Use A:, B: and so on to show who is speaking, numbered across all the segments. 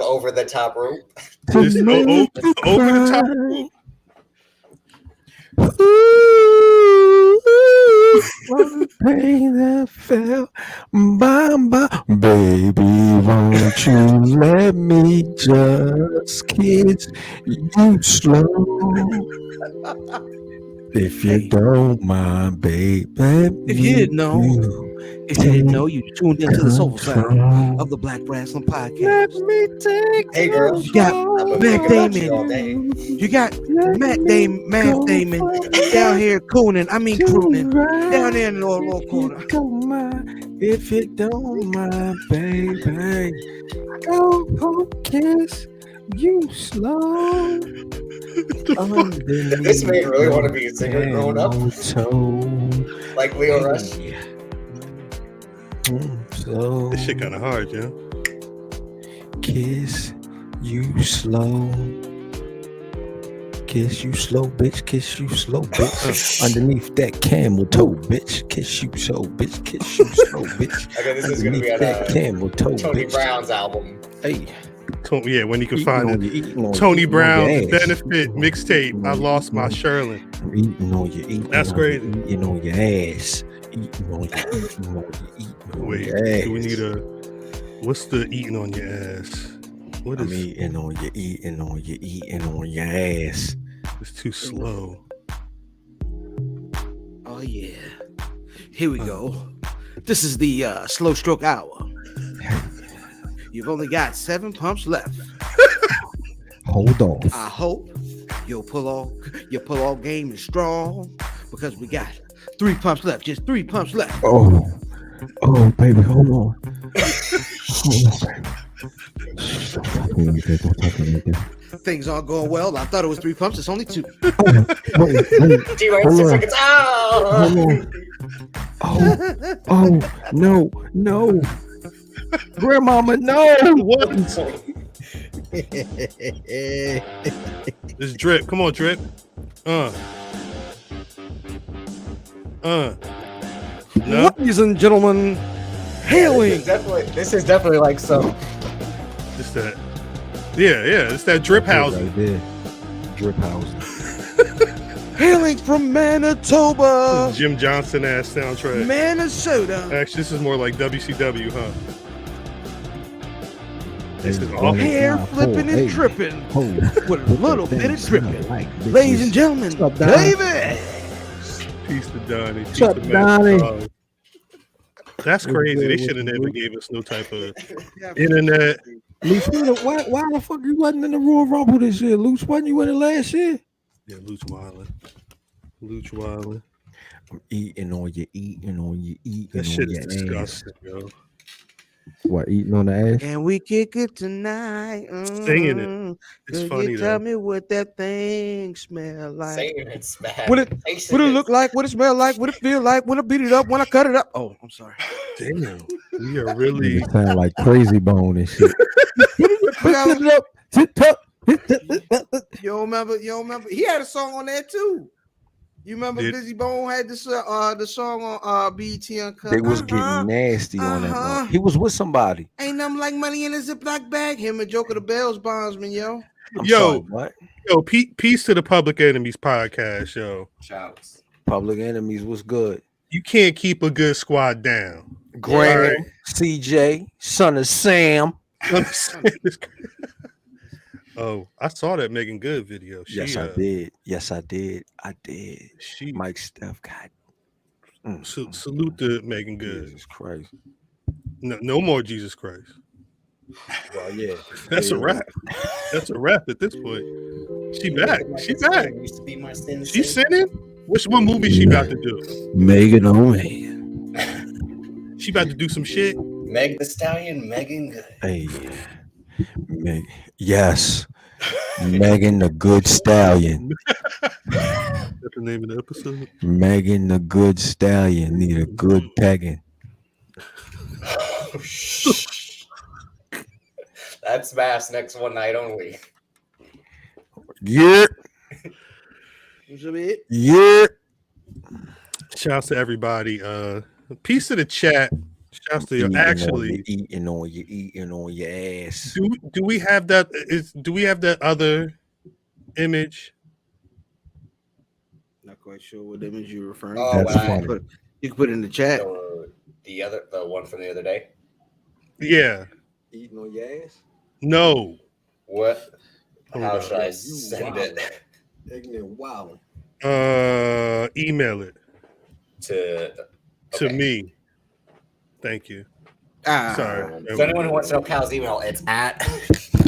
A: over the top rope.
B: Over the top rope.
C: Pain that fell by, baby, won't you let me just kiss you slow? If you don't mind, baby.
D: If you didn't know, you tuned into the soulful sound of the Black Rasslin Podcast.
C: Let me take
A: Hey, girl.
D: You got Matt
A: all
D: Damon.
A: day.
D: You got Matt Damon down here crooning down there in the little corner.
C: If you don't mind, baby, go home, kiss you slow.
A: This man really want to be a singer growing up, like Lio Rush.
C: So
B: This shit kind of hard, yo.
C: kiss you slow. Kiss you slow, bitch. Kiss you slow, bitch. Underneath that camel toe, bitch. Kiss you slow, bitch. Kiss you slow, bitch.
A: Okay, this is gonna be on
C: that camel toe,
A: Tony
C: bitch.
A: Brown's album.
C: Hey,
B: Yeah, when you can find it. Tony Brown's benefit mixtape. I lost my Sherlin.
C: Eating on your
B: That's crazy.
C: Eating on your ass. Eating on your
B: Wait,
C: ass.
B: do we need a? What's the eating on your ass? What
C: I'm
B: is?
C: eating on your ass.
B: It's too slow.
D: Oh yeah, here we go. This is the slow stroke hour. You've only got 7 pumps left.
C: Hold on.
D: I hope your pull-off game is strong because we got 3 pumps left. Just 3 pumps left.
C: Oh, baby, hold on. Hold on, baby. Don't talk to me like that.
D: Things aren't going well. I thought it was 3 pumps. It's only 2.
C: Wait.
A: T-Rex,
C: Hold
A: 6
C: on.
A: seconds.
C: Oh, no. Grandmama, no.
B: What? This drip. Come on, drip. No.
D: Ladies and gentlemen, hailing.
A: This is definitely like some.
B: It's that. Yeah. It's that drip house.
C: Right there. Drip house.
D: Hailing from Manitoba,
B: Jim Johnson ass soundtrack.
D: Minnesota.
B: Actually, this is more like WCW, huh? This is
C: Hey,
B: awful.
D: Hair flipping and
C: Hey.
D: dripping
C: Hold
D: with a little bit of dripping.
C: Like
D: Ladies and gentlemen,
C: What's up, Donnie?
D: David.
B: Peace to Donnie. Peace
C: up,
B: to Matt.
C: Donnie?
B: That's crazy. They should have never gave us no type of internet.
C: Luce, why the fuck you wasn't in the Royal Rumble this year? Luce, wasn't you in it last year?
B: Yeah, Luch Wildin.
C: I'm eating on you.
B: That shit is
C: your
B: disgusting, yo.
C: ass. What, eating on the ass?
D: Can we kick it tonight?
B: Singing it. It's
D: Could
B: funny
D: you
B: though.
D: tell me what that thing smell like?
A: Saying it's bad.
D: What it look like? What it smell like? What it feel like? When I beat it up? When I cut it up? Oh, I'm sorry.
B: Damn, we are really.
C: You sound like Crazy Bone and shit.
D: You remember? He had a song on there too. You remember Busy Bone had the song on BET Uncut?
C: They was getting nasty on that one. He was with somebody.
D: Ain't nothing like money in a Ziploc bag. Him and Joker the Bells bondsman, yo.
C: I'm
B: Yo.
C: sorry, what?
B: Yo, peace to the Public Enemies podcast, yo.
A: Shouts.
C: Public Enemies was good.
B: You can't keep a good squad down.
C: Graham,
B: Right.
C: CJ, son of Sam.
B: Oh, I saw that Megan Good video.
C: Yes, I did.
B: She
C: Mike Steph, God.
B: salute to Megan Good.
C: Jesus Christ.
B: No more Jesus Christ.
C: Well, yeah.
B: That's a wrap. That's a wrap at this point. She back. She back.
A: Used to be my sin.
B: She sinning? Which one movie she about to do?
C: Megan O'May.
B: She about to do some shit?
A: Meg the Stallion, Megan Good.
C: Hey. Yes. Megan the Good Stallion.
B: That's the name of the episode.
C: Megan the Good Stallion. Need a good pegging.
A: That's Mass next one night only.
C: Yeah. Yeah.
B: Shouts to everybody. Peace to the chat. Shouts to you. Actually,
C: eating on your ass.
B: Do we have that? Do we have that other image?
D: Not quite sure what image you're referring
A: to.
C: That's funny.
D: You can put it in the chat.
A: The one from the other day.
B: Yeah.
C: Eating on your ass?
B: No.
A: What? How should I send it?
C: Wow.
B: Email it to me. Thank you. Sorry.
A: So anyone who wants to know Cal's email, it's at.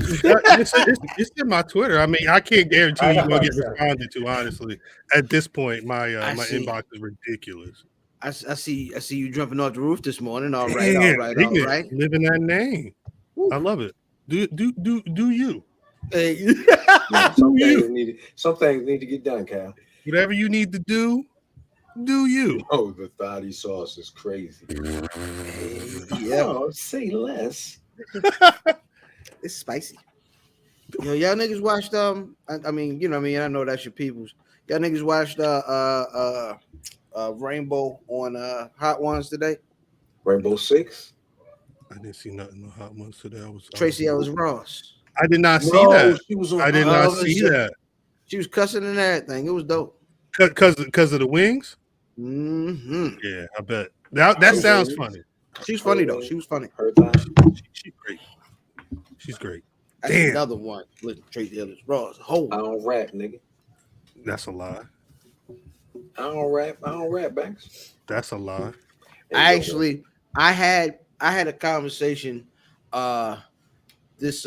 B: it's in my Twitter. I mean, I can't guarantee you're gonna get responded to. Honestly, at this point, my inbox is ridiculous.
D: I see you jumping off the roof this morning. All right.
B: Living that name. Woo. I love it. Do you?
D: Hey.
C: Some things need to get done, Cal.
B: Whatever you need to do you?
C: Oh, the thotty sauce is crazy.
D: Yeah.
C: Oh, say less.
D: It's spicy. Y'all niggas watched I mean, you know what I mean, I know that's your peoples. Y'all niggas watched Rainbow on Hot Ones today?
C: Rainbow 6?
B: I didn't see nothing on Hot Ones today.
D: Tracy Ellis Ross.
B: I did not see that. I did not
D: see
B: that.
D: She was cussing and everything. It was dope.
B: Because of the wings?
D: Mm-hmm.
B: Yeah, I bet. That sounds funny.
D: She's funny though. She was funny.
B: She's great. She's great.
D: That's
B: damn.
D: Another one. Listen, Tracy Ellis Ross.
C: I don't rap, nigga.
B: That's a lie.
C: I don't rap, Banks.
B: That's a lie.
D: I had a conversation. What's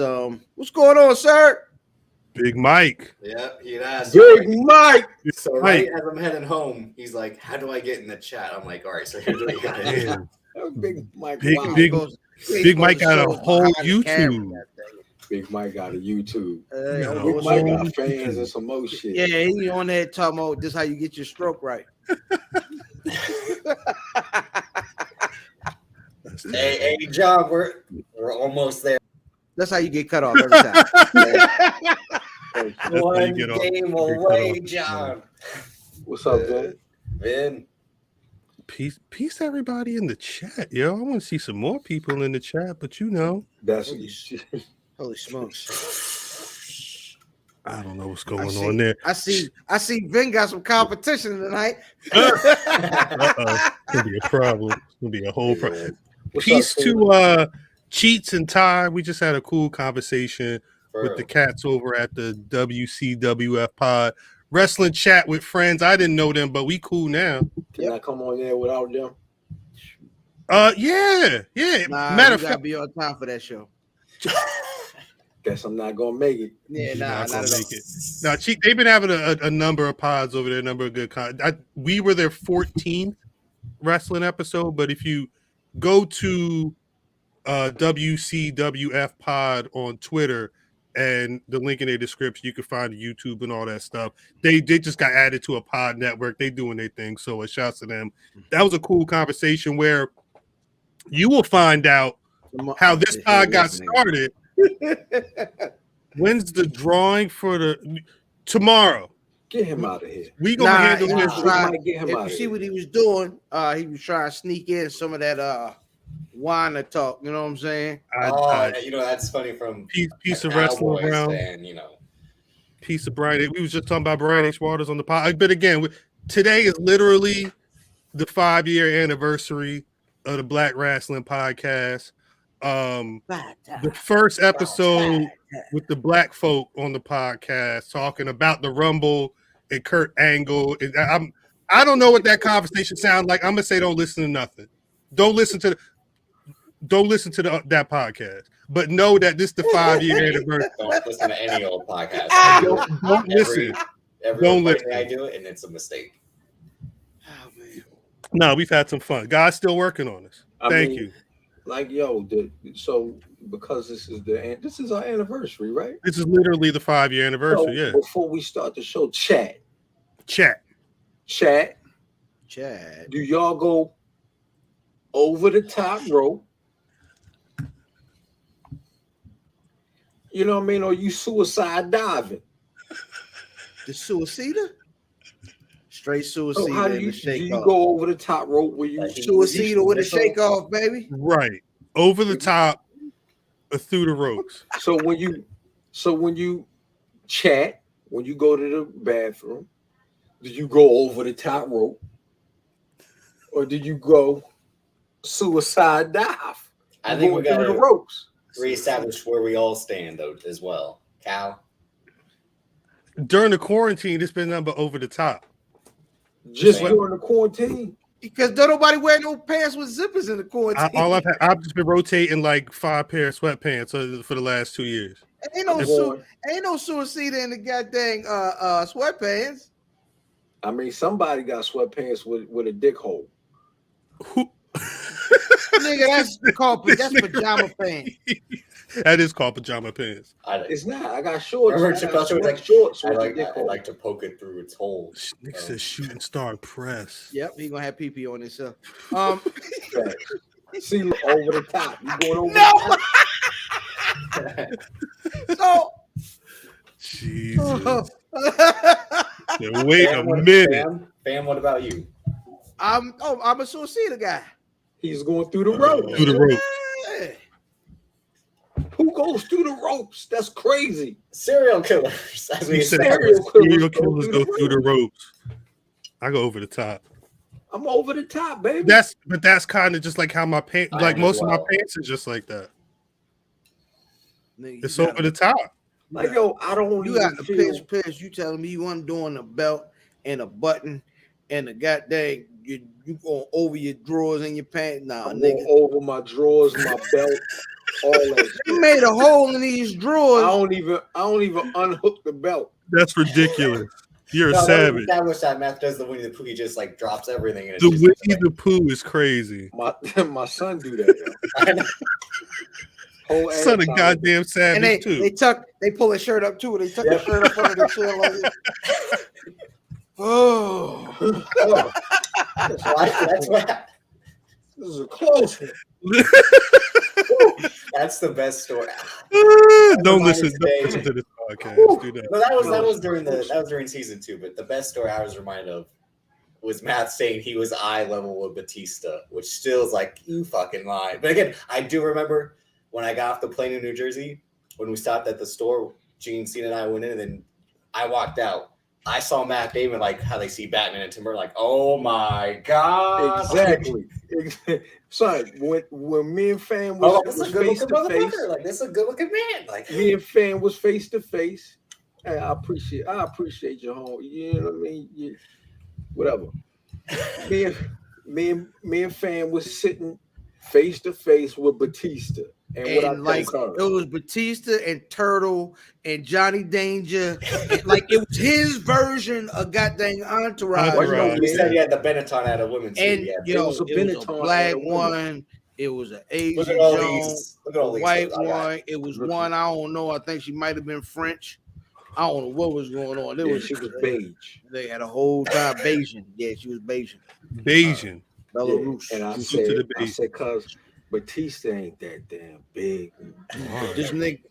D: going on, sir?
B: Big Mike.
A: Yeah, he asked.
C: Big Mike.
A: So right as I'm heading home, he's like, "How do I get in the chat?" I'm like, "All right, so here's what you gotta do."
C: Big Mike.
B: Big Mike got a whole YouTube.
C: Big Mike got a YouTube. Big Mike got fans and some more shit.
D: Yeah, he on there talking about this how you get your stroke right.
A: Hey, John, we're almost there.
D: That's how you get cut off every time.
A: One game away, John.
C: What's up, Vin?
A: Vin.
B: Peace, everybody in the chat, yo. I want to see some more people in the chat, but you know,
C: that's
D: holy smokes.
B: I don't know what's going on there.
D: I see Vin got some competition tonight.
B: Uh-oh. It's gonna be a problem. It's gonna be a whole problem. Peace to Cheats and Ty. We just had a cool conversation with the cats over at the WCWF Pod. Wrestling chat with friends. I didn't know them, but we cool now.
C: Can I come on there without them?
D: Yeah.
B: Matter of fact,
D: gotta be on time for that show.
C: Guess I'm not gonna make it.
D: Yeah, not gonna make
B: it. Now, they've been having a number of pods over there, a number of good we were their 14th wrestling episode, but if you go to WCWF Pod on Twitter and the link in their description, you can find YouTube and all that stuff. They just got added to a pod network. They doing their thing, so a shouts to them. That was a cool conversation where you will find out how this pod got started. When's the drawing for the tomorrow?
C: Get him out of here.
B: We gonna handle this.
D: If you see what he was doing, he was trying to sneak in some of that whiner talk. You know what I'm saying?
A: That's funny from
B: piece of wrestling around.
A: And
B: piece of Brian. We was just talking about Brian H. Waters on the pod. But again, today is literally the 5-year anniversary of the Black Rasslin Podcast. The first episode with the black folk on the podcast talking about the Rumble and Kurt Angle. I don't know what that conversation sounds like. I'm gonna say don't listen to nothing. Don't listen to that podcast. But know that this is the 5-year anniversary.
A: Don't listen to any old podcast.
B: Don't listen.
A: Don't listen. I do it, and it's a mistake.
D: Oh man.
B: No, we've had some fun. Guys, still working on this. Thank you.
C: Like so because this is our anniversary, right?
B: This is literally the 5-year anniversary.
C: So before we start the show, chat. Do y'all go over the top rope? You know what I mean? Or you suicide diving?
D: The suicider? Straight
E: So
D: suicide
E: how do
D: and
E: you
D: the shake
E: you
D: off.
E: go over the top rope where you
A: Like,
D: Suicide with a shake off, baby.
B: Right. Over the top or through the ropes.
E: so when you chat, when you go to the bathroom, do you go over the top rope or do you go suicide dive?
A: I think we
E: Going through
A: got
E: the
A: to
E: ropes.
A: reestablish where we all stand, though, as well. Cal?
B: During the quarantine, it's been number over the top.
E: Just
A: Same.
E: during the quarantine.
D: Because don't nobody wear no pants with zippers in the quarantine.
B: I've just been rotating like 5 pair of sweatpants for the last 2 years.
D: Ain't no suicide in the goddamn sweatpants.
E: I mean, somebody got sweatpants with a dick hole.
D: Nigga, that's pajama pants.
B: That is called pajama pants.
E: It's not. I got shorts.
A: Remember
E: I got
A: Chappelle Show was like,
E: shorts
A: I
E: with a
A: like,
E: dick
A: I
E: hole.
A: like to poke it through its hole.
B: Nick says shooting star press.
D: Yep, he gonna have pee on himself.
E: See, over the top. You going over
D: No.
E: the top?
D: So
B: Jesus. Yeah, wait a minute.
A: Fam, what about you?
D: I'm a suicide guy.
E: He's going through the ropes.
B: Through the rope.
D: Yeah.
E: Who goes through the ropes? That's crazy.
A: Serial killers. As we
B: He said
A: established.
B: serial killers go through the ropes. I go over the top.
E: I'm over the top, baby.
B: That's kind of just like how my pants,
A: I
B: like
A: am
B: most
A: as
B: of my
A: well.
B: pants are just like that.
D: Nigga,
B: It's over the top.
E: Like, yo, I don't
D: You
E: even
D: got the
E: feel.
D: pitch. You telling me you undoing a belt and a button and the goddamn you going over your drawers and your pants? Nah,
E: I'm
D: nigga.
E: going over my drawers, my belt, all that.
D: You made a hole in these drawers.
E: I don't even unhook the belt.
B: That's ridiculous. You're a
A: No,
B: savage.
A: established that Matt does the Winnie the Pooh. He just like drops everything. And it's
B: The
A: just,
B: Winnie the Pooh is crazy.
E: My son do that. Yo. Whole ass
B: Son of
E: time.
B: goddamn savage
D: and
B: too.
D: they pull his shirt up too. They tuck the shirt up under the chair like this. Oh,
A: that's what.
E: This is a close one.
A: That's the best story.
B: Don't
A: Reminds
B: listen
A: me
B: to this podcast. Do that.
A: No, that was during season 2. But the best story I was reminded of was Matt saying he was eye level with Batista, which still is like, you fucking lied. But again, I do remember when I got off the plane in New Jersey, when we stopped at the store, Gene, Cena, and I went in, and then I walked out. I saw Matt Damon like how they see Batman and Tim Burton, like, oh my god,
E: Exactly. Son, when me and Fan was face to face,
A: like this is a good looking man. Like
E: me and Fan was face to face. Hey, I appreciate your home. You know what I mean? Whatever. me and Fan was sitting face to face with Batista. And
D: like it was Batista and Turtle and Johnny Danger. And, like it was his version of goddamn Entourage.
A: You said you had the Benetton at a women's
D: and
A: team.
D: yo,
E: was a
D: it was a
E: Benetton
D: black
E: at a woman.
D: one. It was an Asian
A: Look at all
D: Joan,
A: these. Look at all
D: a
A: these.
D: white
A: I got
D: one. It was one I don't know. I think she might have been French. I don't know what was going on.
E: She was beige.
D: They had a whole time Bayesian. Yeah, she was Bayesian.
B: Bayesian.
D: Belarus.
E: And I said, cuz Batista ain't that damn big.
D: This nigga.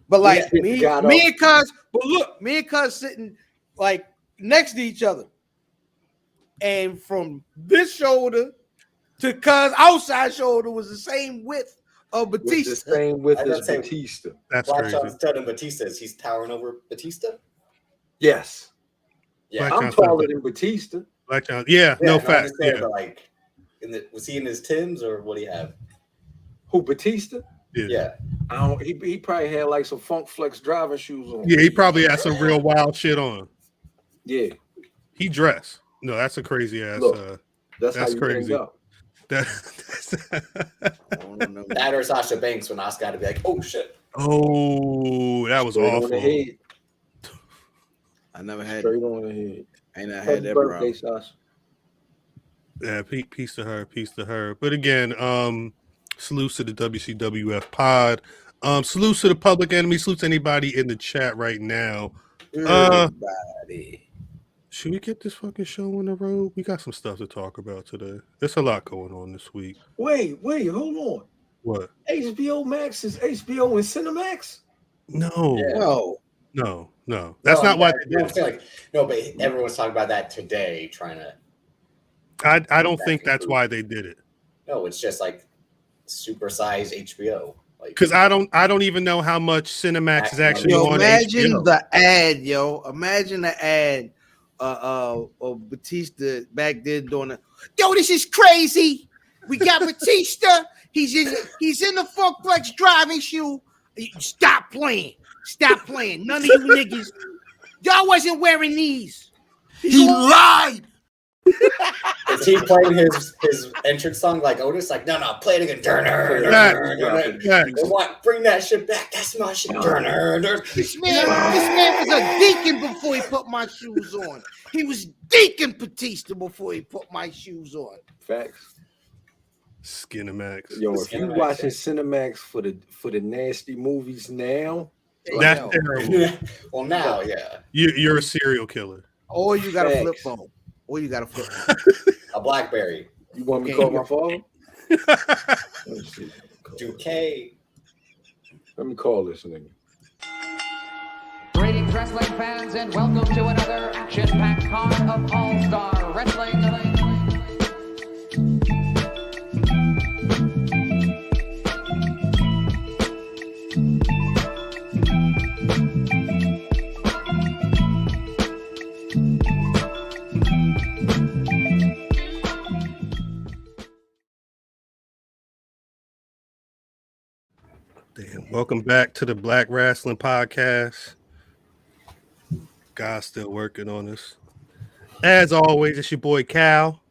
D: But like
E: Yeah,
D: me and Cuz, but look, me and Cuz sitting like next to each other. And from this shoulder to Cuz outside shoulder was the same width of Batista.
E: With the same width as Batista.
B: That's
A: Black
B: crazy.
A: John's telling Batista is he's towering over Batista.
E: Yes.
A: Yeah,
B: Black
E: I'm taller than Batista.
B: Black John. Yeah, no fact.
A: Yeah.
B: Yeah.
A: But like, was he in his Timbs or what do you have?
E: Who, Batista?
A: Yeah.
E: I don't. He probably had like some Funk Flex driving shoes on.
B: Yeah, he probably had some real wild shit on.
E: Yeah.
B: He dressed. No, that's a crazy ass.
E: Look, that's how you
B: crazy.
E: up.
A: That or Sasha Banks when Oscar had to be like, oh shit.
B: Oh, that was
E: Straight
B: awful.
E: on the head.
D: I never had
E: Straight on the head.
D: I never
E: Happy
D: had that
E: birthday,
D: problem.
E: Sasha.
B: Yeah, peace to her. But again, salutes to the WCWF pod. Salutes to the public enemy. Salutes to anybody in the chat right now.
D: Everybody.
B: Should we get this fucking show on the road? We got some stuff to talk about today. There's a lot going on this week.
E: Wait, hold on.
B: What?
E: HBO Max is HBO and Cinemax?
B: No.
A: Yeah.
D: No.
B: No. That's not why they did it.
A: No, but everyone's talking about that today, trying to.
B: I don't think that's why they did it.
A: No, it's just like supersized HBO.
B: Because I don't even know how much Cinemax is actually on
D: imagine
B: HBO.
D: the ad, Imagine the ad of Batista back then doing it. Yo, this is crazy. We got Batista. He's in the Funkflex driving shoe. Stop playing. None of you niggas. Y'all wasn't wearing these. He lied.
A: Is he playing his entrance song like Otis? Like, no, play it again. Bring that shit back. That's my shit.
D: This man was a deacon before he put my shoes on. He was Deacon Batista before he put my shoes on.
E: Facts.
B: Skinemax.
E: Yo, if you're watching Cinemax for the nasty movies now,
B: that's terrible.
A: Well, now, yeah.
B: You're a serial killer.
D: Or you got a flip phone. A
A: BlackBerry.
E: You want me to call my phone?
A: Duque.
E: Let me call this nigga.
F: Greetings, wrestling fans, and welcome to another action-packed card of All-Star Wrestling.
B: Damn. Welcome back to the Black Rasslin Podcast. God's still working on us. As always, it's your boy Cal.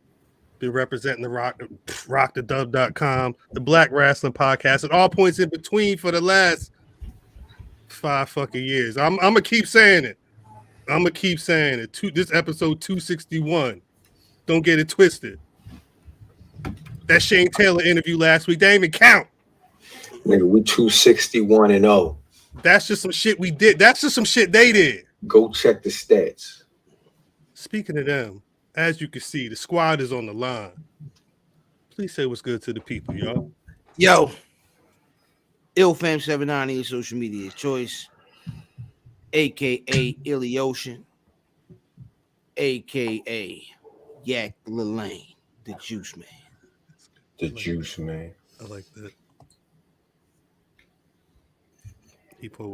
B: Been representing the rockthedub.com, the Black Rasslin Podcast at all points in between for the last 5 fucking years. I'm gonna keep saying it. This episode 261. Don't get it twisted. That Shane Taylor interview last week, they didn't even count.
E: Nigga, we 261-0.
B: That's just some shit we did. That's just some shit they did.
E: Go check the stats.
B: Speaking of them, as you can see, the squad is on the line. Please say what's good to the people, y'all.
D: Yo, IllFam790 social media choice, aka Illy Ocean, aka Yak Lilane, the Juice Man.
E: The Juice Man.
B: I like that.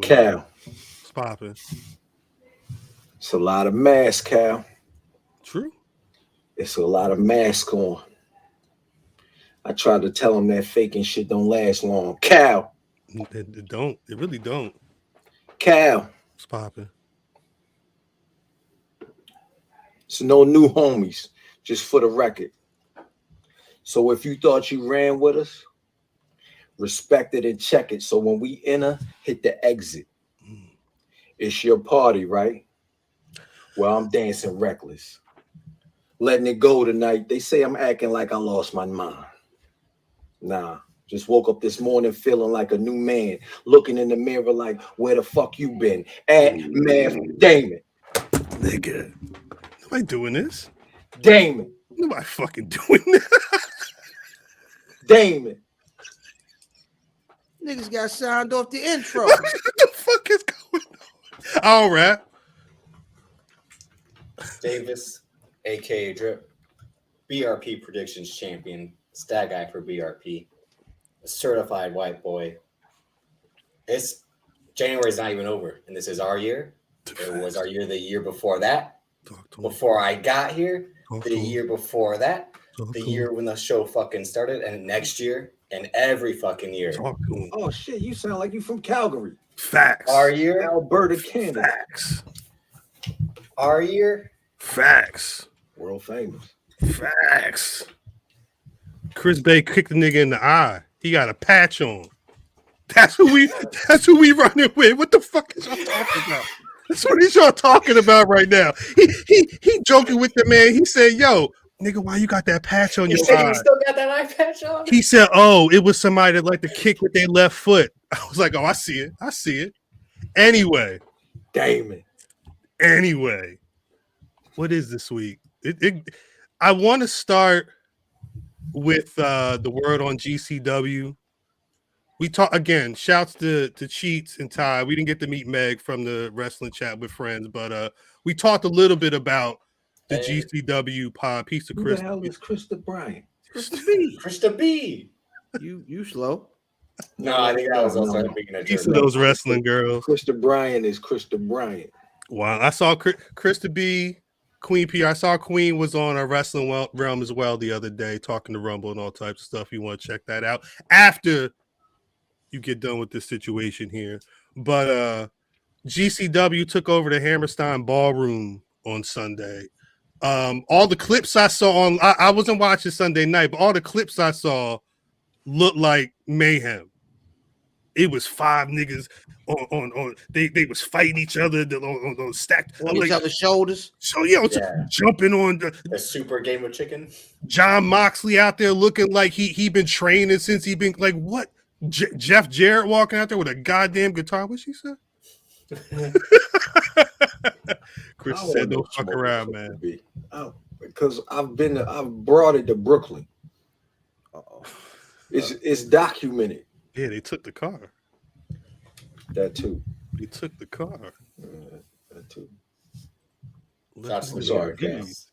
E: Cal.
B: It's popping.
E: It's a lot of masks, Cal.
B: True.
E: It's a lot of masks on. I tried to tell him that faking shit don't last long. Cal.
B: It don't. It really don't.
E: Cal.
B: It's popping.
E: So no new homies, just for the record. So if you thought you ran with us, respect it and check it. So when we enter, hit the exit. It's your party, right? Well, I'm dancing reckless. Letting it go tonight. They say I'm acting like I lost my mind. Nah, just woke up this morning feeling like a new man. Looking in the mirror like, where the fuck you been? At Math Damon.
B: Nigga. Nobody doing this.
E: Damon.
B: Nobody fucking doing this.
E: Damon.
D: Niggas got signed off the intro.
B: What the fuck is going on? All right.
A: Davis, aka Drip, BRP predictions champion, stat guy for BRP, a certified white boy. It's January's not even over, and this is our year. It was our year the year before that. Before I got here, the year before that, the year when the show fucking started, and next year, and every fucking year.
E: Oh shit, you sound like you from Calgary.
B: Facts.
A: Our year,
E: Alberta, Canada.
B: Facts.
A: Our year,
B: Facts.
E: World famous.
B: Facts. Chris Bay kicked the nigga in the eye. He got a patch on. That's who we running with. What the fuck is y'all talking about? That's what y'all talking about right now. He joking with the man. He said, yo, nigga, why you got that patch on your eye?
A: You still got that eye patch on?
B: He said, oh, it was somebody that liked to kick with their left foot. I was like, oh, I see it. Anyway.
E: Damon.
B: Anyway. What is this week? I want to start with the word on GCW. we talk again. Shouts to Cheats and Ty. We didn't get to meet Meg from the Wrestling Chat with Friends, but we talked a little bit about the GCW pod. Piece of
E: Who
B: Chris.
E: the hell is Krista Bryant?
D: Krista B.
A: Krista B.
D: You slow.
A: No, I think that was also the beginning of
B: Piece of those wrestling girls.
E: Krista Bryant is Krista Bryant.
B: Wow, I saw Krista B, Queen P. I saw Queen was on a Wrestling Realm as well the other day, talking to Rumble and all types of stuff. You want to check that out after you get done with this situation here. But GCW took over the Hammerstein Ballroom on Sunday. All the clips I saw on, I wasn't watching Sunday night, but all the clips I saw looked like mayhem. It was 5 niggas on they was fighting each other on stacked
D: On each other's shoulders.
B: So jumping on
A: the super game of chicken.
B: Jon Moxley out there looking like he been training since he been like what? Jeff Jarrett walking out there with a goddamn guitar. What she said? Chris said, "Don't fuck around, man."
E: Because I've brought it to Brooklyn. It's documented.
B: Yeah, they took the car.
E: That too.
B: They took the car.
E: That too.
A: I'm sorry, guys.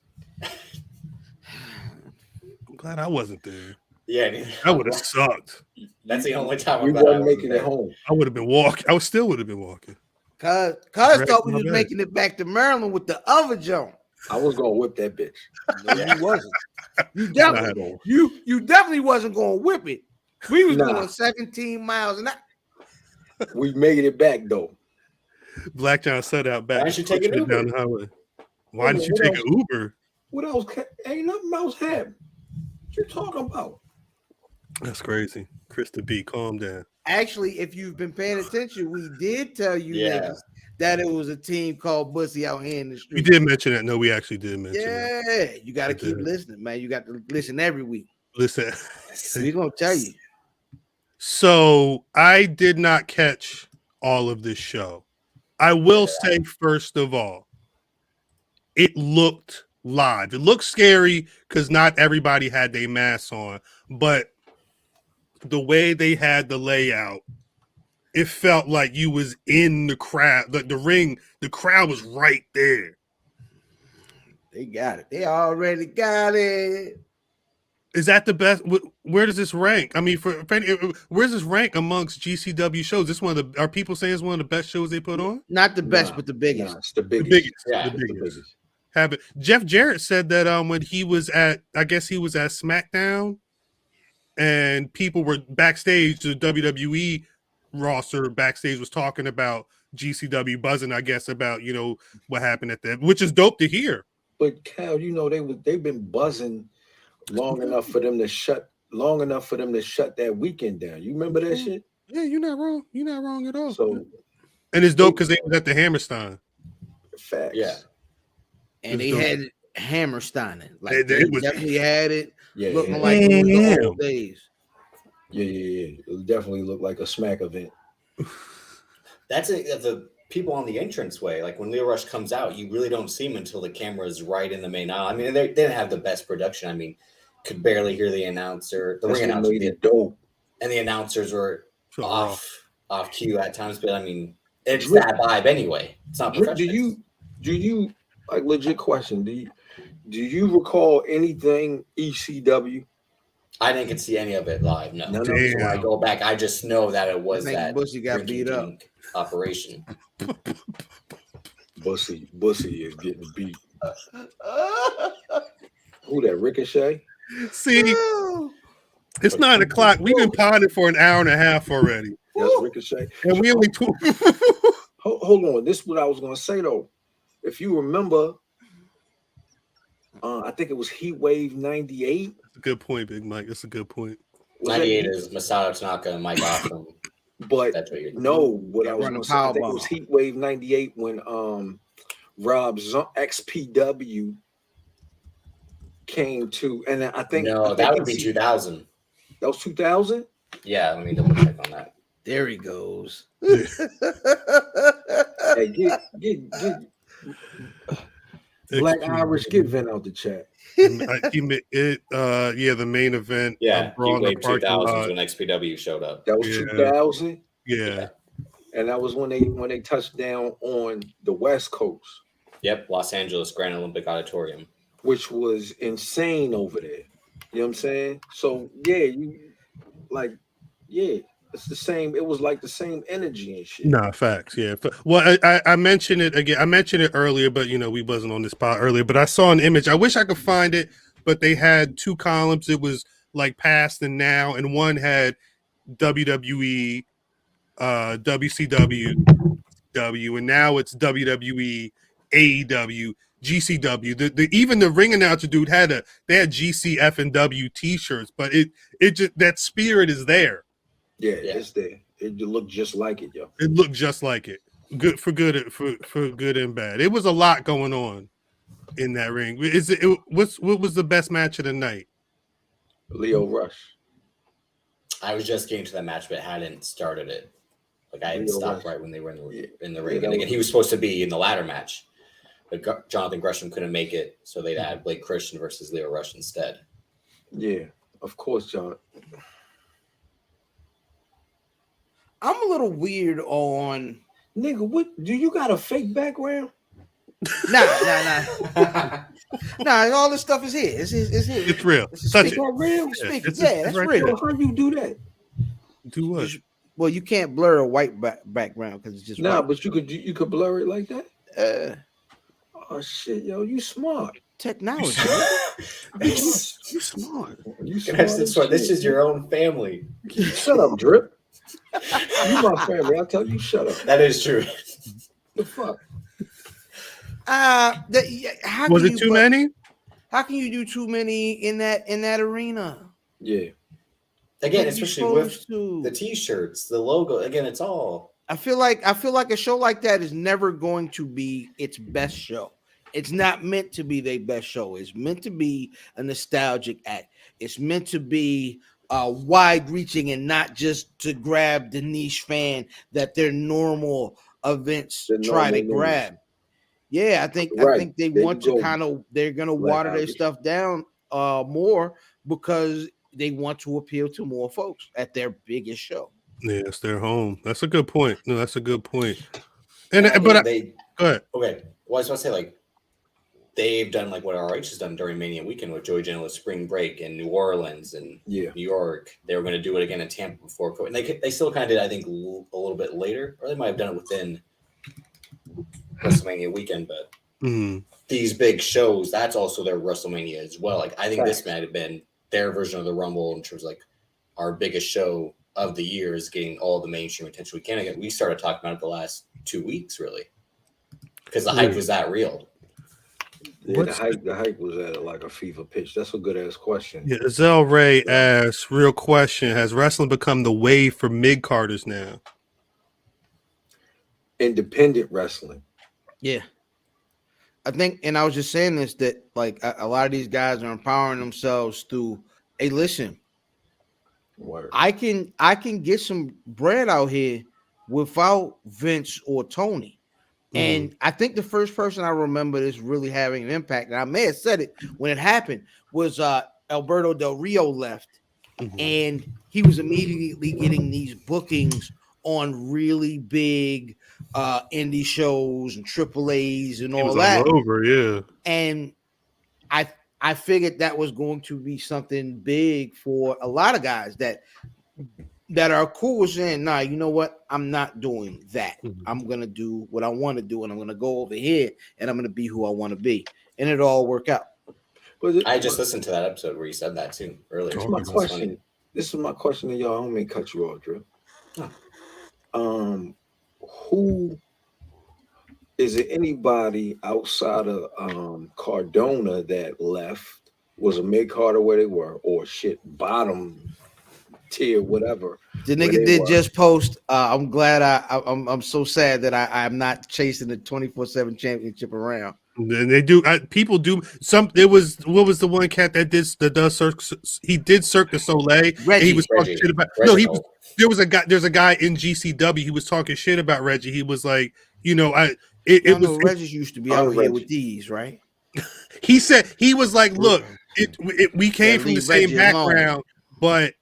B: I'm glad I wasn't there.
A: Yeah,
B: that would have sucked.
A: That's the only time
E: we wasn't making it home.
B: I would have been walking. I still would have been walking.
D: Cause thought we was making it back to Maryland with the other Joan.
E: I was gonna whip that bitch.
D: No, you wasn't. You definitely wasn't gonna whip it. We was going 17 miles an hour.
E: We made it back though.
B: Black John set out back.
A: Why did you take an Uber
B: down the highway? Why did you take an Uber?
E: What else? Ain't nothing else happened. What you talking about?
B: That's crazy. Krista B, calm down.
D: Actually, if you've been paying attention, we did tell you niggas that it was a team called Bussy out here in the street.
B: We did mention that. No, we actually did mention that.
D: Yeah, you got to keep listening, man. You got to listen every week.
B: Listen.
D: We're going to tell you.
B: So I did not catch all of this show. I will say, first of all, it looked live. It looked scary because not everybody had their masks on, but the way they had the layout, it felt like you was in the crowd. The ring, the crowd was right there.
D: They got it. They already got it.
B: Is that the best? Where does this rank? I mean, where's this rank amongst GCW shows? This one of the, are people saying it's one of the best shows they put on?
D: Not the best, but the biggest.
E: It's the biggest.
A: Yeah,
E: the biggest.
B: Have it. Jeff Jarrett said that when he was at, I guess he was at SmackDown, and people were backstage. The WWE roster backstage was talking about GCW, buzzing, I guess, about what happened at that, which is dope to hear.
E: But Cal, they've been buzzing long enough for them to shut that weekend down. You remember that shit?
B: Yeah, you're not wrong. You're not wrong at all.
E: So,
B: and it's dope because they was at the Hammerstein.
E: Facts.
A: Yeah.
D: And they had it Hammersteining. Like
B: It
D: they
B: was-
D: definitely had it looking
E: yeah.
D: like it was the old days.
E: Yeah. It definitely looked like a smack event.
A: That's the people on the entranceway. Like when Lio Rush comes out, you really don't see him until the camera is right in the main aisle. I mean, they didn't have the best production. I mean, could barely hear the announcer. The ring announcer
E: made it dope.
A: And the announcers were
B: So
A: off cue at times. But I mean, it's that vibe anyway. It's not professional.
E: Do you like legit question? Do you recall anything ECW?
A: I didn't get to see any of it live. No.
E: No.
A: So when I go back, I just know that it was
D: I think
A: that
D: Bussy got beat up.
A: operation.
E: Bussy is getting beat. Who that? Ricochet?
B: See, it's 9 o'clock. We've been potting for an hour and a half already,
E: That's Ricochet.
B: and we only
E: Hold on. This is what I was gonna say though. If you remember, I think it was Heat Wave '98.
B: That's a good point, Big Mike. That's a good point.
A: 98 is Masato Tanaka and Mike Awesome.
E: But
A: That's what you're
E: what I was
D: running
E: gonna say, I think it
D: Powerbomb.
E: was Heat Wave '98 when Rob XPW came to, and I think
A: that would be 2000.
E: That was 2000.
A: Yeah, let me double check on that.
D: There he goes.
E: Hey, Black Irish, get Vin out the chat.
B: The main event.
A: Yeah,
B: Brawl in the
A: Heatwave
B: parking
A: 2000s
B: lot.
A: when XPW showed up.
E: That was 2000.
B: Yeah.
E: And that was when they touched down on the West Coast.
A: Yep, Los Angeles Grand Olympic Auditorium,
E: which was insane over there. You know what I'm saying? So it's the same. It was like the same energy and shit.
B: Nah, facts. Yeah. Well, I mentioned it again. I mentioned it earlier, but we wasn't on this pod earlier. But I saw an image. I wish I could find it, but they had two columns. It was like past and now, and one had WWE, WCW, and now it's WWE, AEW, GCW. Even the ring announcer dude they had GCF and W t-shirts, but it just, that spirit is there.
E: Yeah, it's there. It looked just like it, yo.
B: It looked just like it. Good for good and bad. It was a lot going on in that ring. What was the best match of the night?
E: Lio Rush.
A: I was just getting to that match, but hadn't started it. Like I hadn't stopped right when they were in the ring. And again, he was supposed to be in the ladder match, but Jonathan Gresham couldn't make it, so they'd add Blake Christian versus Lio Rush instead.
E: Yeah, of course, John.
D: I'm a little weird on
E: nigga. What do you got a fake background?
D: Nah. All this stuff is here. It's here.
B: It's real.
E: Touch it. Real?
D: That's
E: right
D: real.
E: How do you do that?
B: Do what?
D: Well, you can't blur a white background because it's just white.
E: But you could blur it like that. Oh shit, yo, you smart.
D: Technology.
E: You smart.
A: This is your own family.
E: Shut up, Drip. You my family. I tell you, shut up.
A: That is true.
E: The fuck.
B: Was it too many?
D: How can you do too many in that arena?
E: Yeah.
A: Again, especially with the t-shirts, the logo. Again, it's all.
D: I feel like a show like that is never going to be its best show. It's not meant to be their best show. It's meant to be a nostalgic act. It's meant to be wide-reaching and not just to grab the niche fan that their normal events try to grab. Yeah, I think they want to they're going to water their stuff down more because they want to appeal to more folks at their biggest show.
B: Yeah, it's their home. That's a good point. No, that's a good point. Go ahead.
A: Okay. Well, I was about to say, they've done like what ROH has done during Mania weekend with Joey Janela's Spring Break in New Orleans and New York. They were going to do it again in Tampa before COVID. And they still kind of did, I think, a little bit later, or they might have done it within WrestleMania weekend. But these big shows, that's also their WrestleMania as well. I think this might have been their version of the Rumble in terms of our biggest show of the year is getting all the mainstream attention we can. Again, we started talking about it the last 2 weeks, really, because the hype was that real.
E: Yeah, the hype was at a fever pitch. That's a good ass question.
B: Yeah, Zell Ray asks, real question: has wrestling become the wave for mid-carders now?
E: Independent wrestling.
D: Yeah. I think, and I was just saying this, that a lot of these guys are empowering themselves through, hey, listen, I can get some bread out here without Vince or Tony. And I think the first person I remember this really having an impact, and I may have said it when it happened, was Alberto Del Rio left. And he was immediately getting these bookings on really big indie shows and AAAs and all that.
B: All over, yeah.
D: And I figured that was going to be something big for a lot of guys that are cool with saying, nah, you know what? I'm not doing that. I'm going to do what I want to do, and I'm going to go over here, and I'm going to be who I want to be. And it'll all work out.
A: I just listened to that episode where you said that too earlier.
E: This is my question to y'all. I don't mean cut you off, Drew. Who is it? Anybody outside of Cardona that left was a mid-carder where they were, or bottom tier, whatever.
D: The nigga did just post. I'm glad I'm so sad that I'm not chasing the 24/7 championship around.
B: And they do. People do some. It was what was the one cat that does Cirque? He did Cirque du Soleil.
D: Reggie.
B: He was talking shit about. No, he was. There was a guy. There's a guy in GCW. He was talking shit about Reggie. He was like, Reggie
D: used to be out here with these, right?
B: He said he was like, "Look, we came from the
D: leave
B: same
D: Reggie
B: background, but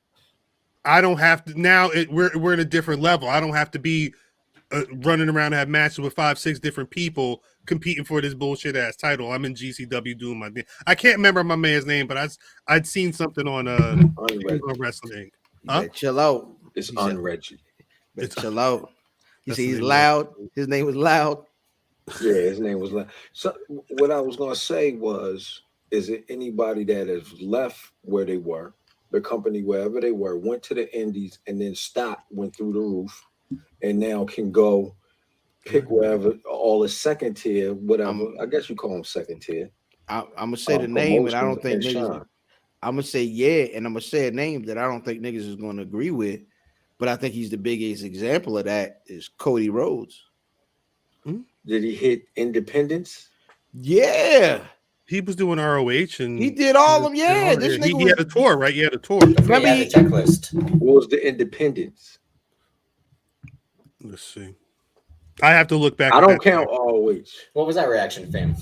B: I don't have to now. We're in a different level. I don't have to be running around and have matches with 5-6 different people competing for this bullshit ass title. I'm in GCW doing my thing. I can't remember my man's name, but I'd seen something on wrestling. Huh?
D: Chill out.
E: It's Unreggie.
B: It's
D: Chill out. You
B: That's
D: see,
B: the
D: he's
B: name.
D: loud. His name was Loud.
E: Yeah, his name was. So what I was gonna say was, is it anybody that has left where they were, the company wherever they were, went to the Indies and then stopped, went through the roof, and now can go pick wherever all is second tier, whatever. I guess you call them second tier.
D: I'm gonna say the name, and I don't think
E: promotions and
D: niggas.
E: shine.
D: I'm gonna say yeah, and I'm gonna say a name that I don't think niggas is gonna agree with, but I think he's the biggest example of that is Cody Rhodes.
E: Did he hit Independence?
D: Yeah,
B: He was doing ROH and
D: he did all of them. Yeah, this nigga
B: he had a tour, right? He had a tour.
D: Remember
A: Yeah, the checklist.
E: What was the Independence?
B: Let's see. I have to look back.
E: I
B: at
E: don't
B: that
E: count
B: thing.
E: ROH.
A: What was that reaction, fam?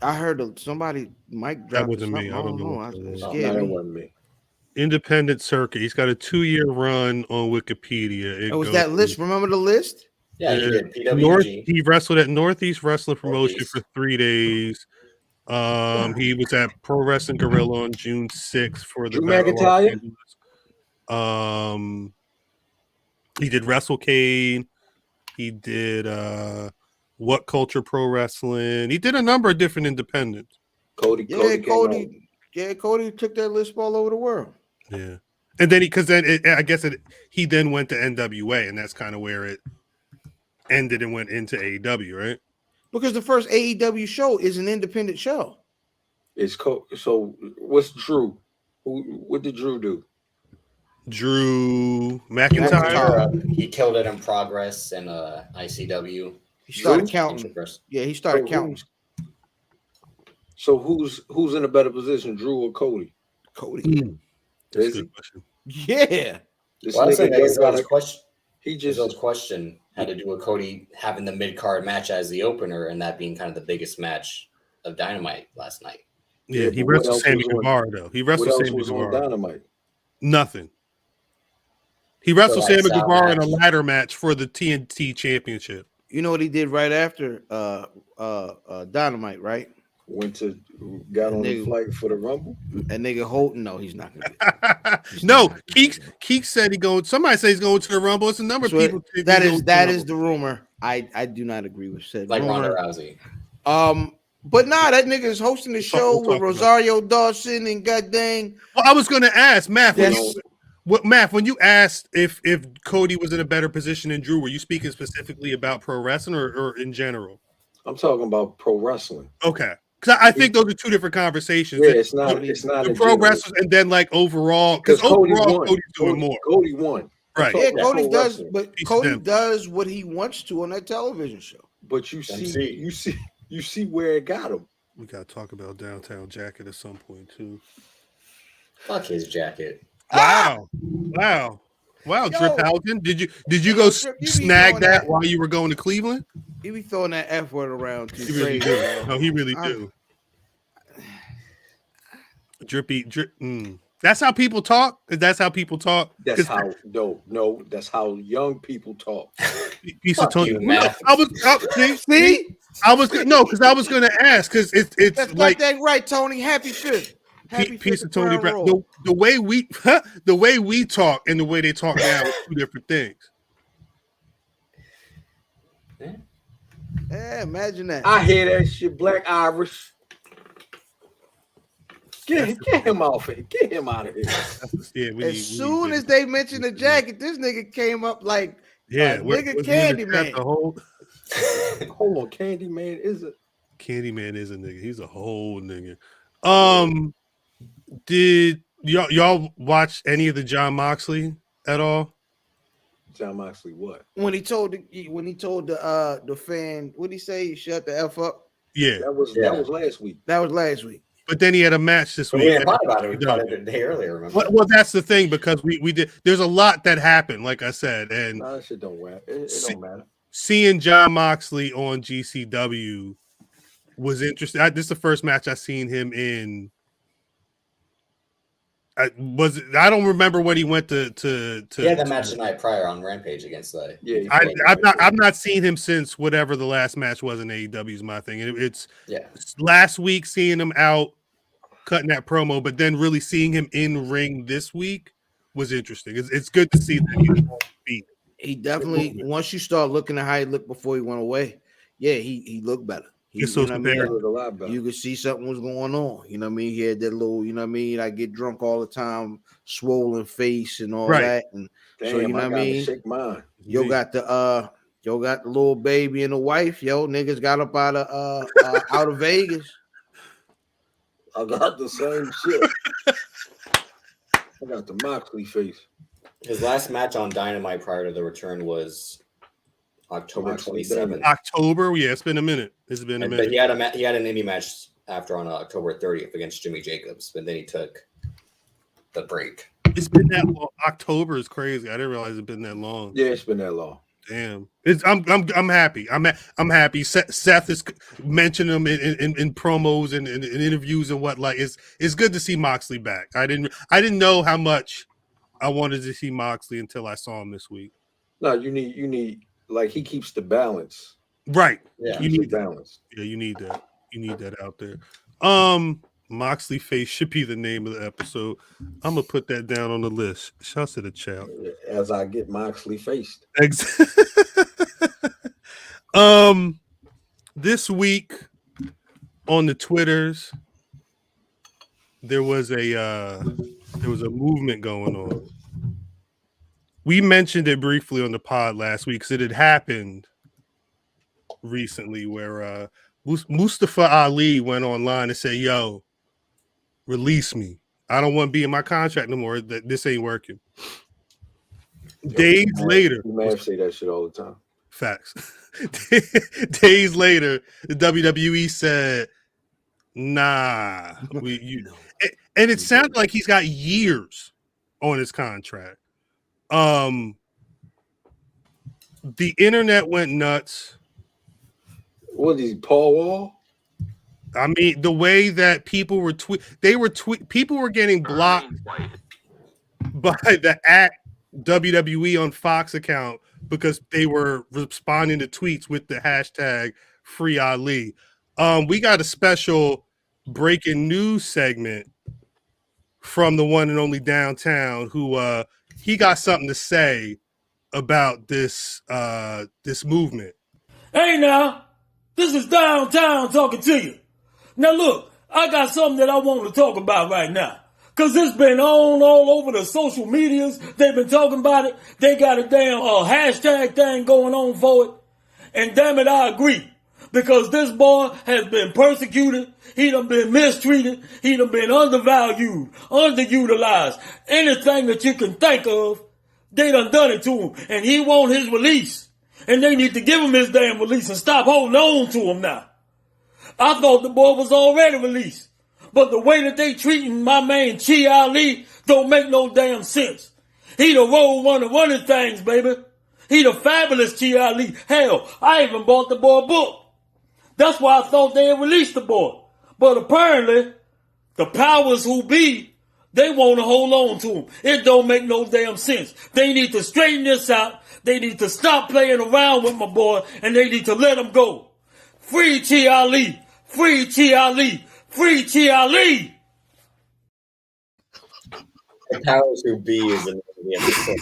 D: I heard somebody mic drop.
B: wasn't me. I don't know.
D: It
E: No,
D: scared
E: that
D: me.
E: wasn't me.
B: Independent circuit. He's got a 2-year run on Wikipedia. It
D: Oh, was
B: goes-
D: that list? Remember the list?
A: Yeah, he did.
B: North,
A: PWG.
B: he wrestled at Northeast Wrestling Promotion
A: Northeast.
B: for 3 days. He was at Pro Wrestling Gorilla on June 6th for the
E: Drew
B: Battle of Los
E: McIntyre?
B: Angeles. He did WrestleCade. He did What Culture Pro Wrestling. He did a number of different independents.
E: Cody.
D: Yeah,
E: came out.
D: Cody took that list all over the world.
B: Yeah, and then he then went to NWA, and that's kind of where it ended and went into AEW, right?
D: Because the first AEW show is an independent show.
E: It's so what's Drew? What did Drew do?
B: Drew McIntyre.
A: He killed it in Progress and ICW.
D: He started
E: Drew?
D: counting. Yeah, he started counting.
E: So who's in a better position, Drew or Cody?
D: Cody.
B: That's a
E: Is he?
B: good question.
D: Yeah.
E: This
A: Well, I was saying
E: nigga got
A: Izzo's question.
E: he just
A: Izzo's question had to do with Cody having the mid-card match as the opener, and that being kind of the biggest match of Dynamite last night.
B: Yeah, he
E: but what
B: wrestled
E: else
B: Sammy
E: was on-
B: Guevara though. He
E: what
B: wrestled
E: else
B: Sammy
E: was on
B: Guevara.
E: Dynamite?
B: Nothing. He wrestled
A: So, like,
B: Sammy
A: style
B: Guevara in a
A: match.
B: ladder match for the TNT Championship.
D: You know what he did right after Dynamite, right?
E: Got on the
D: Nigga.
E: flight for the Rumble.
D: That nigga Holton. No, he's not gonna get
B: No, Keeks said he going. Somebody says he's going to the Rumble. It's a number of
D: So
B: people. think
D: that
B: he's
D: is
B: going to
D: that
B: the
D: is
B: Rumble.
D: the rumor. I do not agree with said
A: Like Ronda
D: rumor.
A: Rousey.
D: But nah, that nigga is hosting the show
B: we'll
D: with
B: talk
D: Rosario Dawson and goddamn.
B: Well, I was going to ask Matt.
D: Yes.
B: Matt, when you asked if Cody was in a better position than Drew, were you speaking specifically about pro wrestling or in general?
E: I'm talking about pro wrestling.
B: Okay, because I think those are two different conversations.
E: Yeah, it's not. It's not
B: The
E: in
B: pro
E: general.
B: wrestlers and then like overall, because
E: Cody
B: overall
E: won.
B: Cody's doing more.
E: Cody won.
B: Right.
E: I'm
D: Yeah,
E: talking about
D: Cody
E: pro
D: does,
E: wrestling.
D: but
B: Piece of
D: Cody
B: them.
D: does what he wants to on that television show.
E: But you see where it got him.
B: We got to talk about Downtown Jacket at some point too.
A: Fuck his jacket.
B: Wow,
D: Yo.
B: Drip Halligan. Did you go
D: Drip, you be
B: snag
D: doing
B: that
D: that.
B: while you were going to Cleveland?
D: He be throwing that F word around too
B: He really
D: crazy.
B: do.
D: man.
B: No, he really do. Drip. That's how people talk. That's how people talk.
E: That's
B: 'Cause
E: how no. That's how young people talk.
B: piece of
A: Fuck
B: Tony.
A: you,
B: No,
A: Matt.
B: I was
D: See,
B: because I was gonna ask because it's
D: that's
B: like
D: that right, Tony. Happy fifth. Happy
B: piece
D: fifth
B: of Tony
D: Crown
B: Brown.
D: Roll.
B: The way we talk and the way they talk now are two different things.
D: Yeah, imagine that.
E: I hear that shit. Black Irish. Get him off it. Get him out of here.
B: Yeah,
D: As soon as they mentioned the jacket, this nigga came up like
B: yeah,
D: nigga
B: was he in the
D: Candyman.
B: chat the whole
E: Hold on, Candyman is it?
B: Candyman is a nigga. He's a whole nigga. Did y'all watch any of the Jon Moxley at all?
E: Jon Moxley, what?
D: when he told the fan, what did he say? Shut the F up.
B: Yeah,
E: That was last week.
D: That was last week.
B: but then he had a match this
A: But
B: week.
A: we didn't talk about it. We talked about it a day earlier, remember?
B: Well, that's the thing because we did. There's a lot that happened, like I said, and
E: Nah, that shit don't matter. It don't matter.
B: seeing Jon Moxley on GCW was interesting. This is the first match I seen him in. I don't remember when he went to.
A: He had that match the night prior on Rampage against the.
E: Yeah,
B: I've not seen him since whatever the last match was in AEW is my thing. It's last week seeing him out cutting that promo, but then really seeing him in ring this week was interesting. It's good to see that he's on feet.
D: He definitely, once you start looking at how he looked before he went away, he looked better. You
B: so
D: know what I mean?
E: a lot better.
D: You could see something was going on. You know what I mean? He had that little, you know what I mean? I get drunk all the time, swollen face and all that. And
E: damn,
D: so you know what I mean?
E: Shake mine.
D: Yo got the little baby and the wife. Yo, niggas got up out of Vegas.
E: I got the same shit. I got the Moxley face.
A: His last match on Dynamite prior to the return was October 27th.
B: October, yeah, it's been a minute. It's been a minute.
A: But he had an indie match after on October 30th against Jimmy Jacobs, but then he took the break.
B: It's been that long. October is crazy. I didn't realize it's been that long.
E: Yeah, it's been that long.
B: Damn. I'm happy. I'm happy. Seth is mentioning him in promos and in interviews and what. Like it's good to see Moxley back. I didn't know how much I wanted to see Moxley until I saw him this week.
E: No, you need like he keeps the balance.
B: Right.
A: Yeah.
B: You need
E: balance.
B: Yeah, you need that. You need that out there. Moxley face should be the name of the episode. I'm gonna put that down on the list. Shouts to the chat.
E: As I get Moxley faced.
B: This week on the Twitters, there was a movement going on. We mentioned it briefly on the pod last week because it had happened recently where Mustafa Ali went online and said, "Yo, release me. I don't want to be in my contract no more. This ain't working." Days later,
E: you may say that shit all the time.
B: Facts. Days later, the WWE said, "Nah, and it sounds like he's got years on his contract. The internet went nuts.
E: What is he, Paul Wall?
B: I mean, the way that people were people were getting blocked by the @WWE on Fox account because they were responding to tweets with the hashtag Free Ali. We got a special breaking news segment from the one and only Downtown, who he got something to say about this movement.
G: Hey now, this is Downtown talking to you. Now look, I got something that I want to talk about right now. Cause it's been on all over the social medias. They've been talking about it. They got a damn hashtag thing going on for it. And damn it, I agree. Because this boy has been persecuted. He done been mistreated. He done been undervalued, underutilized. Anything that you can think of, they done it to him. And he want his release. And they need to give him his damn release and stop holding on to him now. I thought the boy was already released. But the way that they treating my man Chi Ali don't make no damn sense. He the road running things, baby. He the fabulous Chi Ali. Hell, I even bought the boy a book. That's why I thought they had released the boy. But apparently, the powers who be, they want to hold on to him. It don't make no damn sense. They need to straighten this out. They need to stop playing around with my boy, and they need to let him go. Free Chi Ali. Free Chi Ali. Free Chi Ali.
A: The powers who be is in the episode.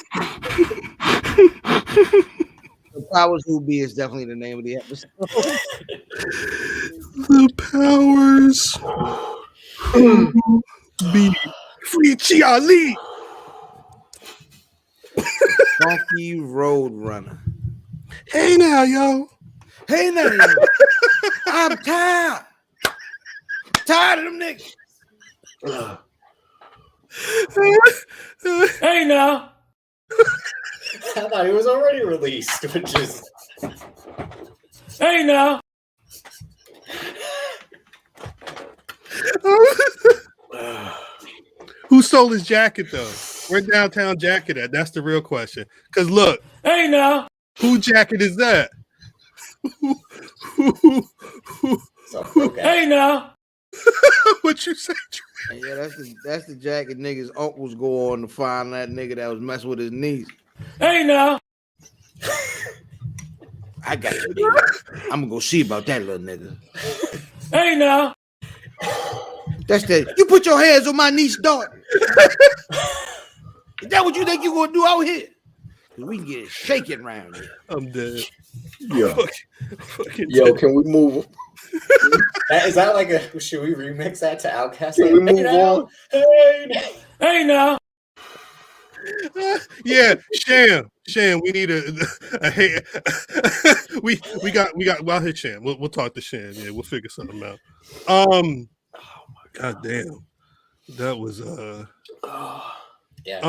D: The powers who be is definitely the name of the episode.
B: The powers who be. Free Chi Ali.
D: Funky Road Runner.
B: Hey now, yo.
D: Hey now, yo. I'm tired. Tired of them niggas.
G: Hey now.
A: I thought he was already released, which is.
G: Hey now.
B: Who stole his jacket though? Where Downtown jacket at? That's the real question. Because look,
G: hey now.
B: who jacket is that?
A: So broke ass.
G: Hey now.
B: What you say?
D: Yeah, that's the jacket niggas' uncles go on to find that nigga that was messing with his niece.
G: Hey now.
D: I got you, nigga. I'm gonna go see about that little nigga.
G: Hey now.
D: That's that. You put your hands on my niece's daughter. Is that what you think you gonna do out here? We can get it shaking around here.
B: I'm dead.
E: Yo,
B: Fucking
E: yo,
B: dead.
E: can we move?
A: Is that like a? Should we remix that to Outkast?
E: Can we move on?
G: Hey now.
B: Yeah, Sham, we need a we got. Well, I'll hit Sham. We'll talk to Sham. Yeah, we'll figure something out. God damn, that was
A: Yeah.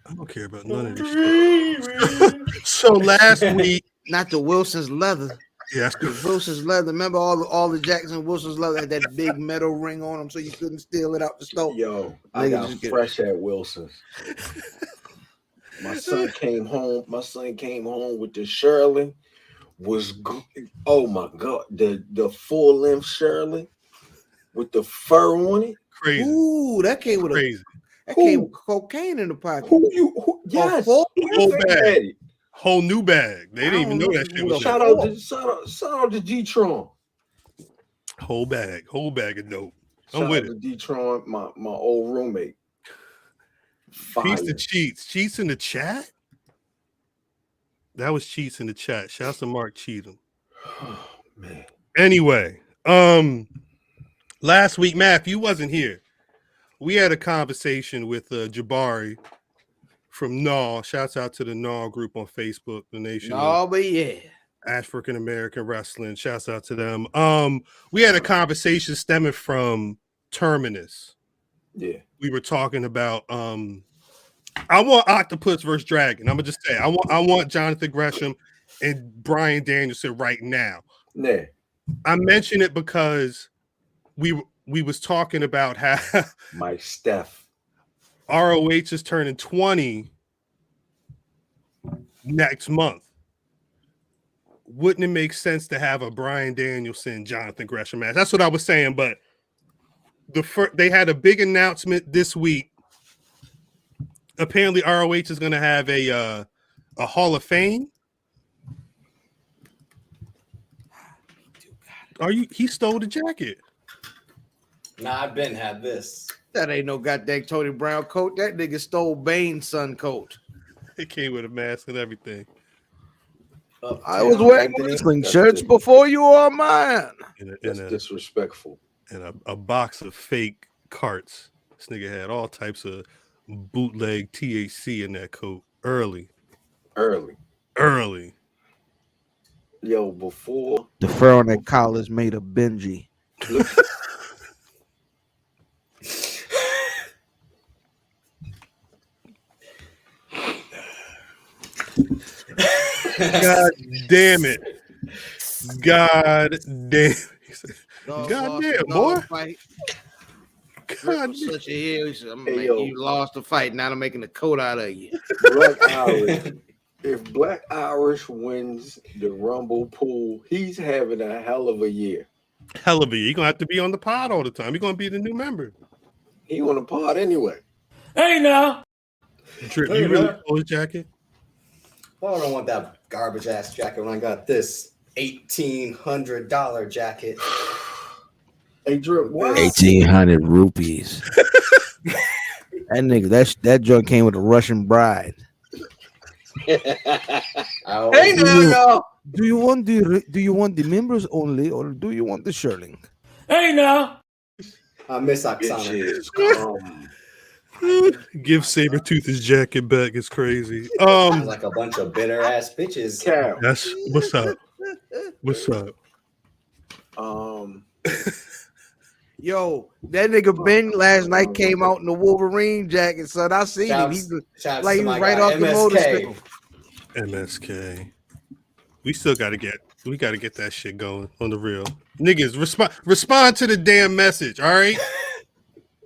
B: I don't care about none of this shit. So last week,
D: Not the Wilson's leather.
B: yeah, that's
D: The
B: good.
D: Wilson's leather. Remember all the Jackson Wilson's leather had that big metal ring on them, so you couldn't steal it out the store.
E: Yo, I
D: Niggas
E: got
D: just get-
E: fresh at Wilson's. My son came home. With the Shirley. Oh my god, the full length Shirley with the fur on it.
B: Crazy,
D: Ooh, that came with
B: crazy.
D: that came with cocaine in the pocket.
E: Yes,
D: full-
B: whole
E: had
B: bag.
E: it.
B: Whole new bag. They didn't even know that shit was
E: Shout
B: there.
E: out to G-Tron.
B: Whole bag of dope.
E: Shout
B: I'm with
E: out
B: it.
E: to D-Tron, my old roommate.
B: Peace
E: Fire.
B: to Cheats in the chat. That was Cheats in the chat. Shouts to Mark Cheatham.
E: Oh, man.
B: Anyway, last week, Matt, you wasn't here. We had a conversation with Jabari from NAW. Shouts out to the NAW group on Facebook, the Nation
D: No, but yeah.
B: African American Wrestling. Shouts out to them. We had a conversation stemming from Terminus.
E: Yeah.
B: We were talking about I want Octopus versus Dragon. I'm gonna just say I want Jonathan Gresham and Bryan Danielson right now.
E: Nah.
B: I mention it because we was talking about how
E: Mike Steph.
B: ROH is turning 20 next month. Wouldn't it make sense to have a Bryan Danielson Jonathan Gresham match? That's what I was saying, but they had a big announcement this week. Apparently ROH is going to have a Hall of Fame. He stole the jacket.
A: Nah, I've been had this.
D: That ain't no goddamn Tony Brown coat. That nigga stole Bane's son coat.
B: It came with a mask and everything.
D: I was wearing wrestling shirts before you were mine.
E: That's disrespectful.
B: And a box of fake carts. This nigga had all types of bootleg THC in that coat early.
E: Yo, before
D: The fur on that collar is made of Benji.
B: God damn it. God damn. God damn, boy. God
D: Such a heel. He said, I'm
E: Hey,
D: making
E: yo.
D: you lost the fight. Now I'm making a coat out of you.
E: Black Irish, if Black Irish wins the Rumble pool, he's having a hell of a year.
B: hell of a year. You're gonna have to be on the pod all the time. You're gonna be the new member.
E: He on the pod anyway.
G: Hey now.
B: Trip,
A: Hey,
B: you really
A: man.
B: stole his jacket?
A: Well, I don't want that garbage ass jacket when I got this $1,800 jacket.
E: Hey, Drip, what?
D: 1,800 rupees. That nigga, that joint came with a Russian bride.
E: Hey,
A: I
E: no.
D: Do you want the members only, or do you want the shirling?
G: Hey now.
A: miss Oksana.
E: Bitches, come.
B: Give Sabretooth his jacket back. It's crazy.
A: Sounds like a bunch of bitter ass bitches.
E: Cal.
B: That's what's up. What's up?
D: Yo, that nigga Ben last night came out in the Wolverine jacket, son. I seen him. He's
A: Shouts
D: like
A: to
D: he was
A: my
D: right
A: guy,
D: off the
A: MSK.
D: motorcycle.
B: MSK. We still gotta get that shit going on the real. Niggas, respond to the damn message, all right?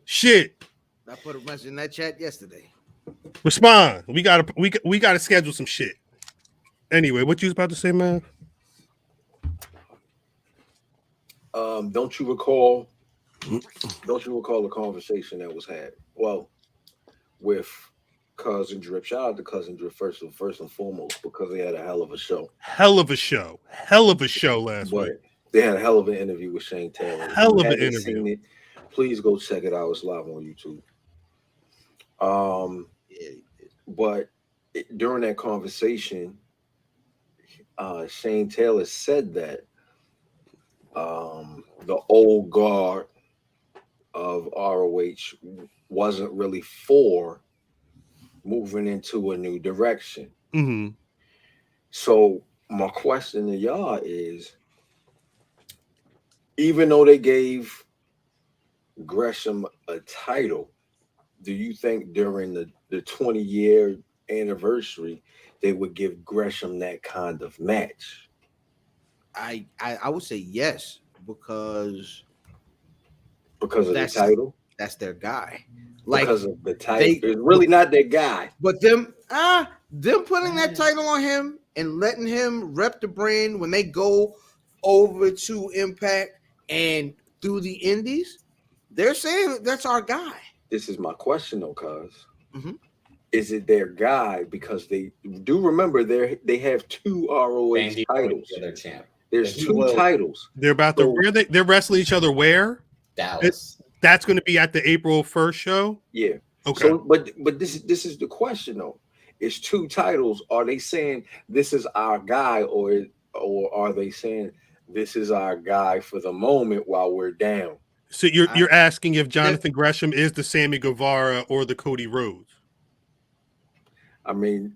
B: Shit.
D: I put a message in that chat yesterday.
B: Respond. We gotta schedule some shit. Anyway, what you was about to say, man?
E: Don't you recall the conversation that was had? Well, with Cousin Drip. Shout out to Cousin Drip first and foremost, because they had a hell of a show.
B: Hell of a show last week.
E: They had a hell of an interview with Shane Taylor.
B: Hell of an interview.
E: Please go check it out. It's live on YouTube. But during that conversation, Shane Taylor said that the old guard of ROH wasn't really for moving into a new direction.
B: Mm-hmm.
E: So my question to y'all is, even though they gave Gresham a title, do you think during the 20-year anniversary they would give Gresham that kind of match?
D: I would say yes, because
E: of the title.
D: That's their guy.
E: Because of the title, it's really not their guy.
D: But them putting that title on him and letting him rep the brand when they go over to Impact and through the Indies, they're saying that's our guy. This
E: is my question, though, cuz. Mm-hmm. Is it their guy? Because they do remember they have two ROH
A: Bandito
E: titles.
A: Their champ.
E: There's two titles.
B: They're about to they're wrestling each other where?
A: Dallas.
B: That's going to be at the April 1st show.
E: Yeah.
B: Okay.
E: So, but this is the question though. It's two titles. Are they saying this is our guy, or are they saying this is our guy for the moment while we're down?
B: So you're asking if Jonathan Gresham is the Sammy Guevara or the Cody Rhodes?
E: I mean,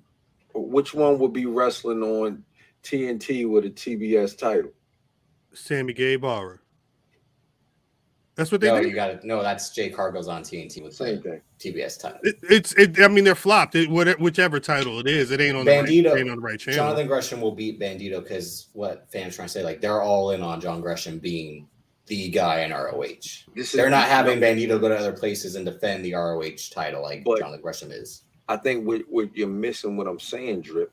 E: which one would be wrestling on TNT with a TBS title?
B: Sammy Guevara. That's what they do.
A: You got it. No, that's Jay Cargill's on TNT with
E: same thing.
A: TBS title.
B: I mean, they're flopped. Whichever title it is, it ain't on
A: Bandito.
B: The right channel.
A: Jonathan Gresham will beat Bandito because what fans trying to say, like they're all in on John Gresham being the guy in ROH. They're not having Bandito go to other places and defend the ROH title like Jonathan Gresham is.
E: I think what you're missing, what I'm saying, Drip,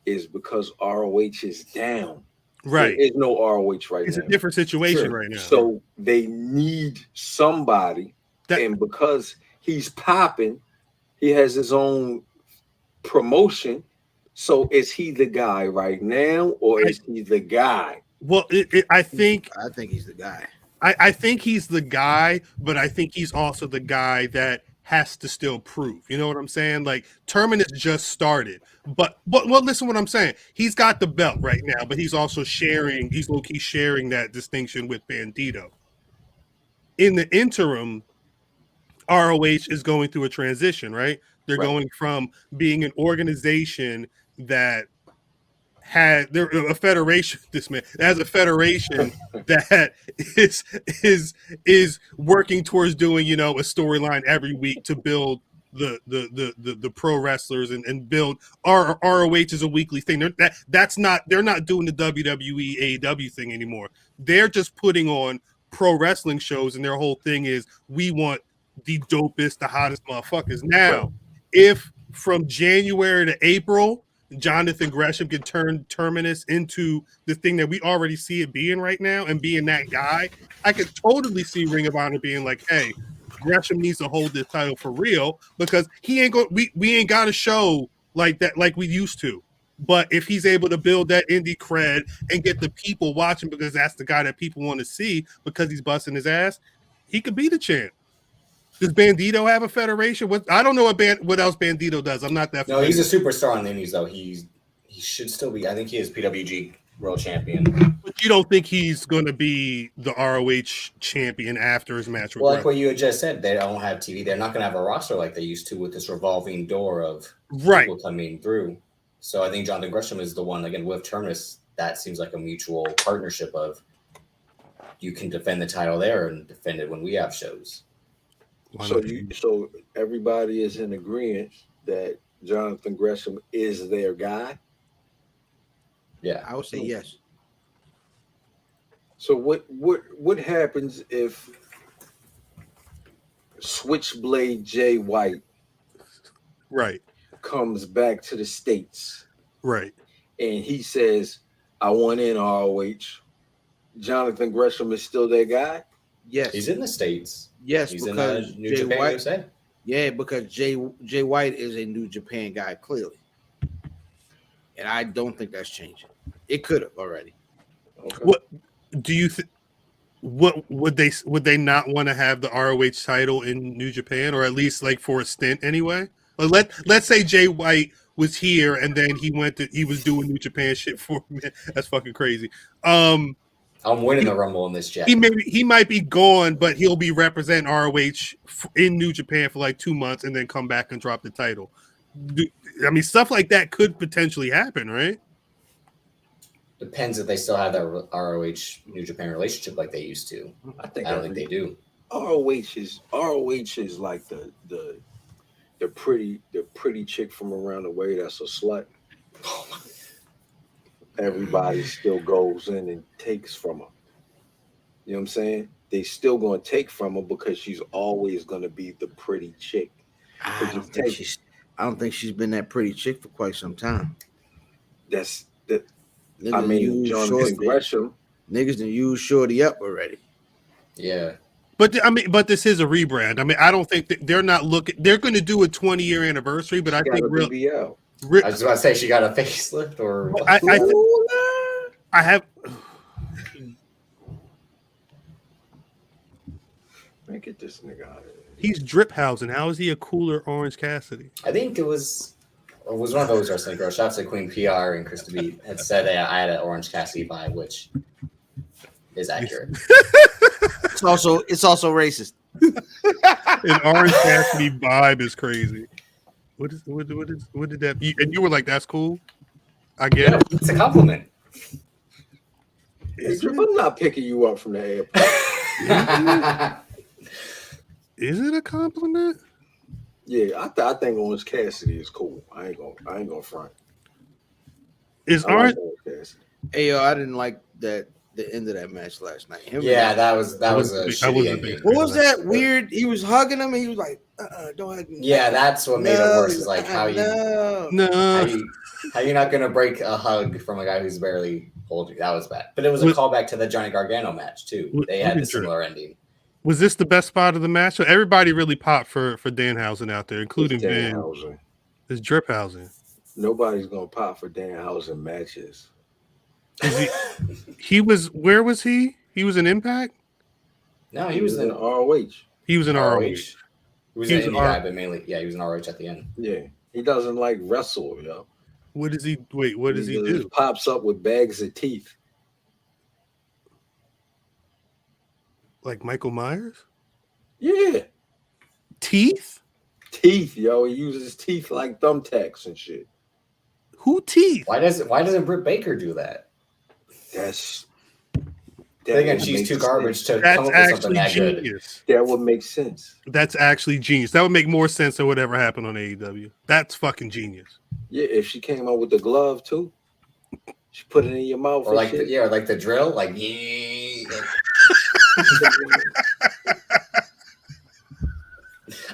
E: is because ROH is down.
B: Right.
E: There is no ROH right now.
B: It's a different situation right now.
E: So they need somebody. And because he's popping, he has his own promotion. So is he the guy right now, or is he the guy?
B: Well, I think
D: he's the guy.
B: I think he's the guy, but I think he's also the guy that has to still prove. You know what I'm saying? Like Terminus just started, but listen what I'm saying. He's got the belt right now, but he's also low-key sharing that distinction with Bandito. In the interim, ROH is going through a transition, right? They're going from being an organization that they're a federation. This man has a federation that is working towards doing, a storyline every week to build the pro wrestlers and build ROH is a weekly thing. They're not doing the WWE AEW thing anymore. They're just putting on pro wrestling shows, and their whole thing is we want the dopest, the hottest motherfuckers. Now, if from January to April, Jonathan Gresham can turn Terminus into the thing that we already see it being right now and being that guy, I could totally see Ring of Honor being like, hey, Gresham needs to hold this title for real, because he ain't going. We ain't got a show like that like we used to. But if he's able to build that indie cred and get the people watching because that's the guy that people want to see because he's busting his ass, he could be the champ. Does Bandito have a federation? I don't know what else Bandito does. I'm not that.
A: No, he's a superstar on the Indies, though. He should still be. I think he is PWG World Champion.
B: But you don't think he's going to be the ROH champion after his match with
A: Well, like what you had just said, they don't have TV. They're not going to have a roster like they used to with this revolving door of people coming through. So I think Jonathan Gresham is the one, again, with Terminus. That seems like a mutual partnership of you can defend the title there and defend it when we have shows.
E: So everybody is in agreement that Jonathan Gresham is their guy?
A: Yeah,
D: I would say yes.
E: So what happens if Switchblade Jay White comes back to the States?
B: Right.
E: And he says, I want in ROH. Jonathan Gresham is still their guy?
D: Yes.
A: He's in the States.
D: Yes,
A: He's in
D: because
A: New
D: Jay
A: Japan
D: White.
A: USA.
D: Yeah, because Jay White is a New Japan guy, clearly. And I don't think that's changing. It could have already.
E: Okay.
B: What do you think? What would they not want to have the ROH title in New Japan, or at least like for a stint anyway? Like let's say Jay White was here and then he was doing New Japan shit for me. That's fucking crazy.
A: I'm winning the Rumble in this chat.
B: He might be gone, but he'll be representing ROH in New Japan for like 2 months and then come back and drop the title. I mean, stuff like that could potentially happen, right?
A: Depends if they still have that ROH New Japan relationship like they used to.
E: I
A: don't think they do.
E: ROH is like the pretty chick from around the way that's a slut. Everybody still goes in and takes from her. You know what I'm saying? They still gonna take from her because she's always gonna be the pretty chick.
D: I don't think she's been that pretty chick for quite some time.
E: Niggas
D: Jonathan
E: Gresham.
D: Niggas done used Shorty up already.
A: Yeah.
B: But this is a rebrand. I mean, I don't think that they're not looking. They're going to do a 20-year anniversary, but I think
A: I was about to say she got a facelift, or
B: I have.
E: Man, get this nigga out of here.
B: He's drip housing. How is he a cooler Orange Cassidy?
A: I think it was one of those wrestling girls. Shout out to Queen PR and Krista B had said that I had an Orange Cassidy vibe, which is accurate.
D: It's also racist.
B: An Orange Cassidy vibe is crazy. What did that? And you were like, "That's cool." I get it.
A: It's a compliment.
E: Hey, Drip, I'm not picking you up from the airport.
B: Is it a compliment?
E: Yeah, I think Orange Cassidy is cool. I ain't gonna front.
B: Is
E: Orange
B: Orange?
D: Hey yo, I didn't like the end of that match last night.
A: That was a shitty ending.
D: What was that weird? He was hugging him and he was like, don't hug me.
A: Yeah, that's what made it worse. Is like how you not gonna break a hug from a guy who's barely holding. That was bad. But it was a callback to the Johnny Gargano match too. They had a similar ending.
B: Was this the best spot of the match? So everybody really popped for Danhausen out there, including Ben.
E: Danhausen.
B: It's drip housing.
E: Nobody's gonna pop for Danhausen matches.
B: He was. Where was he? He was in Impact.
A: No, he was in
E: ROH.
B: He was in ROH.
A: He was in Indie, but mainly, he was in ROH at the end.
E: Yeah, he doesn't like wrestle, yo.
B: What does he? Wait, what does he do?
E: He pops up with bags of teeth.
B: Like Michael Myers?
E: Yeah.
B: Teeth?
E: Teeth, yo. He uses teeth like thumbtacks and shit.
B: Who teeth?
A: Why doesn't Britt Baker do that? Again, she's too garbage to come up with something that
B: genius.
E: Good. That would make sense.
B: That's actually genius. That would make more sense than whatever happened on AEW. That's fucking genius.
E: Yeah, if she came out with the glove too, she put it in your mouth.
A: Or like like the drill, like yeah.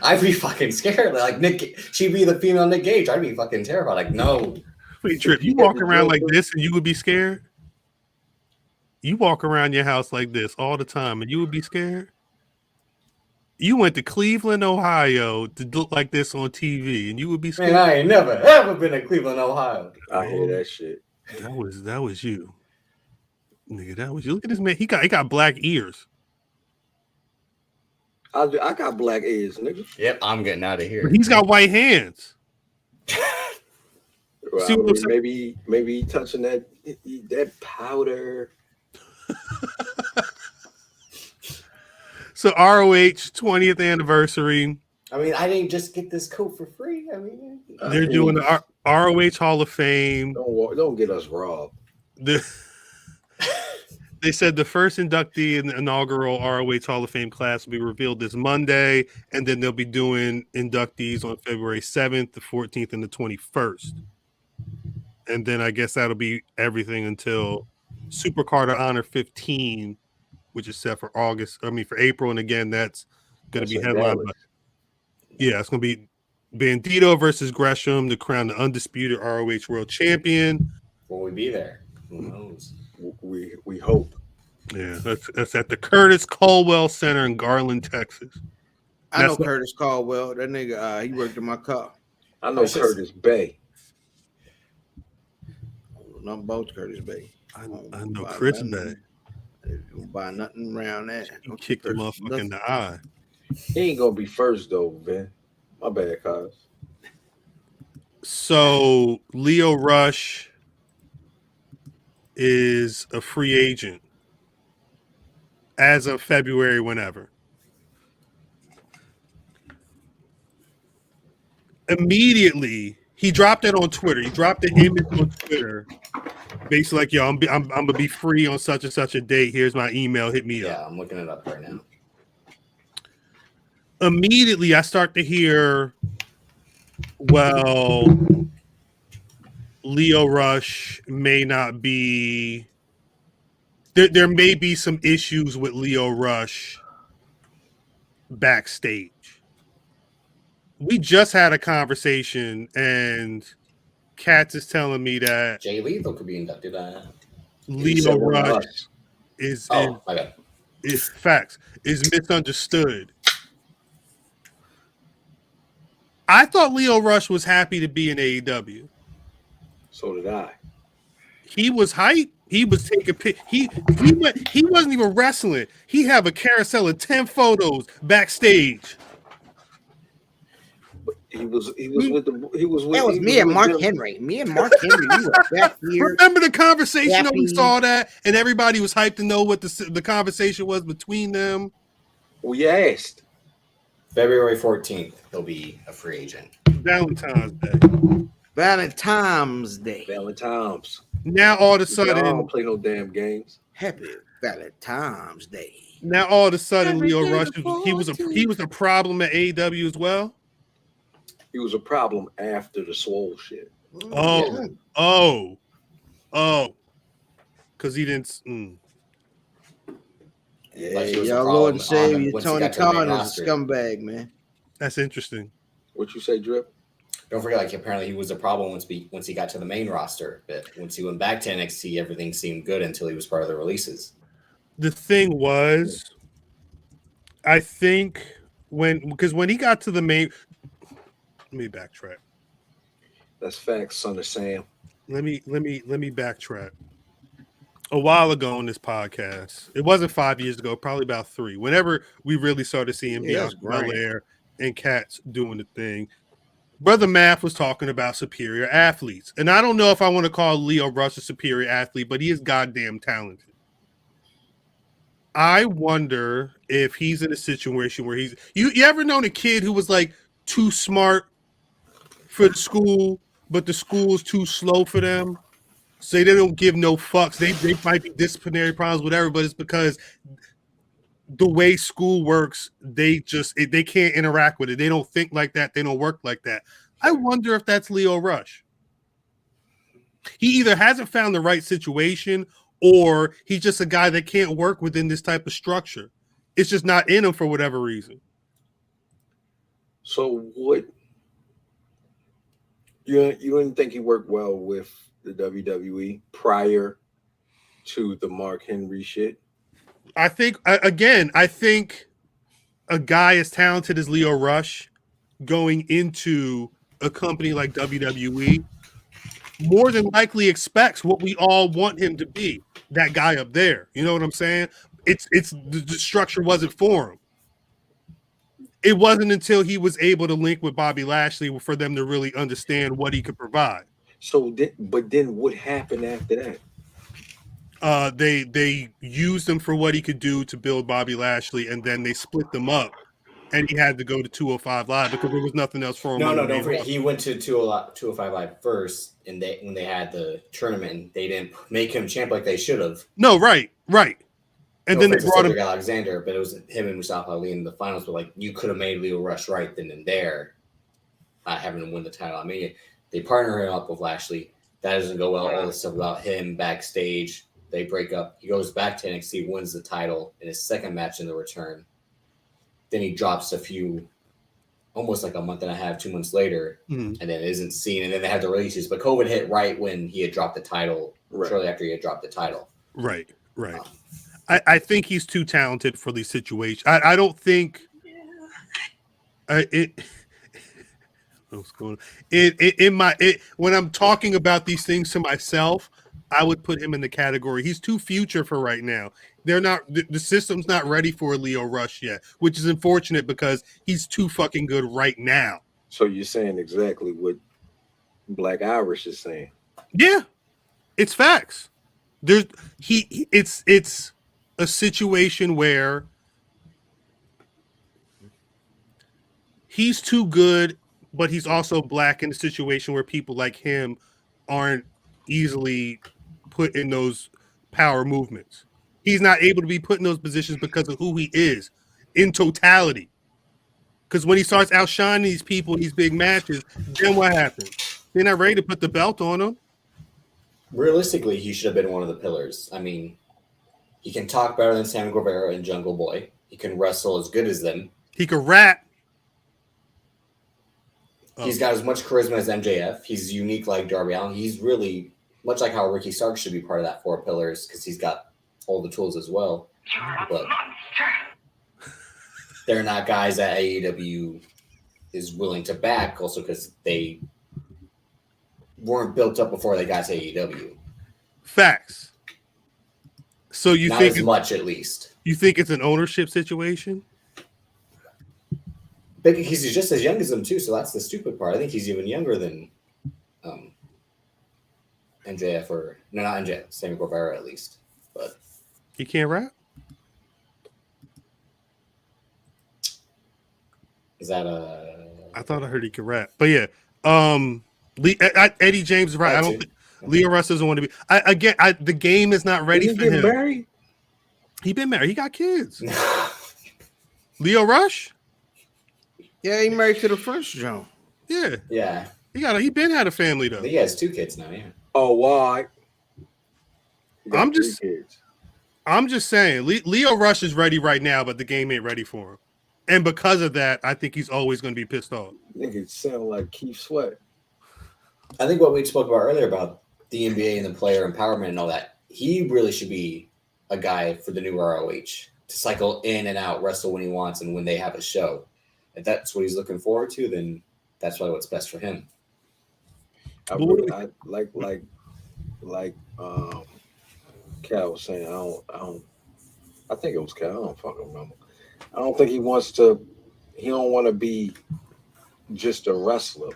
A: I'd be fucking scared. Like Nick, she'd be the female Nick Gage. I'd be fucking terrified. Like, no.
B: Wait, Trip, you walk around like this and you would be scared? You walk around your house like this all the time and you would be scared? You went to Cleveland, Ohio to look like this on TV and you would be scared?
A: Man, I ain't never ever been to Cleveland, Ohio.
E: I hear that shit.
B: That was you. Nigga, that was you. Look at this man. He got black ears.
E: I got black ears, nigga.
A: Yep, I'm getting out of here.
B: But he's got white hands.
E: Well,
B: See what I'm
E: maybe he touching that powder.
B: So ROH 20th anniversary.
A: I mean, I didn't just get this coat for free. I mean,
B: They're doing the ROH Hall of Fame.
E: Don't get us robbed.
B: They said the first inductee in the inaugural ROH Hall of Fame class will be revealed this Monday, and then they'll be doing inductees on February 7th, the 14th, and the 21st. And then I guess that'll be everything until Super Carter Honor 15, which is set for April. And again, that's going to be headlined by, it's going to be Bandito versus Gresham to crown the undisputed ROH World Champion.
A: Will we be there? Who knows?
E: We hope.
B: Yeah, that's at the Curtis Caldwell Center in Garland, Texas.
D: I know Curtis Caldwell. That nigga, he worked in my car.
E: I know Curtis Bay.
D: Nothing about Curtis Bay.
B: I know Chris Bay.
D: Don't buy nothing around that.
B: He kicked the motherfucker in the eye.
E: He ain't gonna be first though, man. My bad, cuz.
B: So Lio Rush is a free agent as of February, whenever. Immediately, he dropped it on Twitter. He dropped the image on Twitter, basically like, "Yo, I'm gonna be free on such and such a date. Here's my email. Hit me up."
A: Yeah, I'm looking it up right now.
B: Immediately, I start to hear, well, Lio Rush may not be. There may be some issues with Lio Rush backstage. We just had a conversation, and Katz is telling me that
A: Jay Lethal could be inducted.
B: Lio Rush is facts is misunderstood. I thought Lio Rush was happy to be in AEW.
E: So did I.
B: He was hype. He was taking he wasn't even wrestling. He have a carousel of 10 photos backstage.
E: He was with
D: that was me and Mark Henry. Me and Mark Henry, we were back here.
B: Remember the conversation when we saw that, and everybody was hyped to know what the conversation was between them?
E: We asked.
A: February 14th, he'll be a free agent.
B: Valentine's Day.
D: Valentine's Day.
E: Valentine's.
B: Now all of a sudden,
E: I don't play no damn games.
D: Happy Valentine's Day.
B: Now all of a sudden, Lio Rush he was a problem at AEW as well.
E: He was a problem after the Swole shit.
B: Oh, because he didn't.
D: Yeah, y'all Lord and Savior Tony Khan is a scumbag, man.
B: That's interesting.
E: What you say, Drip?
A: Don't forget, like, apparently he was a problem once he got to the main roster. But once he went back to NXT, everything seemed good until he was part of the releases.
B: The thing was, I think when he got to the main. Let me backtrack.
E: That's facts, son of Sam.
B: Let me backtrack. A while ago on this podcast, it wasn't 5 years ago, probably about 3. Whenever we really started seeing Bianca Belair and Katz doing the thing, Brother Math was talking about superior athletes, and I don't know if I want to call Lio Rush a superior athlete, but he is goddamn talented. I wonder if he's in a situation where he's. You ever known a kid who was like too smart for the school, but the school's too slow for them, so they don't give no fucks. They might be disciplinary problems, whatever, but it's because the way school works, they can't interact with it. They don't think like that. They don't work like that. I wonder if that's Lio Rush. He either hasn't found the right situation, or he's just a guy that can't work within this type of structure. It's just not in him for whatever reason.
E: So what? You didn't think he worked well with the WWE prior to the Mark Henry shit?
B: I think a guy as talented as Lio Rush going into a company like WWE more than likely expects what we all want him to be, that guy up there. You know what I'm saying? It's the structure wasn't for him. It wasn't until he was able to link with Bobby Lashley for them to really understand what he could provide.
E: So, but then what happened after that?
B: They used him for what he could do to build Bobby Lashley, and then they split them up, and he had to go to 205 Live because there was nothing else for him.
A: No, don't forget. He went to 205 Live first, and when they had the tournament, they didn't make him champ like they should have.
B: No, right. And then they brought him
A: Alexander, but it was him and Mustafa Ali in the finals. But like, you could have made Lio Rush right then and there, not having him win the title. I mean, they partner him up with Lashley. That doesn't go well. All the stuff about him backstage, they break up. He goes back to NXT, wins the title in his second match in the return. Then he drops almost like a month and a half, 2 months later, and then isn't seen. And then they had the releases. But COVID hit right when he had dropped the title, shortly after he had dropped the title.
B: Right. I think he's too talented for these situations. I don't think what's going on? When I'm talking about these things to myself, I would put him in the category. He's too future for right now. They're not. The system's not ready for Lio Rush yet, which is unfortunate because he's too fucking good right now.
E: So you're saying exactly what Black Irish is saying.
B: Yeah, it's facts. It's a situation where he's too good, but he's also black in a situation where people like him aren't easily put in those power movements. He's not able to be put in those positions because of who he is in totality. Because when he starts outshining these people in these big matches, then what happens? They're not ready to put the belt on him.
A: Realistically, he should have been one of the pillars. I mean, he can talk better than Sammy Guevara and Jungle Boy. He can wrestle as good as them.
B: He can rap.
A: He's got as much charisma as MJF. He's unique like Darby Allin. He's really much like how Ricky Starks should be part of that 4 pillars because he's got all the tools as well. But they're not guys that AEW is willing to back also because they weren't built up before they got to AEW.
B: Facts. So you
A: not
B: think
A: as much at least.
B: You think it's an ownership situation?
A: Because he's just as young as them too, so that's the stupid part. I think he's even younger than MJF or no, not MJF, Sammy Guevara at least. But
B: he can't rap.
A: Is that
B: I thought I heard he could rap, but yeah. Eddie James is right. I don't think Lio Rush doesn't want to be. The game is not ready for him.
E: Married?
B: He been married. He got kids. Lio Rush.
D: Yeah, he married to the French Joan.
B: Yeah.
A: Yeah.
B: He been had a family though.
A: He has 2 kids now. Yeah.
E: Oh, why?
B: I'm just saying. Lio Rush is ready right now, but the game ain't ready for him. And because of that, I think he's always going to be pissed off.
E: Nigga sound like Keith Sweat.
A: I think what we spoke about earlier about the NBA and the player empowerment and all that, he really should be a guy for the new ROH to cycle in and out, wrestle when he wants and when they have a show. If that's what he's looking forward to, then that's probably what's best for him.
E: I Cal was saying, I think it was Cal, I don't fucking remember. I don't think he don't want to be just a wrestler.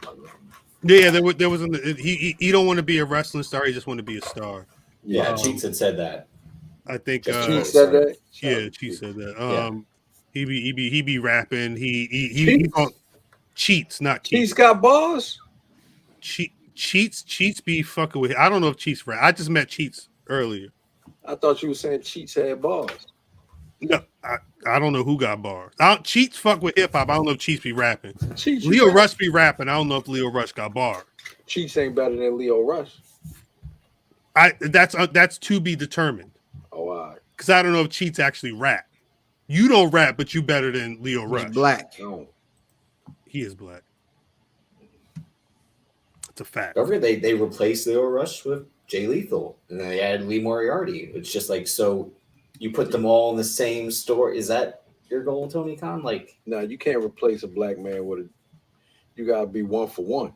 B: Yeah, there was he don't want to be a wrestling star, he just want to be a star.
A: Yeah, Cheats had said that.
B: I think
E: Cheats said that.
B: Yeah, Cheats said that. He be rapping. He Cheats, not Cheats.
E: Cheats got bars.
B: Cheats be fucking with. I don't know if Cheats rap. I just met Cheats earlier.
E: I thought you were saying Cheats had bars.
B: No, I don't know who got bars. Cheats fuck with hip hop. I don't know if Cheats be rapping.
E: Lio
B: Rush be rapping. I don't know if Lio Rush got bars.
E: Cheats ain't better than Lio Rush.
B: That's to be determined.
E: Oh, all right.
B: Because I don't know if Cheats actually rap. You don't rap, but you better than Lio Rush.
D: He's black.
E: No.
B: He is black. It's a fact.
A: Don't forget they replaced Lio Rush with Jay Lethal, and then they added Lee Moriarty. It's just like, so you put them all in the same store. Is that your goal, Tony Khan? Like,
E: no, you can't replace a black man with you gotta be 1 for 1.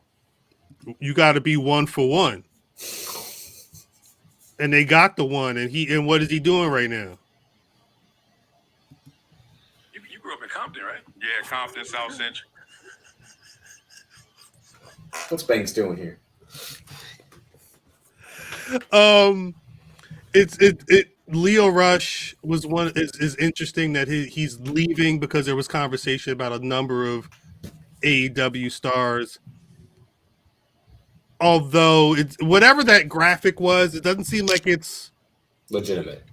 B: You gotta be 1 for 1. And they got the one, and what is he doing right now?
H: You grew up in Compton, right? Yeah, Compton, South Central.
A: What's Banks doing here?
B: Lio Rush was one is interesting that he's leaving because there was conversation about a number of AEW stars. Although it's whatever that graphic was, it doesn't seem like it's
A: legitimate.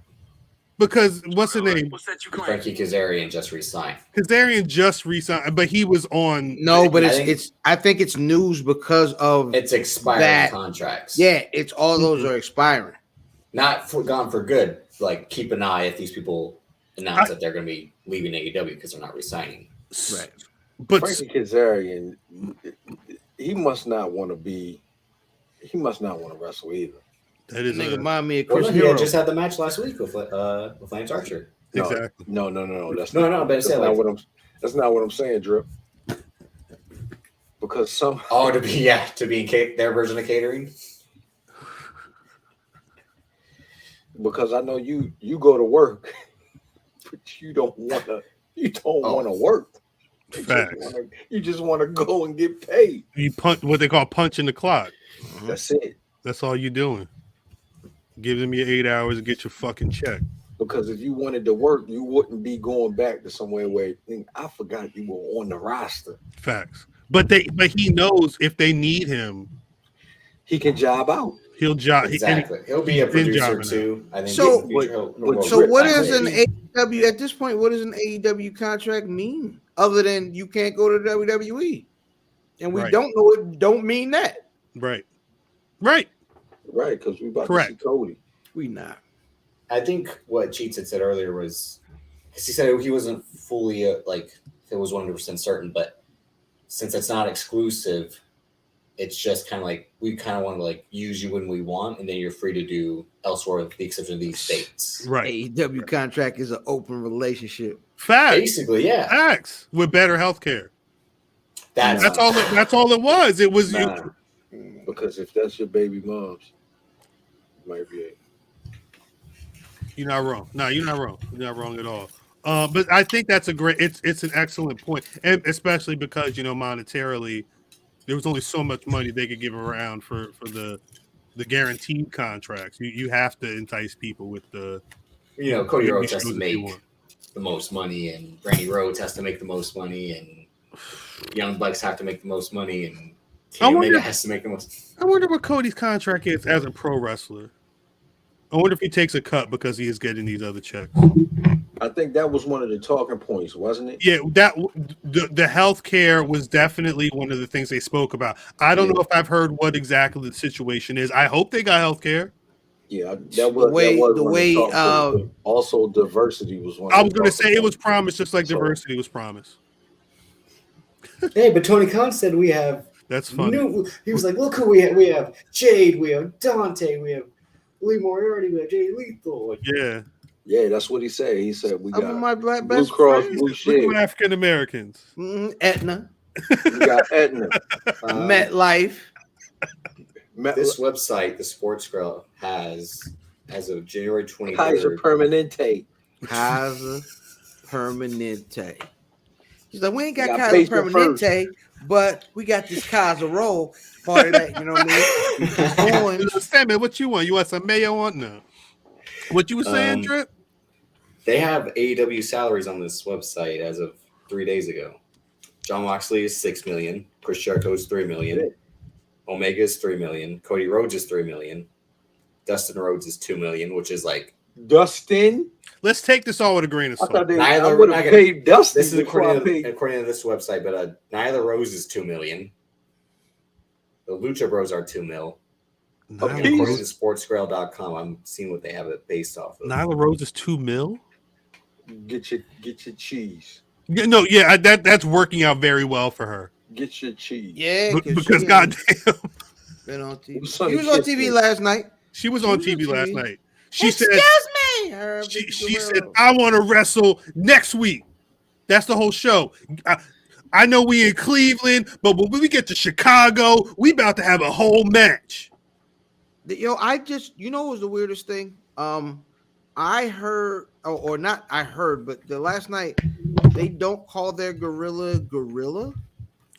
B: Because what's the name?
H: What's that you claim?
A: Frankie Kazarian just resigned.
B: Kazarian just resigned, but he was on.
D: No, but I think it's news because of
A: it's expired contracts.
D: Yeah, it's all those are expiring.
A: Not gone for good. Like, keep an eye if these people announce that they're going to be leaving AEW because they're not resigning.
D: Right.
B: But
E: Frankie Kazarian, he must not want to wrestle either.
B: That is
D: nigga
B: a,
D: remind me of
A: Well,
D: Chris
A: no, he
D: Hero.
A: had just had the match last week with Lance Archer.
B: exactly.
E: No. That's
A: No,
E: not,
A: no, but
E: that's
A: it's
E: not
A: like
E: what I'm. That's not what I'm saying, Drip. Because some.
A: oh, to be in their version of catering.
E: Because I know you go to work, but you don't wanna work.
B: Facts.
E: You just wanna go and get paid.
B: You punch what they call punching the clock.
E: That's it.
B: That's all you're doing. Give them your 8 hours and get your fucking check.
E: Because if you wanted to work, you wouldn't be going back to somewhere where I forgot you were on the roster.
B: Facts. But he knows if they need him,
E: He can job out.
B: he'll job.
A: Exactly. He'll be a producer too. I think.
D: So- So what
A: is
D: does an AEW at this point? What does an AEW contract mean other than you can't go to WWE? And we
B: Right.
D: don't know it. Don't mean that.
B: Right.
E: Right, because we about
B: Correct.
E: to see Cody.
D: We not.
A: I think what Cheats had said earlier was because he said he wasn't fully it was 100% certain, but since it's not exclusive, it's just kind of like we kind of want to use you when we want, and then you're free to do elsewhere with the exception of these states.
B: Right.
D: AEW contract is an open relationship.
B: Facts.
A: Basically, yeah.
B: Facts. With better healthcare.
A: That's
B: all. That's all it was. It was
E: Nah, because if that's your baby mom's, it might be it.
B: You're not wrong. No, you're not wrong. You're not wrong at all. But I think that's it's an excellent point, and especially because monetarily, there was only so much money they could give around for the guaranteed contracts. You have to entice people with the.
A: Cody Rhodes has to make the most money, and Brandi Rhodes has to make the most money, and Young Bucks have to make the most money, and Omega has to make the most.
B: I wonder what Cody's contract is as a pro wrestler. I wonder if he takes a cut because he is getting these other checks.
E: I think that was one of the talking points, wasn't it?
B: Yeah, the healthcare was definitely one of the things they spoke about. I don't know if I've heard what exactly the situation is. I hope they got healthcare.
E: Yeah, that was also diversity was one.
B: I was going to say it was promised, just like diversity was promised.
A: Hey, but Tony Khan said we have.
B: That's funny.
A: He was like, "Look who we have! We have Jade, we have Dante, we have Lee Moriarty, we have Jay Lethal."
E: Yeah, that's what he said. He said we got
D: my black
E: Blue
D: best
E: Cross
D: friends.
E: Blue Shield.
B: African Americans.
D: Aetna,
E: We got Aetna.
D: MetLife.
A: This website, the Sports Girl, has as of January 23rd.
E: Kaiser Permanente.
D: Kaiser Permanente. He's like, we ain't got
E: got
D: Kaiser
E: basement
D: Permanente, but we got this Kaiser roll part of that. You know what I mean?
B: Sam, what you want? You want some mayo on? No. What you were saying, Drip?
A: They have AEW salaries on this website as of 3 days ago. Jon Moxley is $6 million. Chris Jericho is $3 million. Omega is $3 million. Cody Rhodes is $3 million. Dustin Rhodes is $2 million, which is like
E: Dustin.
B: Let's take this all with a grain of salt.
E: I would have paid Dustin.
A: This is according to this website, but Nyla Rose is $2 million. The Lucha Bros are $2 million. According to sportsgrail.com, I'm seeing what they have it based off of.
B: Nyla Rose is $2 million.
E: Get your cheese.
B: Yeah, no, yeah, that's working out very well for her.
E: Get your cheese.
D: Yeah,
B: because goddamn,
D: been on TV.
E: Sonny
D: She was on TV last night.
B: She was on TV last night. She
D: Excuse
B: said,
D: me.
B: She said, "I want to wrestle next week." That's the whole show. I know we in Cleveland, but when we get to Chicago, we about to have a whole match.
D: You know what was the weirdest thing? I heard, or not I heard, but the last night, they don't call their gorilla.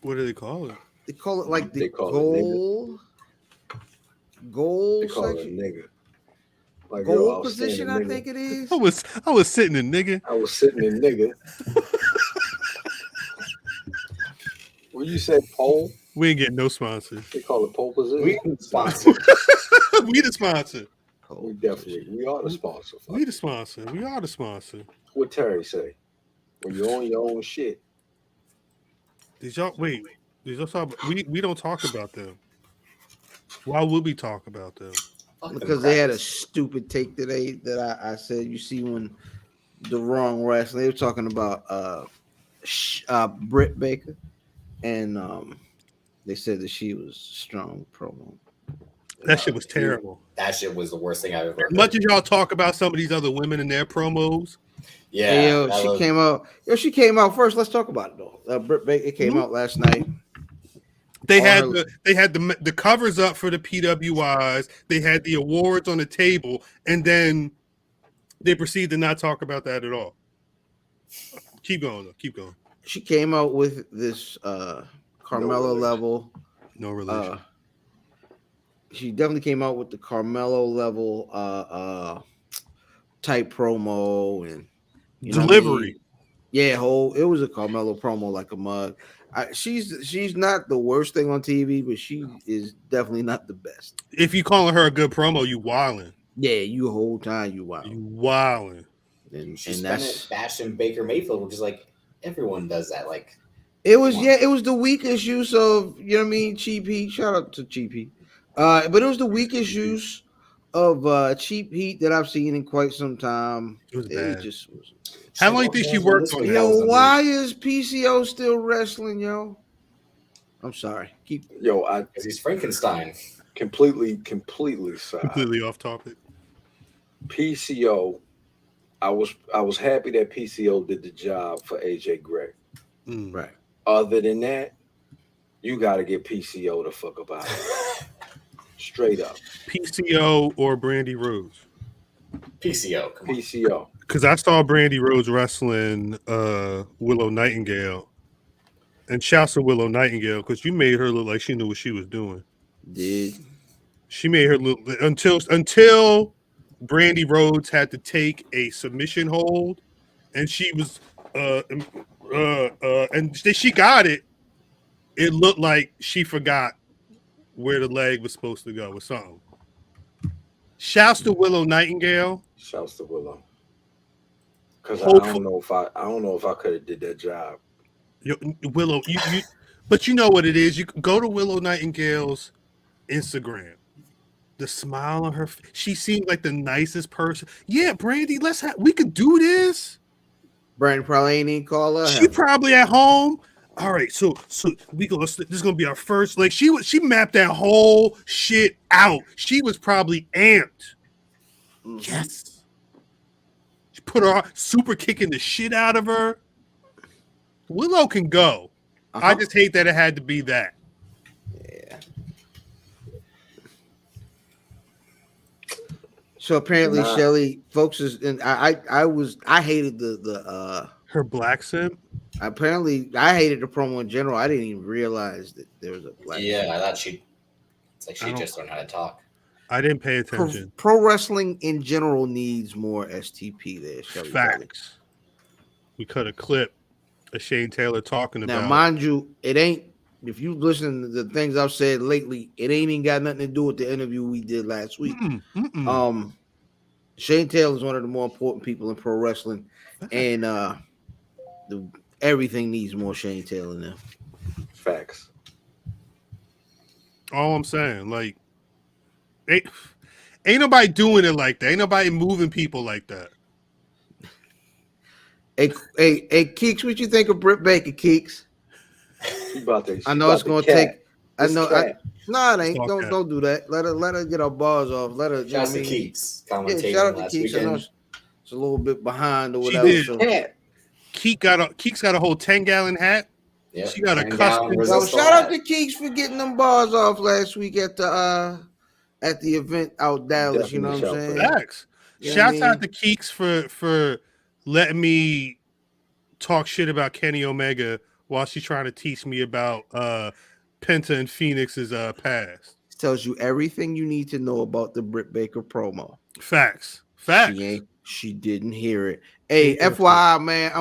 B: What do they call it?
D: They call it like the
E: They call it
D: goal
E: They call it
D: section.
E: nigga. Like,
D: Goal position, I think it is.
B: I was sitting in nigga.
E: I was sitting in nigga. When you said pole,
B: We ain't getting no sponsors.
E: they call it pole position.
A: We sponsor.
B: We the sponsor.
E: We are the sponsor.
B: We the sponsor. We are the sponsor.
E: What Terry say? When you own your own shit.
B: Did y'all talk? We don't talk about them. Why would we talk about them?
D: Because they had a stupid take today that I said. You see, when the wrong wrestler, they were talking about Britt Baker, and they said that she was strong promo.
B: That shit was terrible.
A: That shit was the worst thing I've ever heard.
B: As much as y'all talk about some of these other women and their promos.
A: Yeah.
D: Hey, came out. She came out first. Let's talk about it though. Britt Baker, it came out last night.
B: They had the covers up for the PWIs. They had the awards on the table, and then they proceed to not talk about that at all. Keep going, though. Keep going.
D: She came out with this Carmelo level.
B: No relation.
D: She definitely came out with the Carmelo level type promo and
B: delivery.
D: Yeah, it was a Carmelo promo like a mug. She's not the worst thing on TV, but she is definitely not the best.
B: If you calling her a good promo, you wildin'.
D: Yeah, you whole time you wildin'.
B: You wildin'.
A: And that's bashing Baker Mayfield, which is like everyone does that. Like
D: it was the weakest use of Cheap Heat. Shout out to Cheap Heat. But it was the weakest use of Cheap Heat that I've seen in quite some time.
B: It was bad.
D: How
B: long do you think she worked on that?
D: Yo, why is PCO still wrestling, yo? I'm sorry.
A: Because he's Frankenstein.
E: Completely side.
B: Completely off topic.
E: PCO, I was happy that PCO did the job for AJ Gray.
D: Right.
E: Other than that, you got to get PCO the fuck about it. Straight up.
B: PCO or Brandi Rhodes?
A: PCO.
E: PCO.
B: Because I saw Brandi Rhodes wrestling Willow Nightingale. And shouts to Willow Nightingale because you made her look like she knew what she was doing.
D: Did.
B: She made her look until Brandi Rhodes had to take a submission hold, and she was and she got it. It looked like she forgot where the leg was supposed to go or something. Shouts to Willow Nightingale.
E: Shouts to Willow. Because I don't know if I could have did that job.
B: Willow, but you know what it is. You can go to Willow Nightingale's Instagram. The smile on her face. She seemed like the nicest person. Yeah, Brandi, we could do this.
D: Brandi probably ain't even call her.
B: She probably at home. All right, so this is gonna be our first. Like she mapped that whole shit out. She was probably amped. Yes. She put her super kicking the shit out of her. Willow can go. I just hate that it had to be that.
D: Yeah. So apparently, Shelly, folks is, and I hated the
B: her black simp.
D: Apparently, I hated the promo in general. I didn't even realize that there was a black.
A: Yeah, simp. I thought she just learned how to talk.
B: I didn't pay attention.
D: Pro wrestling in general needs more STP there. Shelly
B: Facts. We cut a clip of Shane Taylor talking about.
D: Now, mind you, it ain't. If you listen to the things I've said lately, it ain't even got nothing to do with the interview we did last week. Shane Taylor is one of the more important people in pro wrestling, and everything needs more Shane Taylor now.
E: Facts.
B: All I'm saying, like, ain't nobody doing it like that. Ain't nobody moving people like that.
D: Hey, Keeks, what you think of Britt Baker, Keeks? I know it's gonna take. No, it ain't. Don't do that. Let her get her bars off. Let her.
A: Shout out to Keeks.
D: Yeah, shout out to Keeks. I know it's a little bit behind or whatever.
B: She did. Keeks got a whole 10-gallon hat.
A: Yep.
B: She got a custom.
D: So shout out to Keeks for getting them bars off last week at the event out Dallas. You know what I'm saying?
B: Facts. Shouts out to Keeks for letting me talk shit about Kenny Omega while she's trying to teach me about Penta and Phoenix's past.
D: It tells you everything you need to know about the Britt Baker promo.
B: Facts.
D: She didn't hear it. Hey, FYI, man,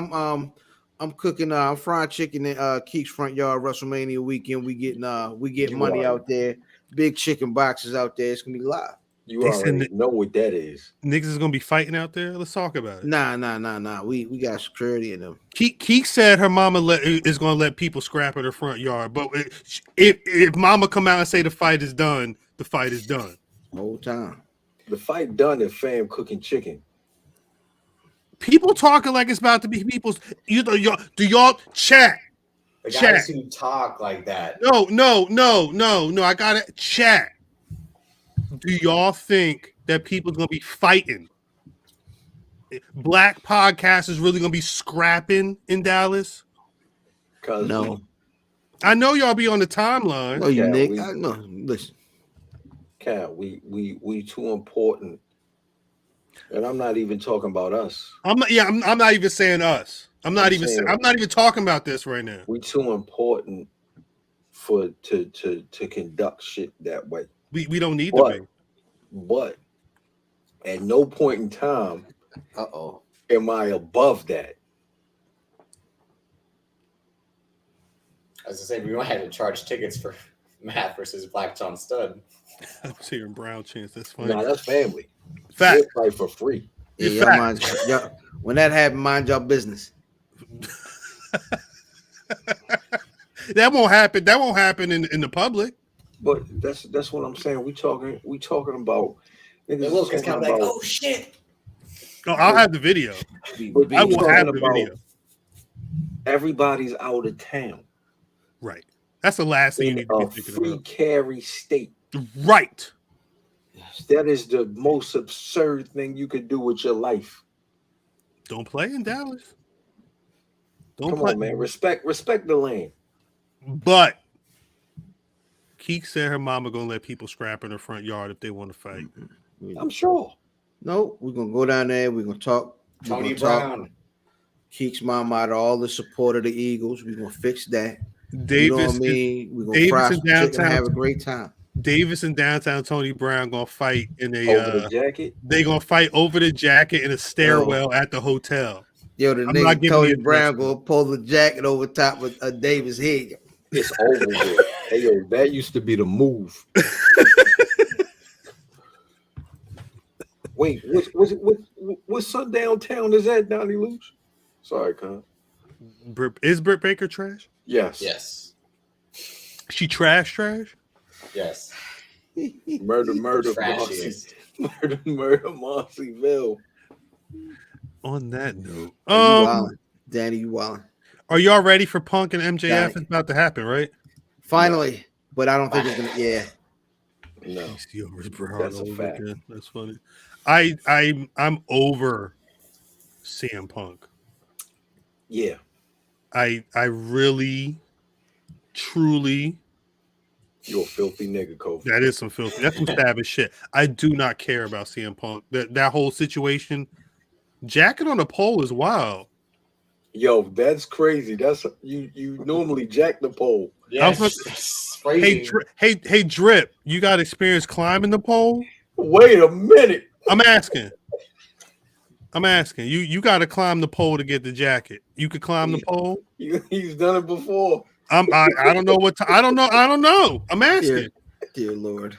D: I'm cooking fried chicken in Keeks' front yard WrestleMania weekend. We getting money out there. Big chicken boxes out there. It's gonna be live.
E: You already know what that is.
B: Niggas is gonna be fighting out there. Let's talk about it.
D: Nah. We got security in them.
B: Keek said her mama is gonna let people scrap at her front yard, but if mama come out and say the fight is done, the fight is done.
D: Whole time.
E: The fight done if fam cooking chicken.
B: People talking like it's about to be people's. Do y'all chat?
A: The guys who talk like that.
B: No. I gotta chat. do y'all think that people's gonna be fighting? Black podcasts is really gonna be scrapping in Dallas?
E: No.
B: I know y'all be on the timeline.
D: No, you
E: Yeah,
D: Nick.
E: we-
D: No, listen.
E: Cat, we too important. And I'm not even talking about us.
B: I'm not even saying us. I'm not even talking about this right now.
E: We too important to conduct shit that way.
B: We don't need to be.
E: But at no point in time am I above that.
A: As I said, we might have to charge tickets for Matt versus Black John Studd.
B: I was hearing Brown chants. That's funny.
E: Nah, that's family.
B: Fact.
E: We'll play for free.
D: Yeah, when that happened, mind your business.
B: That won't happen. That won't happen in the public.
E: But that's what I'm saying. We talking about niggas.
A: And Wilkins
E: talking
A: kind of like,
E: about-
A: oh shit.
B: No, I'll have the video.
E: But
B: I
E: we
B: will have
E: talking
B: the video.
E: Everybody's out of town.
B: Right. That's the last thing you
E: In
B: need to
E: a
B: be thinking
E: free
B: about.
E: carry state.
B: Right.
E: That is the most absurd thing you could do with your life.
B: Don't play in Dallas. Don't
E: Come
B: play.
E: on, man. Respect the lane.
B: But Keek said her mama gonna let people scrap in her front yard if they want to fight.
E: I'm sure.
D: No, we're gonna go down there. We're gonna talk.
A: Tony Brown.
D: Keeks mom out of all the support of the Eagles. We're gonna fix that.
B: Davis,
D: you know what I mean? We're gonna
B: Davis
D: fry
B: in
D: some chicken and
B: downtown.
D: have a great time.
B: Davis and downtown Tony Brown gonna fight in a
E: Over the jacket.
B: they gonna fight over the jacket in a stairwell at the hotel.
D: Yo, the
B: I'm not
D: nigga
B: giving
D: Tony
B: you
D: Brown
B: address.
D: gonna pull the jacket over top of Davis' head.
E: It's over with. Hey, yo, that used to be the move. Wait, what sundown town is that, Donnie Luce? Sorry, Con.
B: Is Britt Baker trash?
E: Yes.
A: Yes.
B: She trash?
A: Yes.
E: Murder,
A: Trash
E: Marcy.
A: is.
E: Murder, Marcyville.
B: On that note,
D: You wildin'. Danny, you wildin'.
B: are y'all ready for Punk and MJF?
D: Danny.
B: It's about to happen, right?
D: Finally, but I don't think it's gonna. Yeah,
E: No.
B: PC over Bret
E: That's a
B: all over
E: fact.
B: again. That's funny. I'm over CM Punk.
E: Yeah.
B: I really, truly,
E: You're a filthy nigga, Kofi.
B: that is some filthy. That's some savage shit. I do not care about CM Punk. That whole situation. Jacket on the pole is wild.
E: Yo, that's crazy. That's you normally jack the pole.
A: Yes.
B: Hey,
A: Phrasing.
B: hey, Drip, you got experience climbing the pole?
E: Wait a minute.
B: I'm asking. You got to climb the pole to get the jacket. You could climb the pole.
E: He's done it before.
B: I don't know I don't know. I'm asking.
D: dear Lord.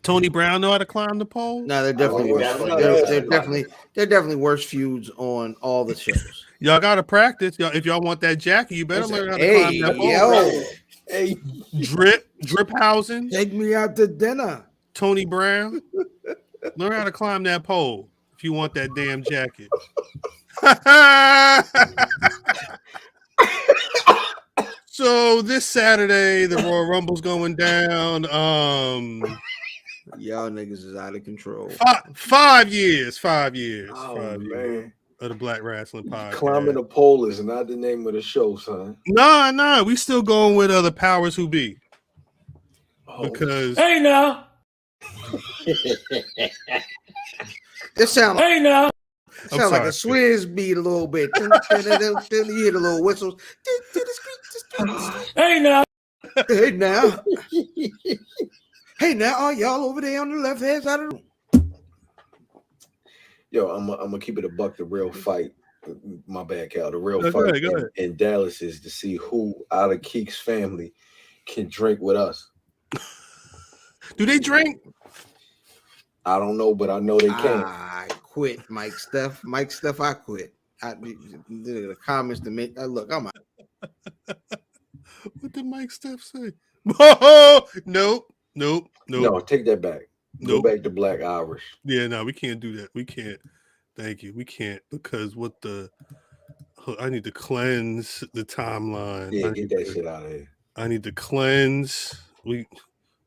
B: Tony Brown know how to climb the pole?
D: No, they're definitely
A: Oh,
D: worse.
A: yeah.
D: They're definitely worse feuds on all the shows.
B: Y'all got to practice. Y'all, if y'all want that jacket, you better learn how to climb that pole.
D: Yo,
E: Hey,
B: Driphausen,
D: take me out to dinner.
B: Tony Brown, learn how to climb that pole if you want that damn jacket. So this Saturday, the Royal Rumble's going down.
D: Y'all niggas is out of control.
B: 5 years. 5 years.
E: oh
B: 5 years
E: man,
B: of the Black Rasslin Podcast.
E: climbing the pole is not the name of the show, son.
B: No, we still going with other powers who be
E: Oh,
B: because
G: Hey now,
D: This sound
G: hey now.
D: sound like
B: sorry.
D: a Swizz beat a little bit. Then you hear the little whistles.
G: Hey now.
D: Hey now. Hey now, are y'all over there on the left hand side of the room?
E: yo, I'm gonna keep it a buck. The real fight, my bad, Cal. The real
B: No, go
E: fight
B: ahead, go ahead.
E: in Dallas is to see who out of Keek's family can drink with us.
B: do they drink?
E: I don't know, but I know they can.
D: I quit, Mike Steph. Mike Steph, I quit. The comments to make. Look, I'm out.
B: What did Mike Steph say? Oh, nope.
E: No, take that back. Go
B: Nope.
E: back to Black Irish.
B: Yeah, no, we can't do that. We can't. Thank you. We can't because I need to cleanse the timeline.
E: Yeah, get that shit out of here.
B: I need to cleanse.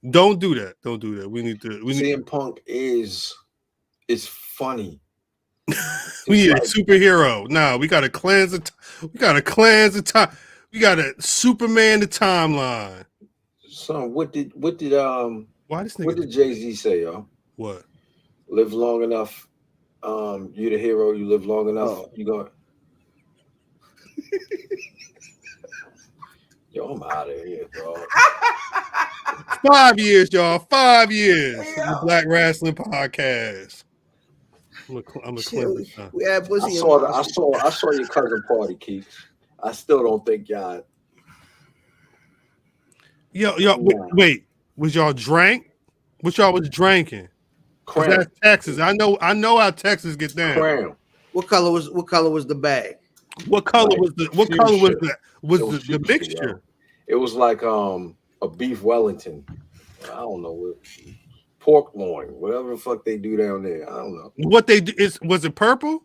B: Don't do that. Don't do that. We need
E: CM Punk is funny.
B: we need a superhero. No, we gotta cleanse the time. We gotta Superman the timeline.
E: Son, what did
B: Why this nigga?
E: what did Jay-Z say, y'all?
B: What?
E: Live long enough. You the hero, you live long enough. You going. Yo, I'm out of here, bro.
B: 5 years, y'all. 5 years. The Black Rasslin Podcast. I'm gonna cleanse this time.
D: We had pussy.
E: I saw your cousin party, Keith. I still don't think y'all.
B: Yo, wait. Was y'all drank? What y'all was drinking?
E: Crown.
B: That's Texas. I know how Texas get down.
E: Crown.
D: What color was the bag?
B: What color was the
E: fuchsia,
B: mixture?
E: yo. It was like a beef Wellington. I don't know, pork loin, whatever the fuck they do down there. I don't know.
B: What they do was it purple?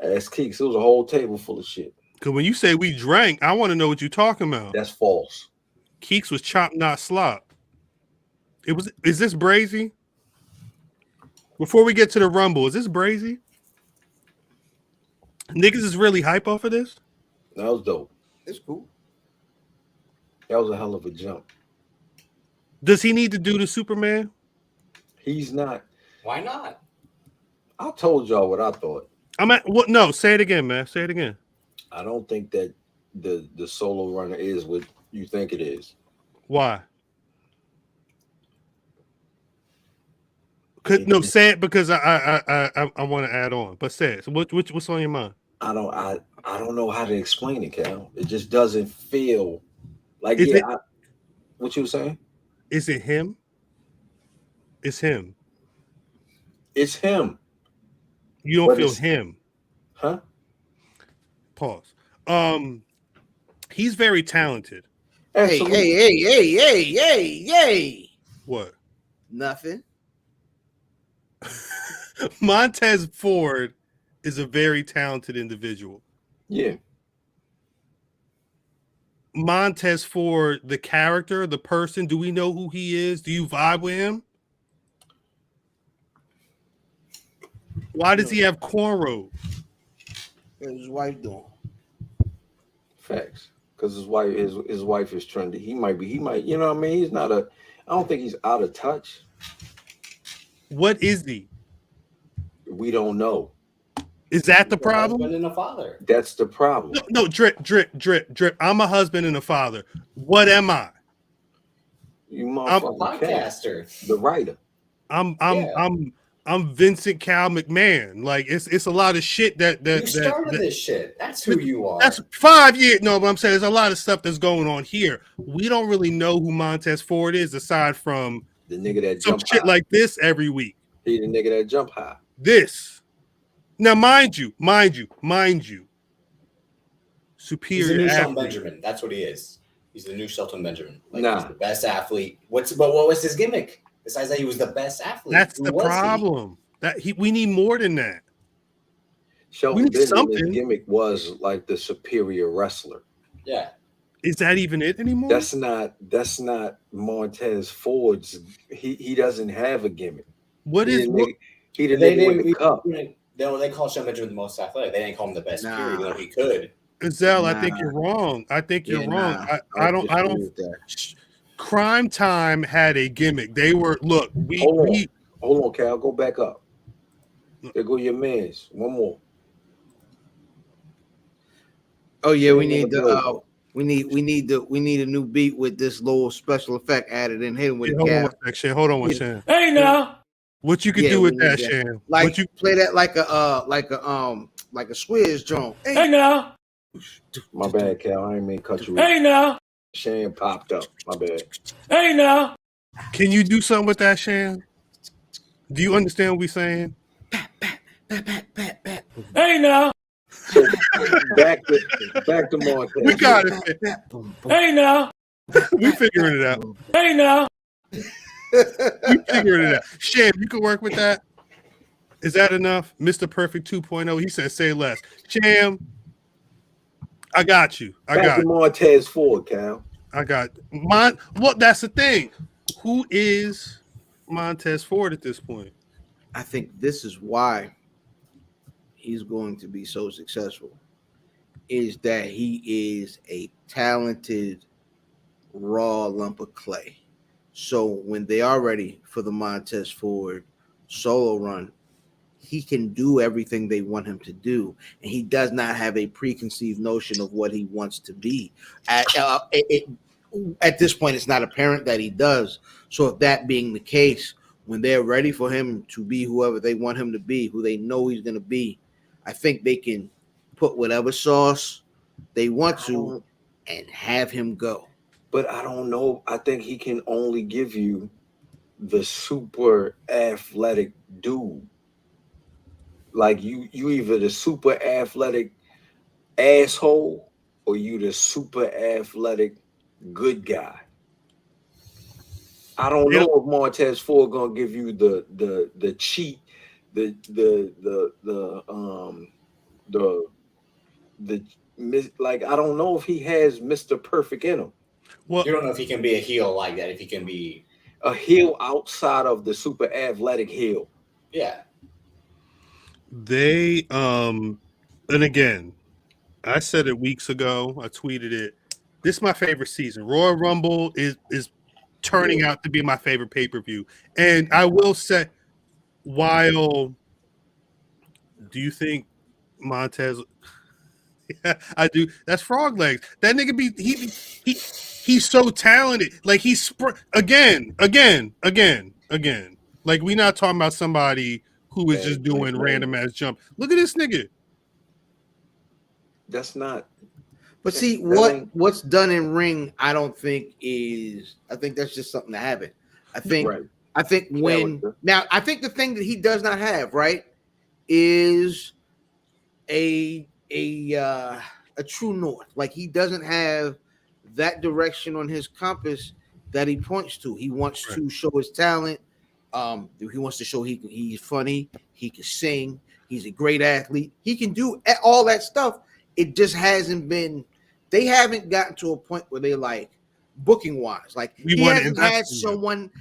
E: Ask Keeks. It was a whole table full of shit.
B: Because when you say we drank, I want to know what you're talking about.
E: That's false.
B: Keeks was chop, not slop. Is this brazy? Before we get to the Rumble, is this brazy? Niggas is really hype off of this?
E: That was dope.
D: It's cool.
E: That was a hell of a jump.
B: Does he need to do the Superman?
E: He's not.
A: Why not?
E: I told y'all what I thought.
B: No, say it again, man. Say it again.
E: I don't think that the solo runner is what you think it is.
B: Why? No, say it because I want to add on. But say it. So what's on your mind?
E: I don't know how to explain it, Cal. It just doesn't feel like what you were saying?
B: Is it him? It's him.
E: It's him.
B: You don't feel him.
E: Huh?
B: Pause. He's very talented.
D: Hey.
B: What?
D: Nothing.
B: Montez Ford is a very talented individual.
E: Yeah.
B: Montez Ford, the character, the person, do we know who he is? Do you vibe with him? Why does he have cornrows?
D: His wife doing.
E: Facts. Because his wife is trendy. He might, you know what I mean? He's not I don't think he's out of touch.
B: What is he?
E: We don't know.
B: Is that the problem?
A: Husband and a father.
E: That's the problem.
B: No, drip. I'm a husband and a father. What am I?
E: You
A: I'm a
E: motherfucking
A: podcaster.
E: The writer.
B: I'm Vincent Cal McMahon. Like it's a lot of shit that
A: you started this shit. That's who you are.
B: That's 5 years. No, but I'm saying there's a lot of stuff that's going on here. We don't really know who Montez Ford is aside from
E: the nigga that
B: some
E: jump
B: shit
E: high.
B: like this every week.
E: He the nigga that jump high.
B: This. Now, mind you, superior
A: He's the new Shelton
B: athlete.
A: Benjamin. That's what he is. He's the new Shelton Benjamin. Like
E: Nah.
A: he's the best athlete. What was his gimmick? Besides that, he was the best athlete.
B: That's
A: Who
B: the
A: was he?
B: problem. We need more than that.
E: Shelton
B: need
E: Benjamin's
B: something.
E: gimmick was like the superior wrestler.
A: Yeah.
B: Is that even it anymore?
E: That's not Montez Ford's. He doesn't have a gimmick.
B: What is
E: he the nigga with the cup.
A: They call Shelton Benjamin the most athletic. They didn't call him the best
D: Nah.
A: period, even though he could.
B: Gazelle? I think you're wrong. I think you're wrong. I don't.
D: with that.
B: Crime Time had a gimmick. They were
E: Hold on, Cal. Go back up. There go your man's. One more.
D: Oh yeah, we need a new beat with this little special effect added in. Hit him with
B: hold
D: the
B: on
D: cap.
B: one sec, hold on one second.
G: Hey now.
B: What you could
D: Yeah,
B: do with
D: we
B: that,
D: need that.
B: Shan?
D: Like
B: What you
D: play that like a Swizz drum.
G: Hey now.
E: My bad, Cal. I ain't mean to cut you.
G: Hey now.
E: Shane popped up. My bad.
G: Hey now.
B: can you do something with that, Shan? Do you understand what we're saying?
G: Hey now.
E: So back to Montez.
B: We got it.
G: Hey now.
B: We figuring it out.
G: Hey now.
B: We figuring it out. Shan, you can work with that. Is that enough? Mr. Perfect 2.0. He said, say less. Sham, I got you.
E: Back to Montez Ford, Cal.
B: That's the thing. Who is Montez Ford at this point?
D: I think this is why he's going to be so successful, is that he is a talented, raw lump of clay. So when they are ready for the Montez Ford solo run, he can do everything they want him to do, and he does not have a preconceived notion of what he wants to be. At this point, it's not apparent that he does. So if that being the case, when they're ready for him to be whoever they want him to be, who they know he's going to be, I think they can put whatever sauce they want to and have him go.
E: But I don't know. I think he can only give you the super athletic dude. Like you either the super athletic asshole or you the super athletic good guy. I don't know if Montez Ford gonna give you the cheat, like I don't know if he has Mr. Perfect in him.
A: Well, you don't know if he can be a heel like that. If he can be
E: a heel outside of the super athletic heel.
A: Yeah.
B: They and again, I said it weeks ago. I tweeted it. This is my favorite season. Royal Rumble is turning out to be my favorite pay-per-view. And I will say, while do you think Montez? Yeah, I do. That's frog legs. That nigga he's so talented. Like he's again. Like we not talking about somebody who is just doing random ass jump. Look at this nigga.
E: That's not.
D: But see, what's done in ring, I don't think is. I think that's just something to happen. I think. Right. I think I think the thing that he does not have, right, is a true north. Like he doesn't have that direction on his compass that he points to. He wants to show his talent. He wants to show he's funny, he can sing, he's a great athlete, he can do all that stuff. It just hasn't been. They haven't gotten to a point where they like booking wise, like he hasn't had someone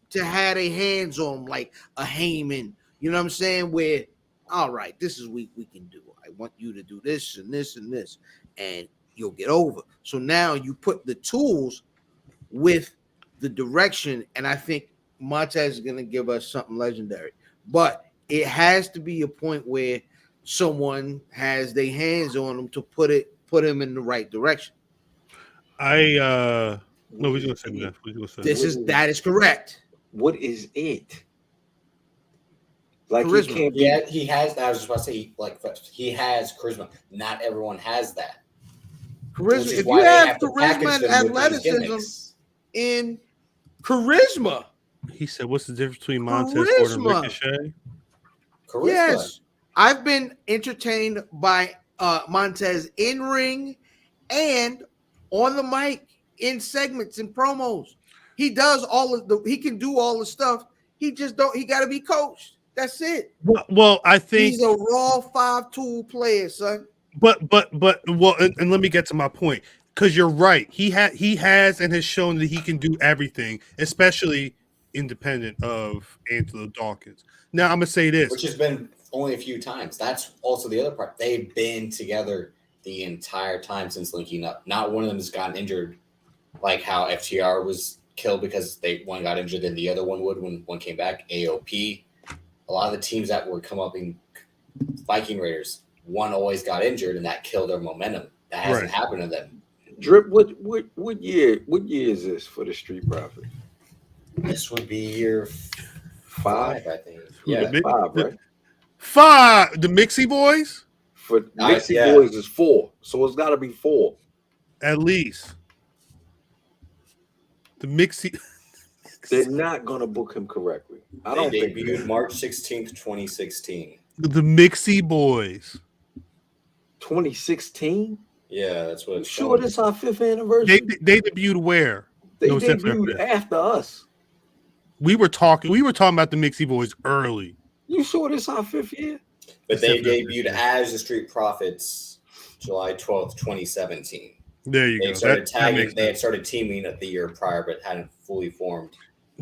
D: to have a hands on like a Heyman. You know what I'm saying? Where all right, this is what we can do. I want you to do this and this and this, and you'll get over. So now you put the tools with the direction, and I think Montez is going to give us something legendary, but it has to be a point where someone has their hands on him to put him in the right direction.
B: No, we're going to say that.
D: That is correct.
E: What is it? Like
D: charisma.
A: He has. I was just about to say, he has charisma. Not everyone has that.
D: Charisma. If you have charisma and athleticism in charisma.
B: He said, "What's the difference between Montez Ford and Ricochet?"
A: Charisma.
D: Yes, I've been entertained by Montez in ring and on the mic in segments and promos. He does he can do all the stuff. He just don't. He got to be coached. That's it.
B: Well, I think
D: he's a raw 5-tool player, son.
B: But and let me get to my point, because you're right. He has and has shown that he can do everything, especially independent of Angelo Dawkins. Now I'm gonna say this,
A: which has been only a few times. That's also the other part. They've been together the entire time since linking up. Not one of them has gotten injured, like how FTR was killed because one got injured, then the other one would when one came back. AOP. A lot of the teams that were come up in Viking Raiders, one always got injured, and that killed their momentum. That hasn't happened to them.
E: Drip, what year is this for the Street Profit?
A: This would be year 5, I think. Yeah,
E: 5, right?
B: 5. The Mixie Boys?
E: For Mixie Boys is 4, so it's got to be 4
B: at least. The Mixie.
E: They're not going to book him correctly.
A: They debuted March 16th, 2016.
B: The Mixie Boys.
E: 2016?
A: Yeah, that's what it's
E: sure this our 5th anniversary?
B: They debuted where?
E: They debuted after us.
B: We were talking about the Mixie Boys early.
E: You sure this our 5th year?
A: But they debuted as the Street Profits July 12th, 2017.
B: There you
A: They
B: go.
A: started
B: That
A: tagging.
B: makes
A: They had
B: sense.
A: started teaming the year prior, but hadn't fully formed.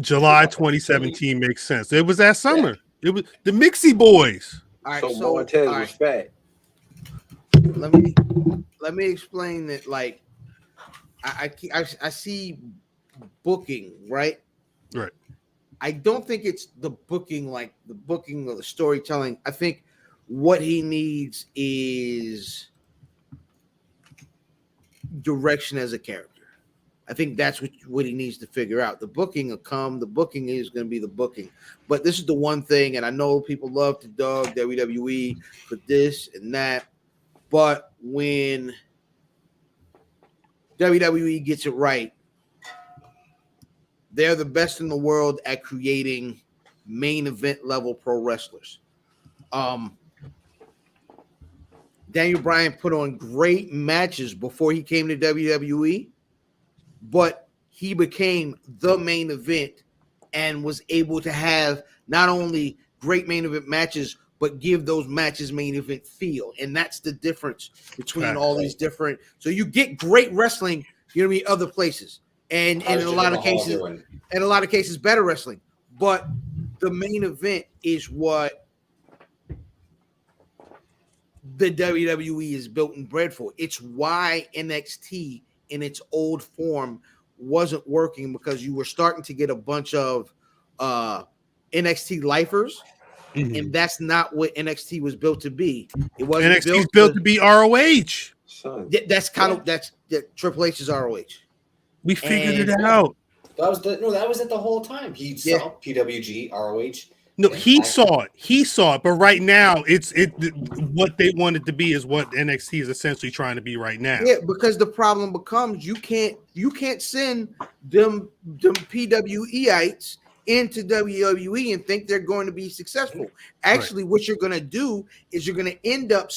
B: July 2017 makes sense. It was that summer. It was the Mixie Boys.
D: All right,
E: So
D: so
E: Montez
D: all
E: was
D: right,
E: fat.
D: let me explain that. Like, I see booking, right?
B: Right.
D: I don't think it's the booking, like the booking of the storytelling. I think what he needs is direction as a character. I think that's what he needs to figure out. The booking will come. The booking is going to be the booking. But this is the one thing, and I know people love to dog WWE for this and that. But when WWE gets it right, they're the best in the world at creating main event level pro wrestlers. Daniel Bryan put on great matches before he came to WWE, but he became the main event and was able to have not only great main event matches, but give those matches main event feel. And that's the difference between all these different. So you get great wrestling, you know what I mean, other places. And in a lot of cases, better wrestling. But the main event is what the WWE is built and bred for. It's why NXT in its old form wasn't working, because you were starting to get a bunch of NXT lifers, and that's not what NXT was built to be. It wasn't
B: NXT's built to be ROH.
D: That's Triple H's ROH.
B: We figured it out.
A: That was it the whole time. He saw PWG, ROH.
B: No, he saw it. But right now, it's what they wanted to be is what NXT is essentially trying to be right now.
D: Yeah, because the problem becomes you can't send them PWEites into WWE and think they're going to be successful. Actually, what you're going to do is you're going to end up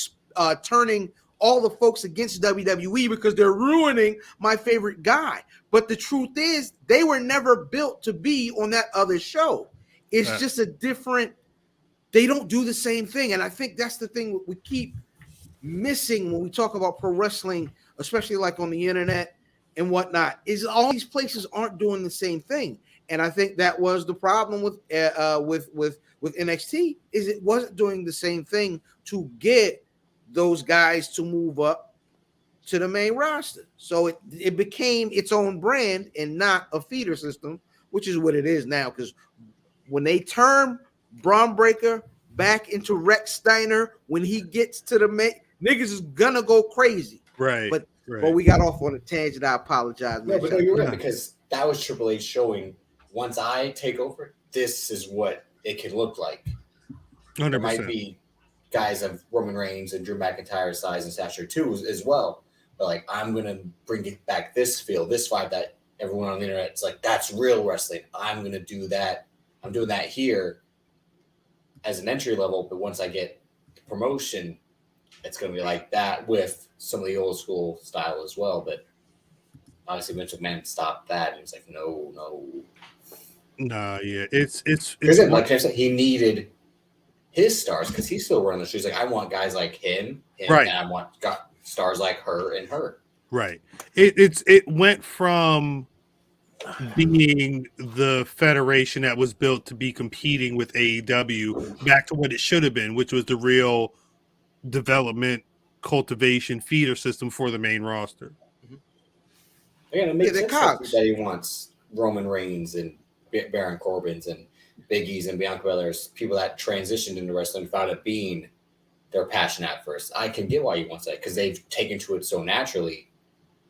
D: turning all the folks against WWE because they're ruining my favorite guy. But the truth is, they were never built to be on that other show. It's just a different, they don't do the same thing. And I think that's the thing we keep missing when we talk about pro wrestling, especially like on the internet and whatnot, is all these places aren't doing the same thing. And I think that was the problem with NXT, is it wasn't doing the same thing to get those guys to move up to the main roster. So it became its own brand and not a feeder system, which is what it is now. Because when they turn Braun Breaker back into Rex Steiner, when he gets to the main, niggas is gonna go crazy.
B: Right.
D: But we got off on a tangent. I apologize.
A: No, but you're right, because that was Triple H showing, once I take over, this is what it could look like.
B: 100%.
A: There might be guys of Roman Reigns and Drew McIntyre's size and stature too as well. But like, I'm gonna bring it back, this feel, this vibe that everyone on the internet is like, that's real wrestling. I'm gonna do that. I'm doing that here as an entry level, but once I get the promotion, it's gonna be like that with some of the old school style as well. But obviously Vince McMahon stopped that, and it's like, no.
B: Nah, yeah, it's
A: like I said, he needed his stars because he's still running the show. He's like, I want guys like him,
B: right,
A: and I want stars like her and her.
B: Right. It went from being the federation that was built to be competing with AEW back to what it should have been, which was the real development, cultivation, feeder system for the main roster.
A: Again, it makes sense that he wants Roman Reigns and Baron Corbin's and Big E's and Bianca Belair's, people that transitioned into wrestling without it being their passion at first. I can get why you want that, because they've taken to it so naturally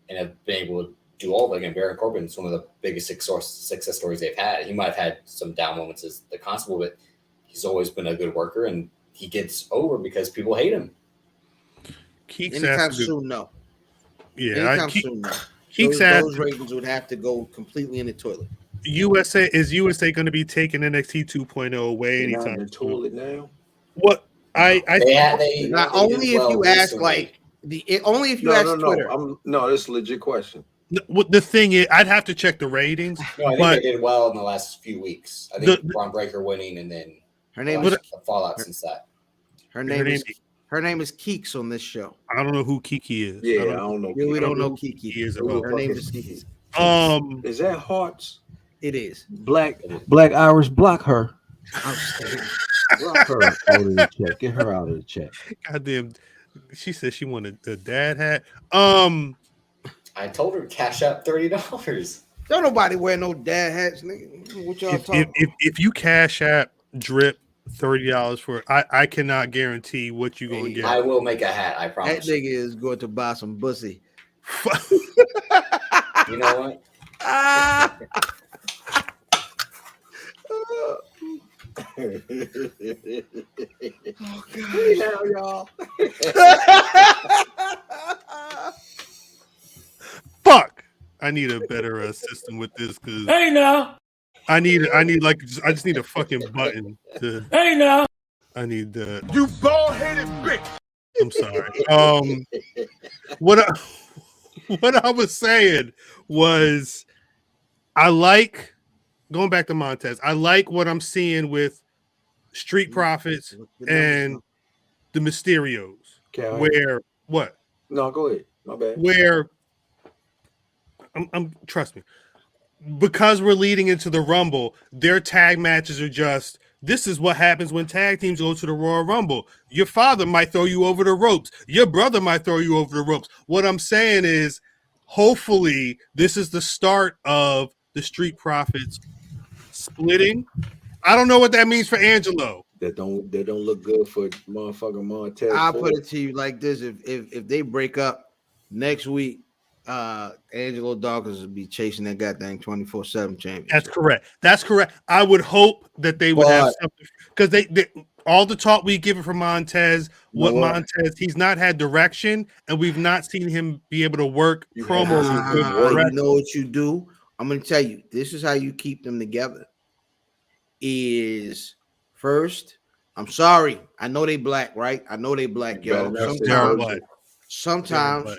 A: and have been able to do all of it. Again, Baron Corbin is one of the biggest success stories they've had. He might have had some down moments as the Constable, but he's always been a good worker, and he gets over because people hate him.
D: Anytime soon, no.
B: Yeah,
D: anytime soon, no. Those ratings would have to go completely in the toilet.
B: USA going to be taking NXT 2.0 away anytime?
E: In the toilet now.
B: What
D: only if you ask Twitter.
E: No, this is a legit question.
B: The thing is, I'd have to check the ratings.
A: No, I think they did well in the last few weeks. I think Braun Breaker winning, and then
D: her name is
A: a fallout since that.
D: Her name Her name is Keeks on this show.
B: I don't know who Kiki is.
E: Yeah, I don't know.
D: Yeah, we don't know
B: who
D: Kiki.
B: Kiki is at
E: Who
B: all.
E: the
D: Her name
E: fuck
D: is Kiki.
E: Is that Hearts?
D: It is.
C: Black Irish, block her.
D: Outstanding.
C: Block her out of the chat. Get her out of the chat.
B: Goddamn, she said she wanted the dad hat.
A: I told her cash out $30.
D: Don't nobody wear no dad hats, nigga. What y'all talking?
B: If you cash app drip $30 for it, I cannot guarantee what you're gonna get.
A: I will make a hat. I
D: That
A: promise.
D: nigga is going to buy some pussy.
A: You know what?
D: Oh God, y'all.
B: Fuck! I need a better system with this because
G: Hey now.
B: I just need a fucking button to.
G: Hey now.
B: I need the.
H: You bald-headed bitch.
B: I'm sorry. What I was saying was, I like going back to Montez. I like what I'm seeing with Street Profits and the Mysterios.
E: Okay,
B: Where what?
E: no, go ahead. My bad.
B: Where I'm trust me, because we're leading into the Rumble, their tag matches are just, this is what happens when tag teams go to the Royal Rumble. Your father might throw you over the ropes. Your brother might throw you over the ropes. What I'm saying is, hopefully, this is the start of the Street Profits splitting. I don't know what that means for Angelo.
E: They don't look good for motherfucking Montez.
D: I'll put it to you like this: if they break up next week, Angelo Dawkins will be chasing that goddamn 24/7 championship.
B: That's correct. That's correct. I would hope that they would have something, because they all the talk we give it from Montez, Montez, he's not had direction, and we've not seen him be able to work promos.
D: You know what you do? I'm gonna tell you. This is how you keep them together. Is first, I'm sorry. I know they black, right? I know they black, yo. Sometimes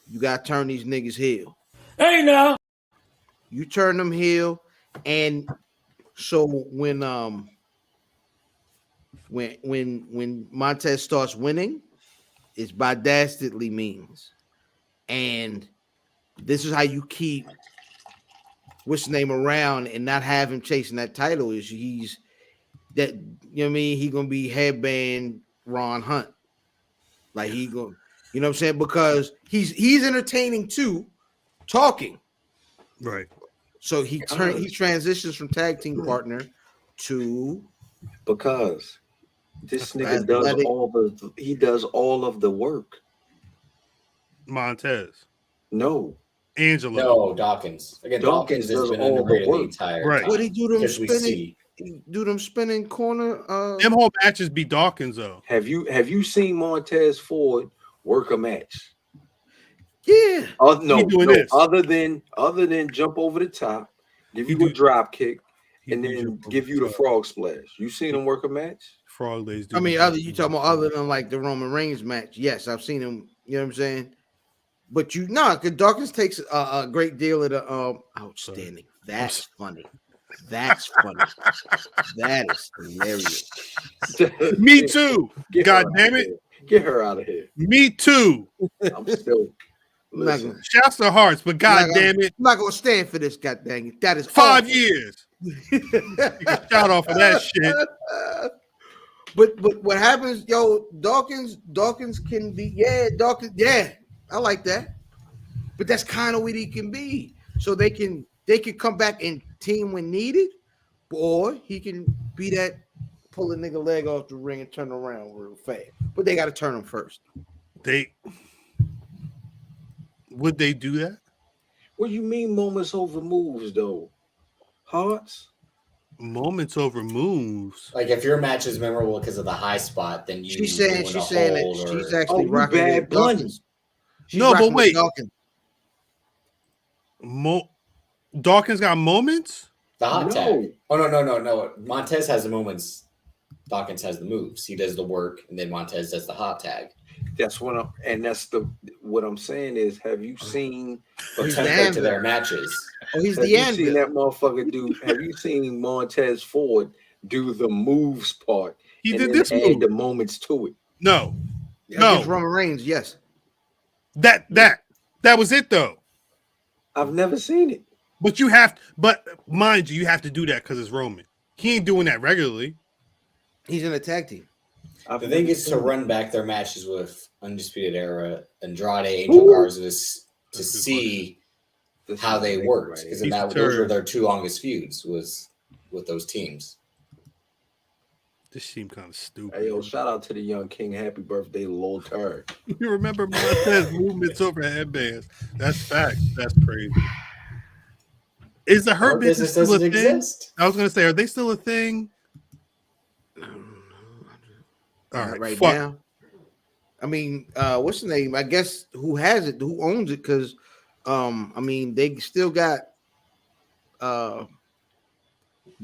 D: you gotta turn these niggas heel.
G: Hey now.
D: You turn them heel, and so when Montez starts winning, it's by dastardly means. And this is how you keep what's his name around and not have him chasing that title. Is he's that, you know what I mean? He gonna be headband Ron Hunt. Like he gonna, you know what I'm saying? Because he's entertaining too, talking.
B: Right.
D: So he transitions from tag team partner to,
E: because this nigga does all of the work.
B: Montez.
E: No.
B: Angelo.
A: No, Dawkins. Again, Dawkins has been integrated the entire time.
D: What he do them
A: Because we
D: spinning?
A: see.
D: Do them spinning corner?
B: Them whole matches be Dawkins though.
E: Have you seen Montez Ford work a match?
D: Yeah.
E: No. Other than jump over the top, give you a drop kick, and then give you the frog splash. You seen him work a match?
B: Frog legs.
D: I mean, you talking about other than like the Roman Reigns match? Yes, I've seen him. You know what I'm saying? But because Dawkins takes a great deal of the outstanding. That's funny. That's funny. That is hilarious.
B: Me too. God damn it.
E: Get her out of here.
B: Me too.
E: I'm still.
B: Shouts to hearts, but god damn it.
D: I'm not gonna stand for this, god dang it. That is
B: 5 years. You can shout off of that shit.
D: But what happens, yo, Dawkins can be, Dawkins, I like that. But that's kind of what he can be. So they can come back and team when needed, or he can be that pull a nigga leg off the ring and turn around real fast. But they got to turn him first.
B: Would they do that?
E: What do you mean moments over moves though? Hearts?
B: Moments over moves.
A: Like if your match is memorable because of the high spot, then you.
D: She's saying that she's actually rocking
E: bad
D: Dawkins.
B: No, but wait. Dawkins got moments?
A: The hot tag. Oh no. Montez has the moments. Dawkins has the moves. He does the work, and then Montez does the hot tag.
E: That's what I'm saying is, have you seen
A: a template to their matches?
D: Oh, he's
E: have
D: the
E: you
D: end.
E: Seen that motherfucker do? Have you seen Montez Ford do the moves part?
B: He
E: and
B: did
E: then
B: this
E: add
B: move.
E: the moments to it.
B: No.
D: Against Roman Reigns, yes.
B: That was it though.
E: I've never seen it.
B: But mind you have to do that because it's Roman. He ain't doing that regularly.
D: He's in a tag team.
A: The thing is to run back their matches with Undisputed Era, Andrade, Angel Garza to see how they worked. Because those were their two longest feuds was with those teams.
B: This seemed kind of stupid.
E: Hey, yo, shout out to the young king. Happy birthday, Lil Turd.
B: You remember Montez movements over headbands. That's fact. That's crazy. Is the Hurt Business still a thing? Exist? I was going to say, are they still a thing?
D: All right, now. I mean, what's the name? I guess who has it? Who owns it? Because, I mean, they still got the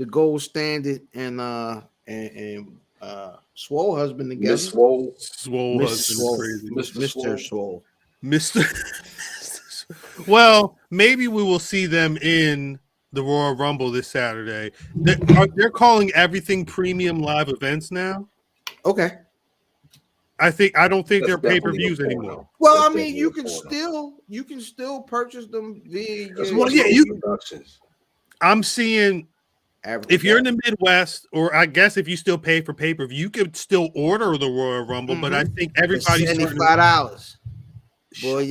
D: Gold Standard and Swole husband together.
E: Miss Swole.
B: Swole husband. Crazy.
E: Mr. Swole.
B: Well, maybe we will see them in the Royal Rumble this Saturday. They're calling everything premium live events now.
D: Okay.
B: I don't think they're pay-per-views anymore.
D: Well, I mean, you can still purchase them via
E: productions.
B: I'm seeing if you're in the Midwest, or I guess if you still pay for pay-per-view, you could still order the Royal Rumble, but I think everybody's
D: $75. Boy,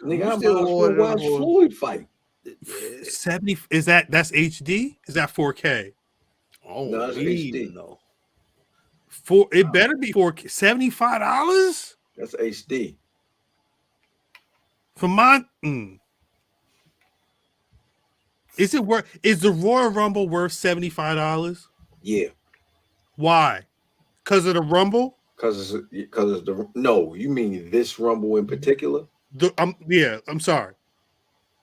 E: nigga, I'm still watch Floyd fight.
B: 70 that's HD? Is that 4K?
E: Oh, no, that's HD.
D: No.
B: It better be 4K. $75?
E: That's HD.
B: For is the Royal Rumble worth $75?
E: Yeah.
B: Why? Because of the Rumble?
E: Because no, you mean this Rumble in particular?
B: I'm sorry.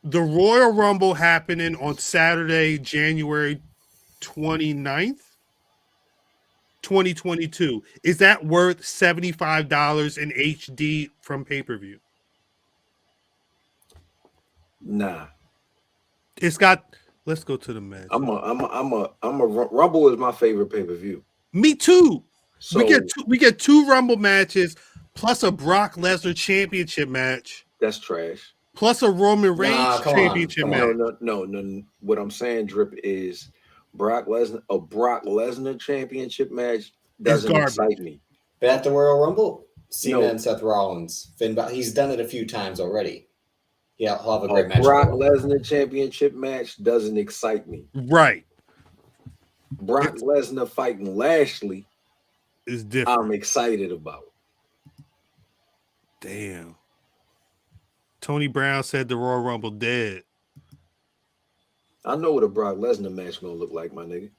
B: The Royal Rumble happening on Saturday, January 29th, 2022. Is that worth $75 in HD from pay-per-view?
E: Nah.
B: It's got. Let's go to the match.
E: Rumble is my favorite pay-per-view.
B: Me too.
E: So,
B: we get two Rumble matches plus a Brock Lesnar championship match.
E: That's trash.
B: Plus a Roman Reigns championship match.
E: No. What I'm saying, Drip, is a Brock Lesnar championship match doesn't excite me.
A: But at the Royal Rumble, Cena and Seth Rollins, he's done it a few times already. Yeah, he'll have a great match.
E: Brock Lesnar championship match doesn't excite me.
B: Right.
E: Brock Lesnar fighting Lashley
B: is different.
E: I'm excited about.
B: Damn. Tony Brown said the Royal Rumble dead.
E: I know what a Brock Lesnar match gonna look like, my nigga.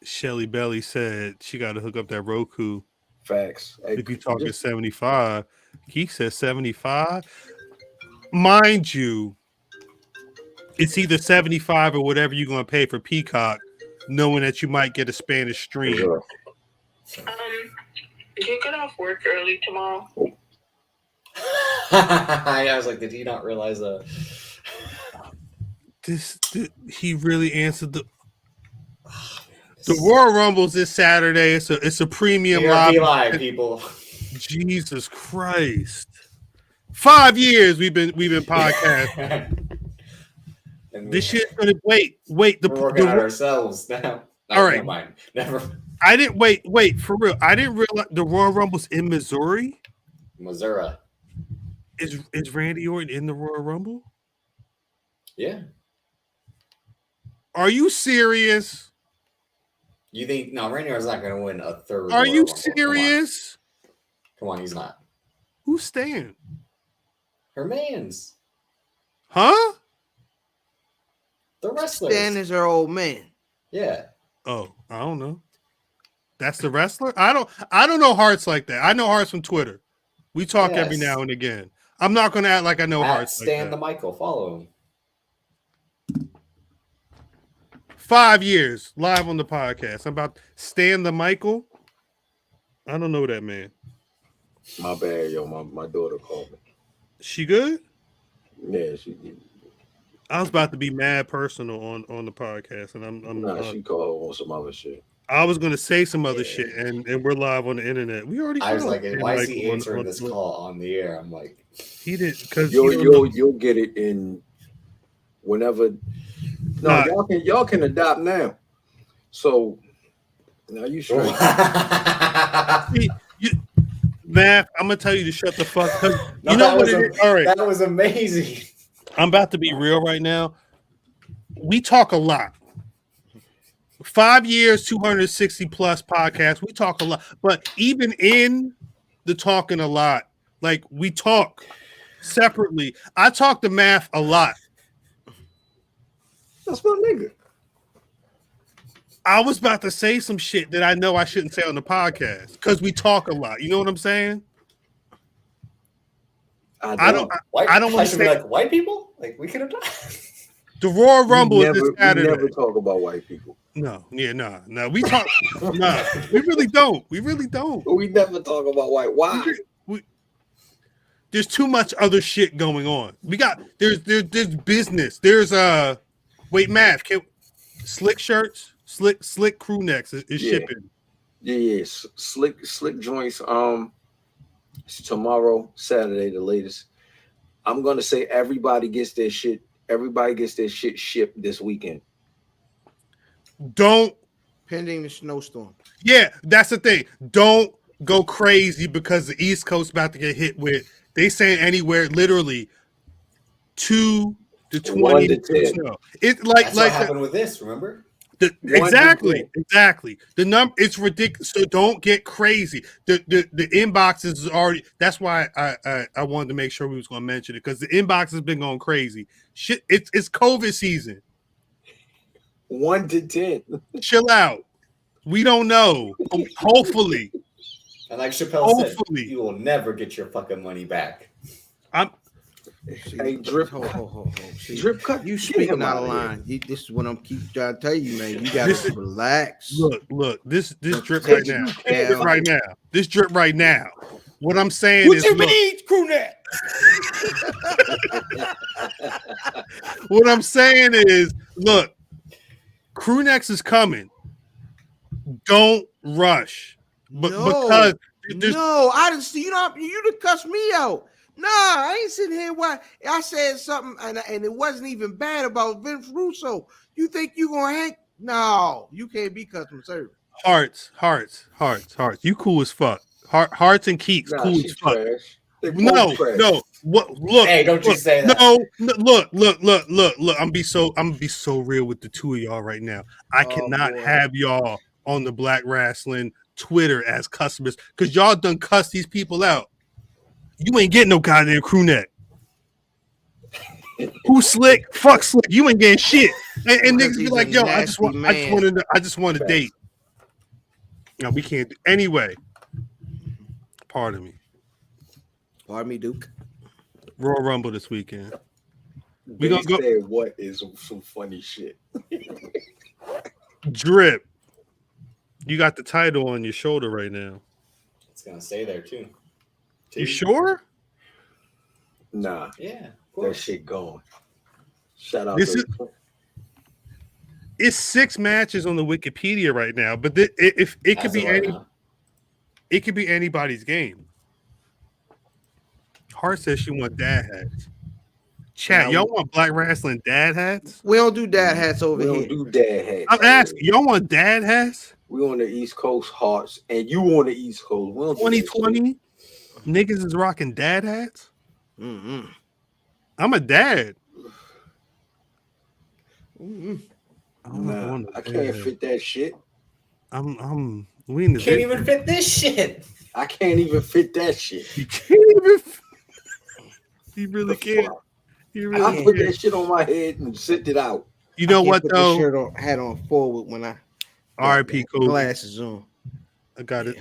B: Shelly Belly said she got to hook up that Roku.
E: Facts. Hey,
B: if you talking 75, he said 75. Mind you, it's either 75 or whatever you're going to pay for Peacock, knowing that you might get a Spanish stream.
I: Do you get off work early tomorrow?
A: I was like, did he not realize that?
B: He really answered the Royal Rumble's this Saturday. It's a premium
A: live people.
B: Jesus Christ. 5 years we've been podcasting. This shit's gonna wait.
A: We're working on ourselves now.
B: All right,
A: never mind. Never.
B: I didn't wait for real. I didn't realize the Royal Rumble's in Missouri.
A: Missouri.
B: Is Randy Orton in the Royal Rumble?
A: Yeah.
B: Are you serious?
A: You think Randy Orton's not going to win a third?
B: Are you serious?
A: Come on, he's not.
B: Who's Stan?
A: Her man's.
B: Huh?
A: The wrestler.
D: Stan is her old man.
A: Yeah.
B: Oh, I don't know. That's the wrestler? I don't know Hearts like that. I know Hearts from Twitter. We talk every now and again. I'm not going to act like I know Hearts like that.
A: Stan the Michael. Follow him.
B: 5 years live on the podcast. I'm about Stan the Michael. I don't know that man.
E: My bad, yo. My daughter called me.
B: She good?
E: Yeah, she did.
B: I was about to be mad personal on the podcast, and I'm
E: she called on some other shit.
B: I was gonna say some other shit, and we're live on the internet. We already.
A: I was like, why is he
B: on
A: answering this call on the air? I'm like,
B: he did because
E: you'll get it in whenever. No, y'all can adopt now. So now you should.
B: Math, I'm gonna tell you to shut the fuck up. You know what it is? All right,
A: that was amazing.
B: I'm about to be real right now. We talk a lot. 5 years, 260 plus podcasts. We talk a lot, but even in the talking a lot, like we talk separately. I talk to Math a lot.
E: That's my nigga.
B: I was about to say some shit that I know I shouldn't say on the podcast because we talk a lot. You know what I'm saying? I don't want to
A: say like white people. Like we could have done.
B: The Royal Rumble is this Saturday.
E: We never talk about white people.
B: No. We talk. We really don't. We
E: never talk about white. Why?
B: There's too much other shit going on. There's business. There's wait, Math. Slick shirts, slick crew necks is shipping.
E: Yeah. Slick joints. It's tomorrow, Saturday, the latest. I'm gonna say everybody gets their shit. Everybody gets their shit shipped this weekend.
D: Pending the snowstorm.
B: Yeah, that's the thing. Don't go crazy because the East Coast about to get hit with. They saying anywhere literally 2 to 20 snow. It's like
A: what happened with this. Remember?
B: Exactly. The number, it's ridiculous. So don't get crazy. The inbox is already. That's why I wanted to make sure we was going to mention it because the inbox has been going crazy. Shit, it's COVID season.
E: 1 to 10.
B: Chill out. We don't know. Hopefully.
A: And like Chappelle said, you will never get your fucking money back.
E: Hey, Drip. Drip cut.
D: You speaking out of line. This is what I'm keep trying to tell you, man. You gotta relax.
B: Look. This drip right now. This drip right now. What I'm saying
D: what
B: is,
D: you mean, crew neck?
B: What I'm saying is, look, crew necks is coming. Don't rush. Because
D: I didn't see you. You done cuss me out. Nah, I ain't sitting here. Why I said something and it wasn't even bad about Vince Russo. You think you gonna hang? No, you can't be customer service.
B: Hearts. You cool as fuck. Hearts and Keeks, cool as fuck. No. What? Look.
A: Hey, don't you say that?
B: No. Look. I'm be so real with the two of y'all right now. I cannot have y'all on the Black Rasslin Twitter as customers because y'all done cuss these people out. You ain't getting no goddamn crew neck. Who slick? Fuck slick. You ain't getting shit. And niggas be like, yo, I just want a date. No, we can't. Anyway, pardon me,
D: Duke.
B: Royal Rumble this weekend.
E: We gonna go. What is some funny shit?
B: Drip. You got the title on your shoulder right now.
A: It's gonna stay there too.
B: You sure?
E: Nah.
A: Yeah.
E: That shit going. Shout out.
B: It's 6 matches on the Wikipedia right now, but if it could be it could be anybody's game. Hart says she want dad hats. Chat, y'all want Black Rasslin dad hats?
D: We don't do dad hats over here.
E: We don't do dad hats.
B: I'm asking, y'all want dad hats?
E: We on the East Coast, Hearts, and you on the East Coast.
B: 2020, niggas is rocking dad hats.
D: Mm-hmm.
B: I'm a dad.
E: Mm-hmm. I can't fit that shit.
A: We in the can't even fit this shit.
E: I can't even fit that shit.
B: You can't even. You really can't.
E: I put that shit on my head and sit it out.
B: You know what though?
D: Shirt hat on forward when I
B: R.I.P. Kobe.
D: Glasses on.
B: I got it.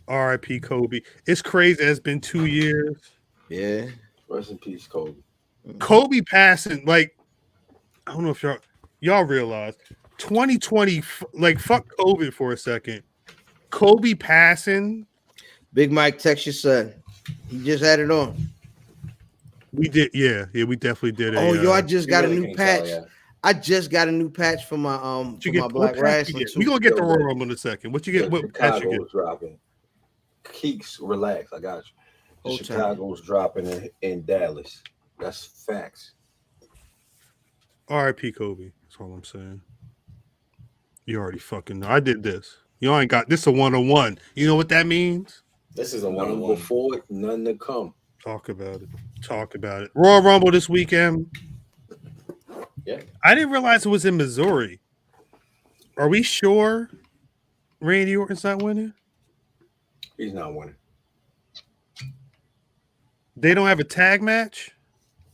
B: R.I.P. Kobe. It's crazy. It's been 2 years.
D: Yeah.
E: Rest in peace, Kobe.
B: Kobe passing. Like, I don't know if y'all realize 2020. Like, fuck COVID for a second. Kobe passing.
D: Big Mike, text your son. He just had it on.
B: We did, yeah, we definitely did.
D: Yo, I just got a new patch. I just got a new patch for my Black Rasslin.
B: We gonna get the Royal Rumble in a second. What you get? What patch you
E: Chicago
B: get?
E: is dropping. Keeks, relax. I got you.
D: Whole time.
E: Chicago's dropping in Dallas. That's facts.
B: R.I.P. Kobe. That's all I'm saying. You already fucking know. I did this. You ain't got this a 101. You know what that means?
A: This is a
E: None
A: 101.
E: before it, none to come.
B: Talk about it. Talk about it. Royal Rumble this weekend.
A: Yeah.
B: I didn't realize it was in Missouri. Are we sure Randy Orton's not winning?
E: He's not winning.
B: They don't have a tag match?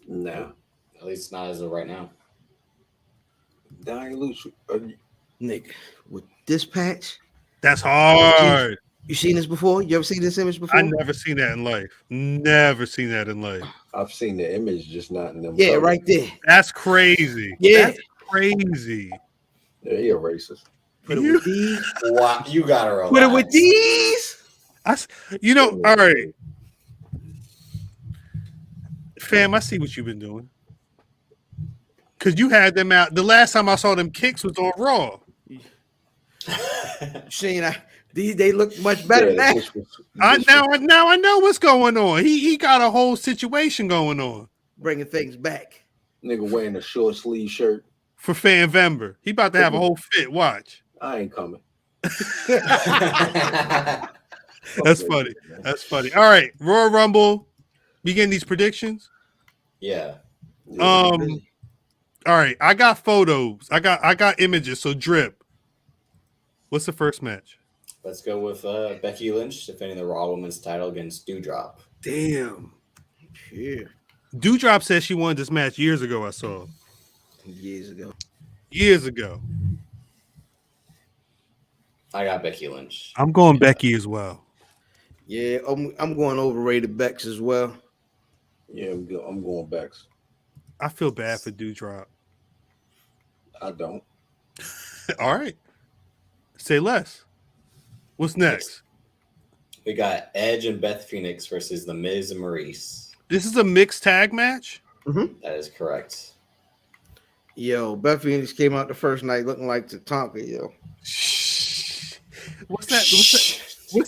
E: No.
A: At least not as of right now.
E: Dying loose.
D: Nigga, with this patch,
B: That's hard.
D: you seen this before? You ever seen this image before?
B: I never seen that in life. Never seen that in life.
E: I've seen the image, just not in them.
D: Yeah,
E: colors.
D: right there.
B: That's crazy.
D: Yeah.
B: That's crazy.
E: Yeah, he a racist.
D: Put it with these.
A: Wow, you gotta relax.
D: Put it with these.
B: All right. Fam, I see what you've been doing. Because you had them out. The last time I saw them kicks was on Raw.
D: Seeing they look much better now.
B: Now I know what's going on. He got a whole situation going on.
D: Bringing things back.
E: Nigga wearing a short sleeve shirt.
B: For Fanvember. He about to have a whole fit. Watch.
E: I ain't coming.
B: That's funny. That's funny. All right. Royal Rumble. Begin these predictions.
A: Yeah.
B: All right. I got photos. I got images. So Drip. What's the first match?
A: Let's go with Becky Lynch defending the Raw Women's title against Doudrop.
B: Damn.
D: Yeah.
B: Doudrop said she won this match years ago. I saw.
D: Years ago.
A: I got Becky Lynch.
B: I'm going Becky as well.
D: Yeah, I'm going overrated Bex as well.
E: Yeah, I'm going Bex.
B: I feel bad for Doudrop.
E: I don't.
B: All right. Say less. What's next?
A: We got Edge and Beth Phoenix versus The Miz and Maurice.
B: This is a mixed tag match?
D: Mm-hmm.
A: That is correct.
D: Yo, Beth Phoenix came out the first night looking like Tatanka, yo.
B: What's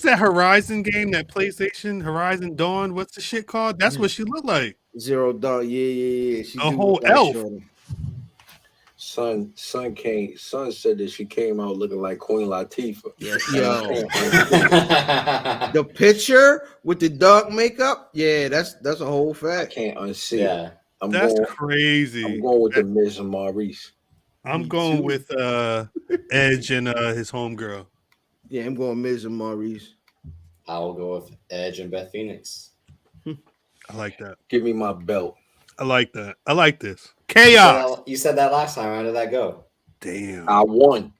B: that Horizon game, that PlayStation Horizon Dawn? What's the shit called? That's what she looked like.
D: Zero Dawn, yeah. She
B: a whole elf.
E: Son said that she came out looking like Queen Latifah.
D: Yeah, yo. The picture with the dark makeup, yeah, that's a whole fact.
E: I can't unsee.
A: Yeah.
B: That's crazy.
E: I'm going with the Miz and Maurice.
B: I'm going with Edge and his homegirl.
D: Yeah, I'm going Miz and Maurice.
A: I'll go with Edge and Beth Phoenix.
B: I like that.
E: Give me my belt.
B: I like that. I like this. Chaos.
A: You said that last time. How did that go?
B: Damn.
E: I won.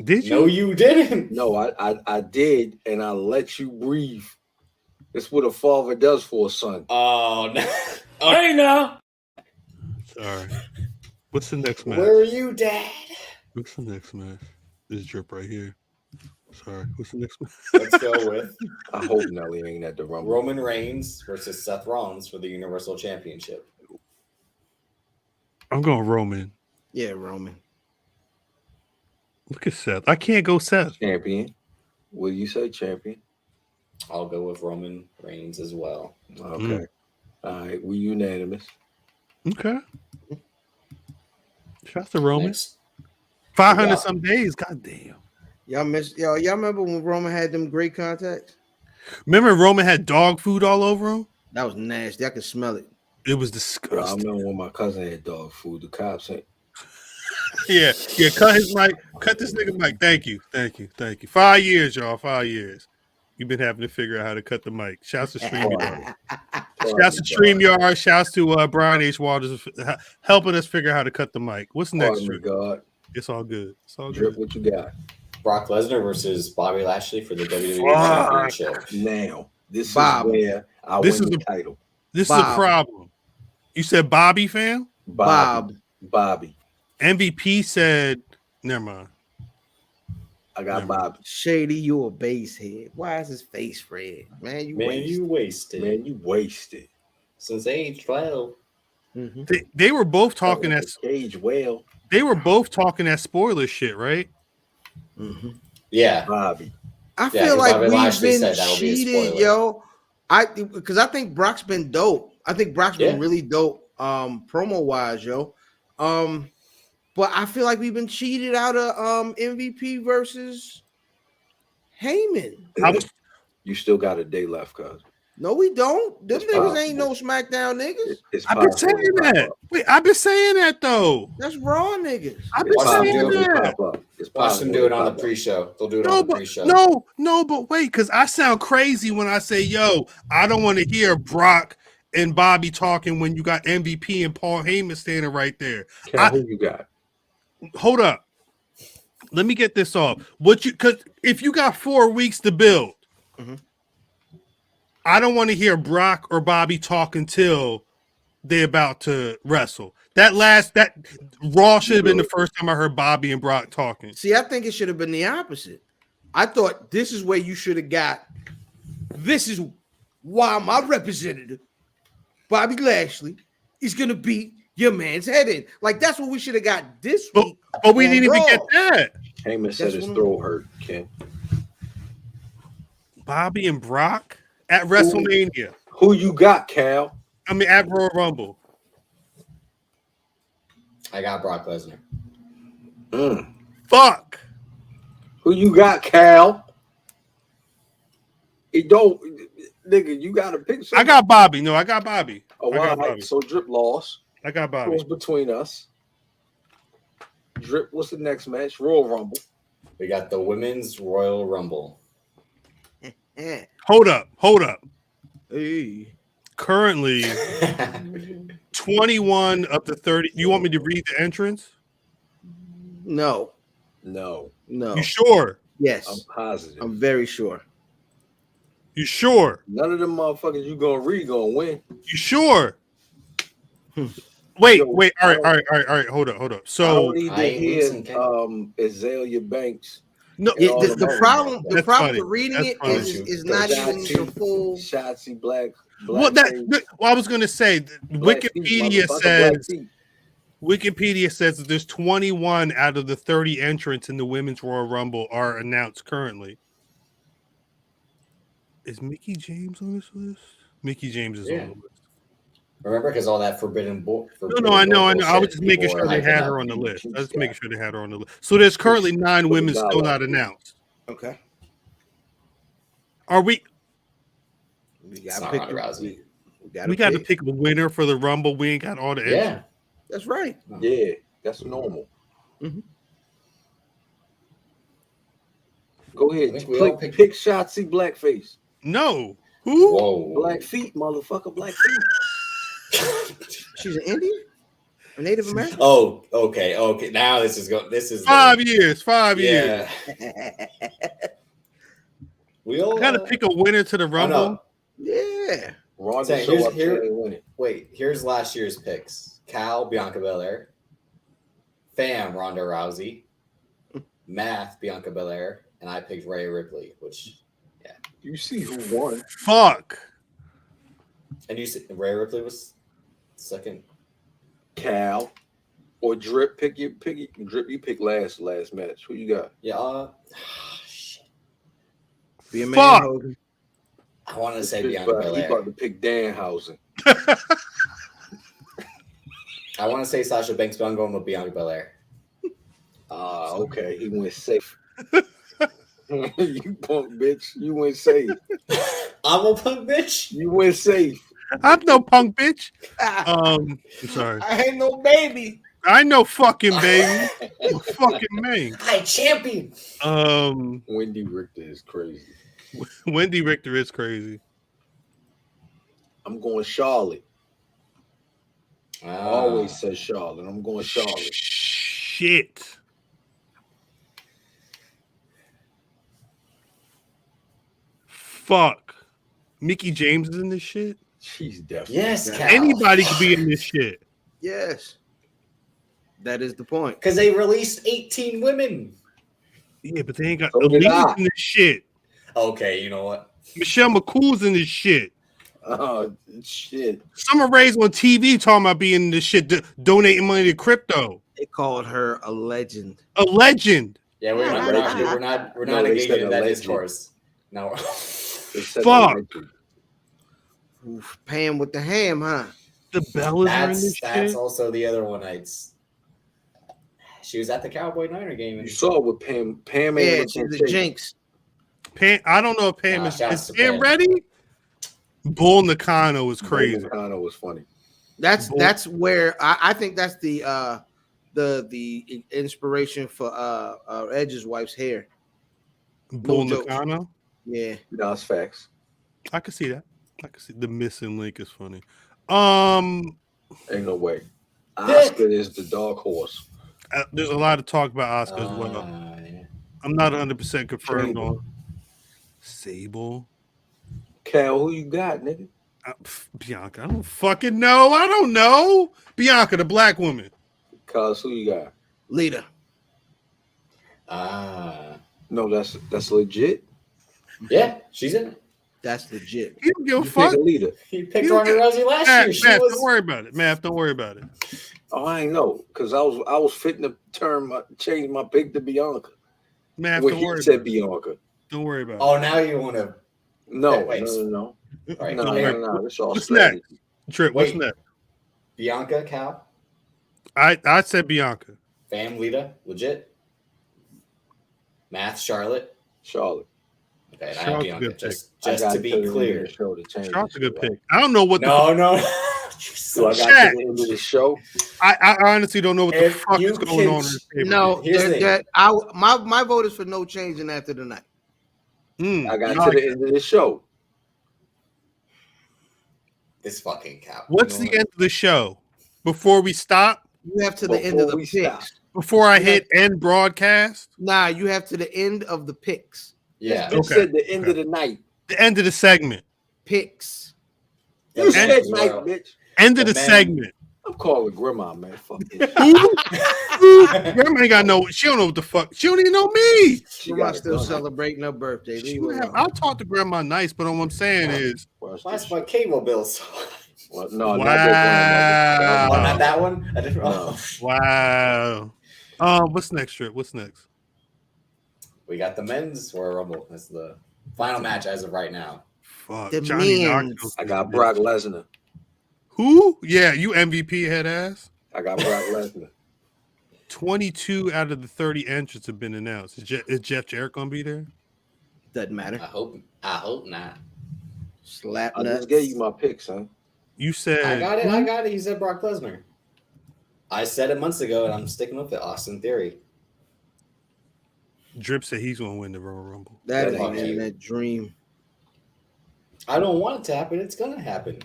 B: Did you?
A: No, you didn't.
E: No, I did, and I let you breathe. That's what a father does for a son.
A: Oh, no.
G: Hey, now.
B: Sorry. What's the next match?
A: Where are you, Dad?
B: What's the next match? This Drip right here. Sorry. What's the next match?
A: Let's go with
E: I hope Nelly ain't at the Rumble.
A: Roman Reigns versus Seth Rollins for the Universal Championship.
B: I'm going Roman.
D: Yeah, Roman.
B: Look at Seth. I can't go Seth.
E: Champion. Will you say champion?
A: I'll go with Roman Reigns as well.
E: Okay. All right. We unanimous.
B: Okay. Shout out to Roman.
A: Next,
B: 500 some days. God damn.
D: Y'all remember when Roman had them great contacts?
B: Remember Roman had dog food all over him?
D: That was nasty. I could smell it.
B: It was
E: Bro, I
B: disgusting.
E: remember when my cousin had dog food. The cops ain't.
B: Yeah. Cut his mic. Cut this nigga mic. Thank you. 5 years, y'all. 5 years. You've been having to figure out how to cut the mic. Shouts to StreamYard. Shouts to StreamYard. Shouts to Brian H. Waters helping us figure out how to cut the mic. What's next, Drip?
E: God.
B: It's all good. It's all
E: Drip,
B: good.
E: what you got?
A: Brock Lesnar versus Bobby Lashley for the WWE Championship.
E: Now, this
D: Bob.
E: is where I
B: This
E: win
B: is
E: the title.
B: This
D: Bob.
B: is a problem. You said Bobby, fam?
E: Bobby.
B: MVP said, never mind.
E: I got Bobby.
D: Shady, you a base head. Why is his face red? Man, you wasted.
E: Man, you wasted.
A: Since age 12.
D: Mm-hmm.
B: They were both talking at
E: Age well.
B: They were both talking that spoiler shit, right?
D: Mm-hmm.
A: Yeah.
E: Bobby.
D: I feel like
A: Bobby
D: we've
A: Lashley
D: been
A: said that would be a
D: cheated,
A: spoiler.
D: yo. Because I think Brock's been dope. I think Brock's been really dope, promo wise, yo. But I feel like we've been cheated out of MVP versus Heyman.
E: You still got a day left, cuz.
D: No, we don't. Them
E: It's
D: niggas
E: possible.
D: ain't no SmackDown niggas.
B: I've been saying that. Wait, I've been saying that though.
D: That's Raw niggas.
B: I've been saying that.
A: Watch them do it on the pre-show. They'll do it on the pre-show.
B: No, but wait, because I sound crazy when I say, yo, I don't want to hear Brock and Bobby talking when you got MVP and Paul Heyman standing right there.
E: Who you got?
B: Hold up. Let me get this off. Because if you got 4 weeks to build, I don't want to hear Brock or Bobby talk until they're about to wrestle. That Raw should have been the first time I heard Bobby and Brock talking.
D: See, I think it should have been the opposite. I thought this is where you should have got. This is why my representative, Bobby Lashley, is gonna beat your man's head in. Like that's what we should have got this week.
B: But we didn't even get that.
E: Heyman said his throat hurt, Ken.
B: Bobby and Brock at WrestleMania.
E: Who you got, Cal?
B: I mean, at Royal Rumble.
A: I got Brock Lesnar.
B: Fuck.
E: Who you got, Cal? It don't, nigga. You gotta pick.
B: I got Bobby. No, I got Bobby.
E: Oh,
B: I got
E: wow.
B: Bobby.
E: So Drip lost.
B: I got Bobby.
E: It was between us. Drip, what's the next match? Royal Rumble.
A: We got the Women's Royal Rumble.
B: Hold up.
D: Hey.
B: Currently, 21 of the 30. You want me to read the entrance?
D: No.
B: You sure?
D: Yes.
E: I'm positive.
D: I'm very sure.
B: You sure?
E: None of them motherfuckers you gonna read gonna win.
B: You sure? Wait. All right. Hold up. So
E: I don't need to hear Azalea Banks.
B: No,
D: the problem
B: That's
D: with
B: funny.
D: reading
B: That's
D: it is not even the full.
E: Shotzi Black.
B: Well, I was going to say, Wikipedia says that there's 21 out of the 30 entrants in the Women's Royal Rumble are announced currently. Is Mickie James on this list? Mickie James is on the list.
A: Remember, because all that forbidden
B: No, I know. I was just making sure they had her on the list. So there's currently 9 women still not announced.
D: Okay.
B: Are we?
D: We got to pick
A: Ronda Rousey.
B: We got to pick a winner for the Rumble. We ain't got all the entries.
D: Yeah, that's right.
E: Yeah, that's normal.
D: Mm-hmm.
E: Go ahead. Pick Shotzi Blackface.
B: No. Who?
A: Whoa.
E: Black feet, motherfucker. Black feet.
D: She's an Indian? A Native American?
A: Oh, okay. Now this is
B: 5 years. 5 years.
A: We all
B: got to pick a winner to the Rumble.
D: Yeah.
A: Here's last year's picks. Cal, Bianca Belair. Fam, Ronda Rousey. Math, Bianca Belair. And I picked Rhea Ripley, which, yeah.
E: You see who won.
B: Fuck.
A: And you said Rhea Ripley was second.
E: Cal or Drip. Pick Drip. You pick last match. Who you got?
A: Yeah. Shit.
D: Be a man.
B: Fuck.
A: I wanted to say Bianca Belair.
E: You about to pick Danhausen.
A: I want to say Sasha Banks, but I'm going with Bianca Belair.
E: Okay. He went safe. You punk bitch. You went safe.
A: I'm a punk bitch.
E: You went safe.
B: I'm no punk bitch. I'm sorry.
D: I ain't no baby.
B: I know fucking baby. Fucking man.
A: Hi, champion.
E: Wendy Richter is crazy.
B: Wendy Richter is crazy.
E: I'm going Charlotte. I always said Charlotte. I'm going Charlotte.
B: Shit. Fuck. Mickie James is in this shit?
E: She's definitely.
A: Yes, Cal.
B: Anybody could be in this shit.
D: Yes. That is the point.
A: Because they released 18 women.
B: Yeah, but they ain't got
E: So
B: no
E: did I.
B: in this shit.
A: Okay, you know what?
B: Michelle McCool's in this shit.
E: Oh shit!
B: Summer Rae's on TV talking about being in this shit, donating money to crypto.
D: They called her a legend.
B: A legend.
A: Yeah, we're not
E: No, they
A: engaging
E: said
A: in that
E: alleged.
A: discourse. No.
E: They said
B: Fuck.
E: alleged.
D: Oof, Pam with the ham, huh?
B: The Bellas are in this
A: That's
B: shit.
A: also the other one. She was at the Cowboy Niner game.
E: You
A: And
E: saw what Pam
D: Yeah,
E: ain't
D: she's
E: looking
D: the Jinx.
B: Pam, I don't know if Pam
A: Nah,
B: is
A: shouts to
B: Pam
A: Pam.
B: ready. Bull Nakano is crazy.
E: Nakano was funny.
D: That's where I think that's the inspiration for Edge's wife's hair.
B: Bull
D: No jokes.
B: Nakano.
D: Yeah.
E: No, it's facts.
B: I can see that. I can see the missing link is funny.
E: Ain't no way. Oscar is the dark horse.
B: There's a lot of talk about Oscar as well.
A: yeah.
B: I'm not 100% confirmed on Sable.
E: Cal, who you got, nigga?
B: Bianca. I don't fucking know. I don't know. Bianca, the black woman.
E: Cuz, who you got?
D: Lita.
E: No, that's legit.
A: Yeah, she's in it.
D: That's legit.
B: You don't give a
E: You
B: fuck.
E: pick a leader.
A: He picked Ronda Rousey last year. She
B: Math,
A: was.
B: don't worry about it. Math, don't worry about it.
E: Oh, I ain't know, because I was fitting to change my pick to Bianca.
B: Math,
E: When
B: don't
E: he
B: worry
E: said
B: about it.
E: Bianca.
B: Don't worry about it.
A: Oh, now you want to.
E: No,
A: Wait.
E: no.
A: All right,
E: No, it's all
B: What's
E: strategy.
B: next? Trip, what's
A: Wait.
B: next?
A: Bianca, Cal,
B: I said Bianca.
A: Fam, Lita, legit. Math, Charlotte.
E: Charlotte.
A: Okay, and I have
B: Charlotte's a
A: Bianca.
B: good pick.
A: Just to be clear.
B: Charlotte's a good pick. I don't know what the
A: No.
E: So I got
B: Chat.
E: to the end of the show.
B: I honestly don't know what the
A: If
B: fuck
A: you
B: is going
A: can-
B: on in this paper.
D: No,
A: Here's the thing.
D: my vote is for no changing after the night.
E: I got to the end of the show.
A: This fucking Cal.
B: What's the end of the show? Before we stop?
D: You have to the end of
E: Before
D: the
E: we stop.
D: picks.
B: Before I hit end broadcast?
D: Nah, you have to the end of the picks.
A: Yeah.
E: You
B: Okay.
E: said the end of the night.
B: The end of the segment.
D: Picks.
A: The
E: You
A: men
E: said
A: as
E: night,
A: well.
E: bitch.
B: End of
A: The
B: the
A: men-
B: segment.
E: I'm calling grandma, man. Fuck this.
B: Grandma ain't got no. She don't know what the fuck. She don't even know me.
E: She
D: Grandma
E: got it
D: still
E: done.
D: celebrating her birthday.
B: She
D: Leave
B: would
D: her
B: have,
D: alone.
B: I'll talk to grandma nice, but what I'm saying is,
E: Watch
A: Why
E: this
A: is my
E: shit.
A: cable bill so
E: Well, no, not
B: Wow.
E: that grandmother.
A: Oh, not that one? A different
E: No.
B: wow. What's next, Trip? What's next?
A: We got the men's Royal Rumble. That's the final match as of right now.
B: Fuck.
D: The
B: Johnny
D: men's.
B: Knoxville.
E: I got Brock Lesnar.
B: Who? Yeah, you MVP head ass.
E: I got Brock Lesnar.
B: 22 out of the 30 entrants have been announced. Is Jeff Jarrett gonna be there?
D: Doesn't matter.
A: I hope not.
D: Slap
E: I
D: nuts.
E: just gave you my picks, son.
B: You said
A: I got it. He said Brock Lesnar. I said it months ago, and I'm sticking with it. Austin Theory.
B: Drip said he's gonna win the Royal Rumble.
D: That
A: Fuck
D: ain't in
A: you.
D: that dream.
A: I don't want it to happen. It's gonna happen.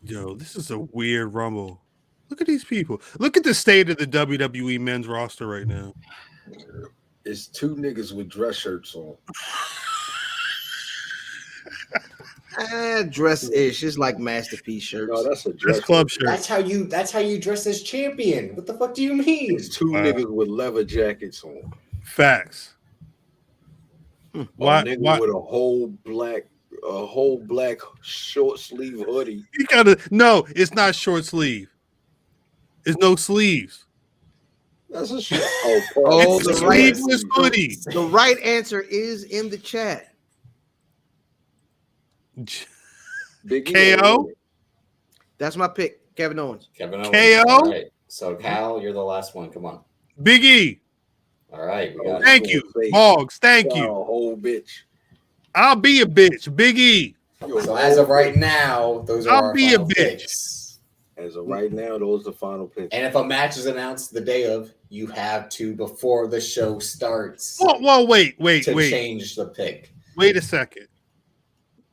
B: Yo, this is a weird Rumble. Look at these people. Look at the state of the WWE men's roster right now.
E: It's two niggas with dress shirts on.
D: Dress-ish. It's like masterpiece shirts.
E: No, that's a
B: That's
E: dress
B: club
E: shirt.
B: shirt.
A: That's how you dress as champion. What the fuck do you mean?
E: It's two
B: Wow.
E: niggas with leather jackets on.
B: Facts. Why?
E: A nigga
B: Why?
E: with a whole black short sleeve hoodie.
B: You gotta no. It's not short sleeve. It's no sleeves.
E: That's a shit.
D: Oh,
B: It's a
D: the right-
B: sleeveless hoodie.
D: The right answer is in the chat.
E: Big
B: KO?
D: That's my pick, Kevin Owens.
A: Kevin Owens.
B: KO?
A: All right. So Cal, you're the last one. Come on.
B: Big E.
A: All right. We got it.
B: Thank you, Boggs. Thank
E: Oh,
B: you.
E: whole bitch.
B: I'll be a bitch. Big E.
A: So as of right now, those are
B: I'll
A: our
B: be a
A: final
B: bitch.
A: picks.
E: As of right now, those are the final picks.
A: And if a match is announced the day of, you have to before the show starts
B: Well, wait.
A: to change the pick
B: Wait a second.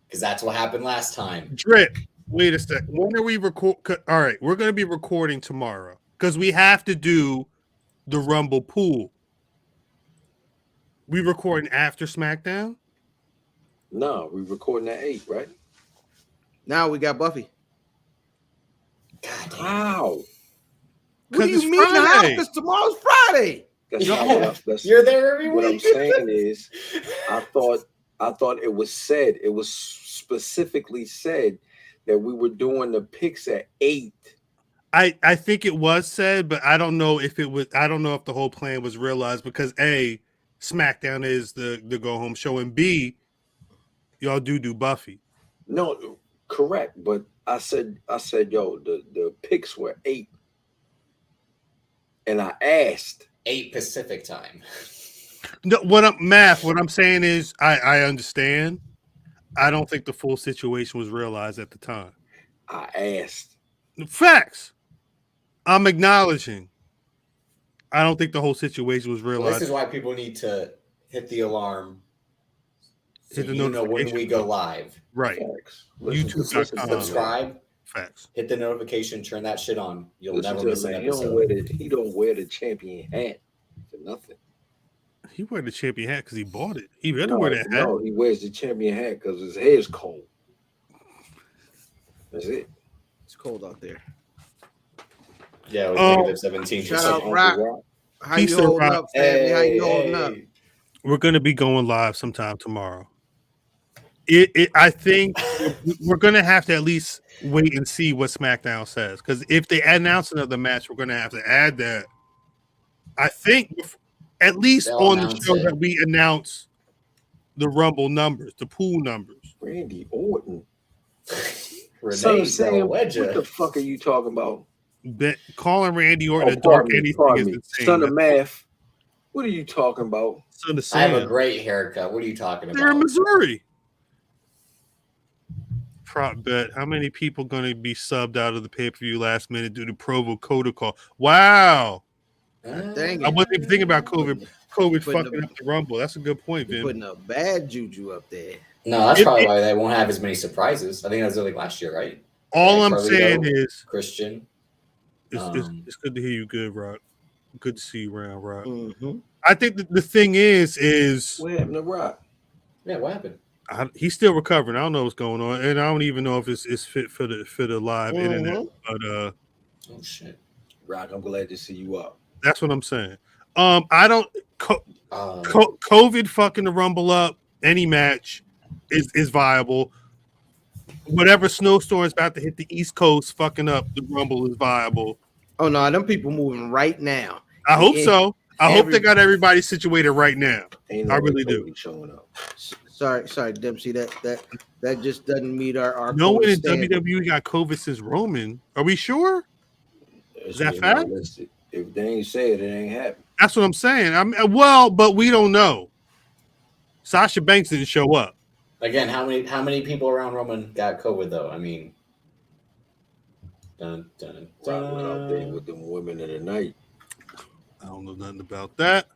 A: because that's what happened last time.
B: Drip. Wait a second. When are we record? All right, we're going to be recording tomorrow because we have to do the Rumble pool. We recording after SmackDown?
E: No, we recording at 8, right?
D: Now we got Buffy.
A: God damn.
E: How?
D: What do
B: it's
D: you mean now?
B: Friday.
D: Because tomorrow's Friday.
E: That's
A: Yeah.
E: not what
A: You're there every
E: what I'm
A: week.
E: saying is, I thought I thought it was said. It was specifically said that we were doing the picks at 8.
B: I think it was said, but I don't know if it was. I don't know if the whole plan was realized because A, SmackDown is the go home show, and B, y'all do Buffy.
E: No, correct. But I said, yo, the picks were 8, and I asked
A: 8 Pacific time.
B: No, what I'm saying is, I understand. I don't think the full situation was realized at the time.
E: I asked.
B: Facts. I'm acknowledging. I don't think the whole situation was realized.
A: Well, this is why people need to hit the alarm. So
B: Hit the
A: you know when
B: notification
A: we go live.
B: Right. YouTube.com.
A: Subscribe.
B: Facts.
A: Hit the notification. Turn that shit on. You'll
E: Listen
A: never
E: to
A: miss
E: him,
A: an
E: man.
A: episode.
E: He don't wear the champion hat for nothing.
B: He wear the champion hat because he bought it. He better wear that hat.
E: No, he wears the champion hat because his hair's cold. That's it.
D: It's cold out there.
A: Yeah, it was -17%.
D: Shout out Rock. How you holding up, family? How you holding up?
B: We're going to be going live sometime tomorrow. I think we're going to have to at least wait and see what SmackDown says, because if they announce another match, we're going to have to add that. I think at least
A: They'll
B: on the
A: announce
B: show
A: it.
B: that we announce the Rumble numbers, the pool numbers.
E: Randy Orton.
A: Renee,
E: Sam, what
A: Wedja.
E: the fuck are you talking about?
B: Calling Randy Orton a
E: pardon
B: dark
E: me,
B: anything
E: pardon
B: is
E: me.
B: insane.
E: Son of math. What are you talking about?
B: Son of
A: I have
B: Sam.
A: a great haircut. What are you talking
B: They're in
A: about?
B: Missouri. Prop bet. How many people going to be subbed out of the pay-per-view last minute due to Provo protocol? Wow.
D: Dang
B: I
D: it.
B: wasn't even thinking about COVID
D: Putting
B: fucking up the Rumble. That's a good point,
D: You're
B: Vin.
D: putting a bad juju up there.
A: No, that's probably why they won't have as many surprises. I think that was like last year, right?
B: All
A: Like
B: I'm
A: Carlito,
B: saying is
A: Christian.
B: it's good to hear you good, Rock. Good to see you around, Rock.
D: Mm-hmm.
B: I think the thing is
E: What happened to Rock?
A: Yeah, what happened?
B: he's still recovering. I don't know what's going on, and I don't even know if it's fit for the live internet. But
A: Oh shit.
E: Rock, I'm glad to see you up.
B: that's what I'm saying. I don't COVID fucking the Rumble up. Any match is viable. Whatever snowstorm is about to hit the East Coast fucking up the Rumble is viable.
D: Oh no, them people moving right now.
B: I hope so. I hope they got everybody situated right now.
E: Ain't
B: I
E: no
B: really
E: way
B: do.
E: Cody showing up.
D: Sorry, Dempsey. That just doesn't meet our
B: No one in
D: standard.
B: WWE got COVID since Roman. Are we sure? Is that
E: It's
B: fact?
E: realistic. If they ain't say it, it ain't happening.
B: That's what I'm saying. But we don't know. Sasha Banks didn't show up.
A: Again, how many people around Roman got COVID though? I mean, dun, dun,
E: Rock went out there
A: dun.
E: with them women of the night.
B: I don't know nothing about that.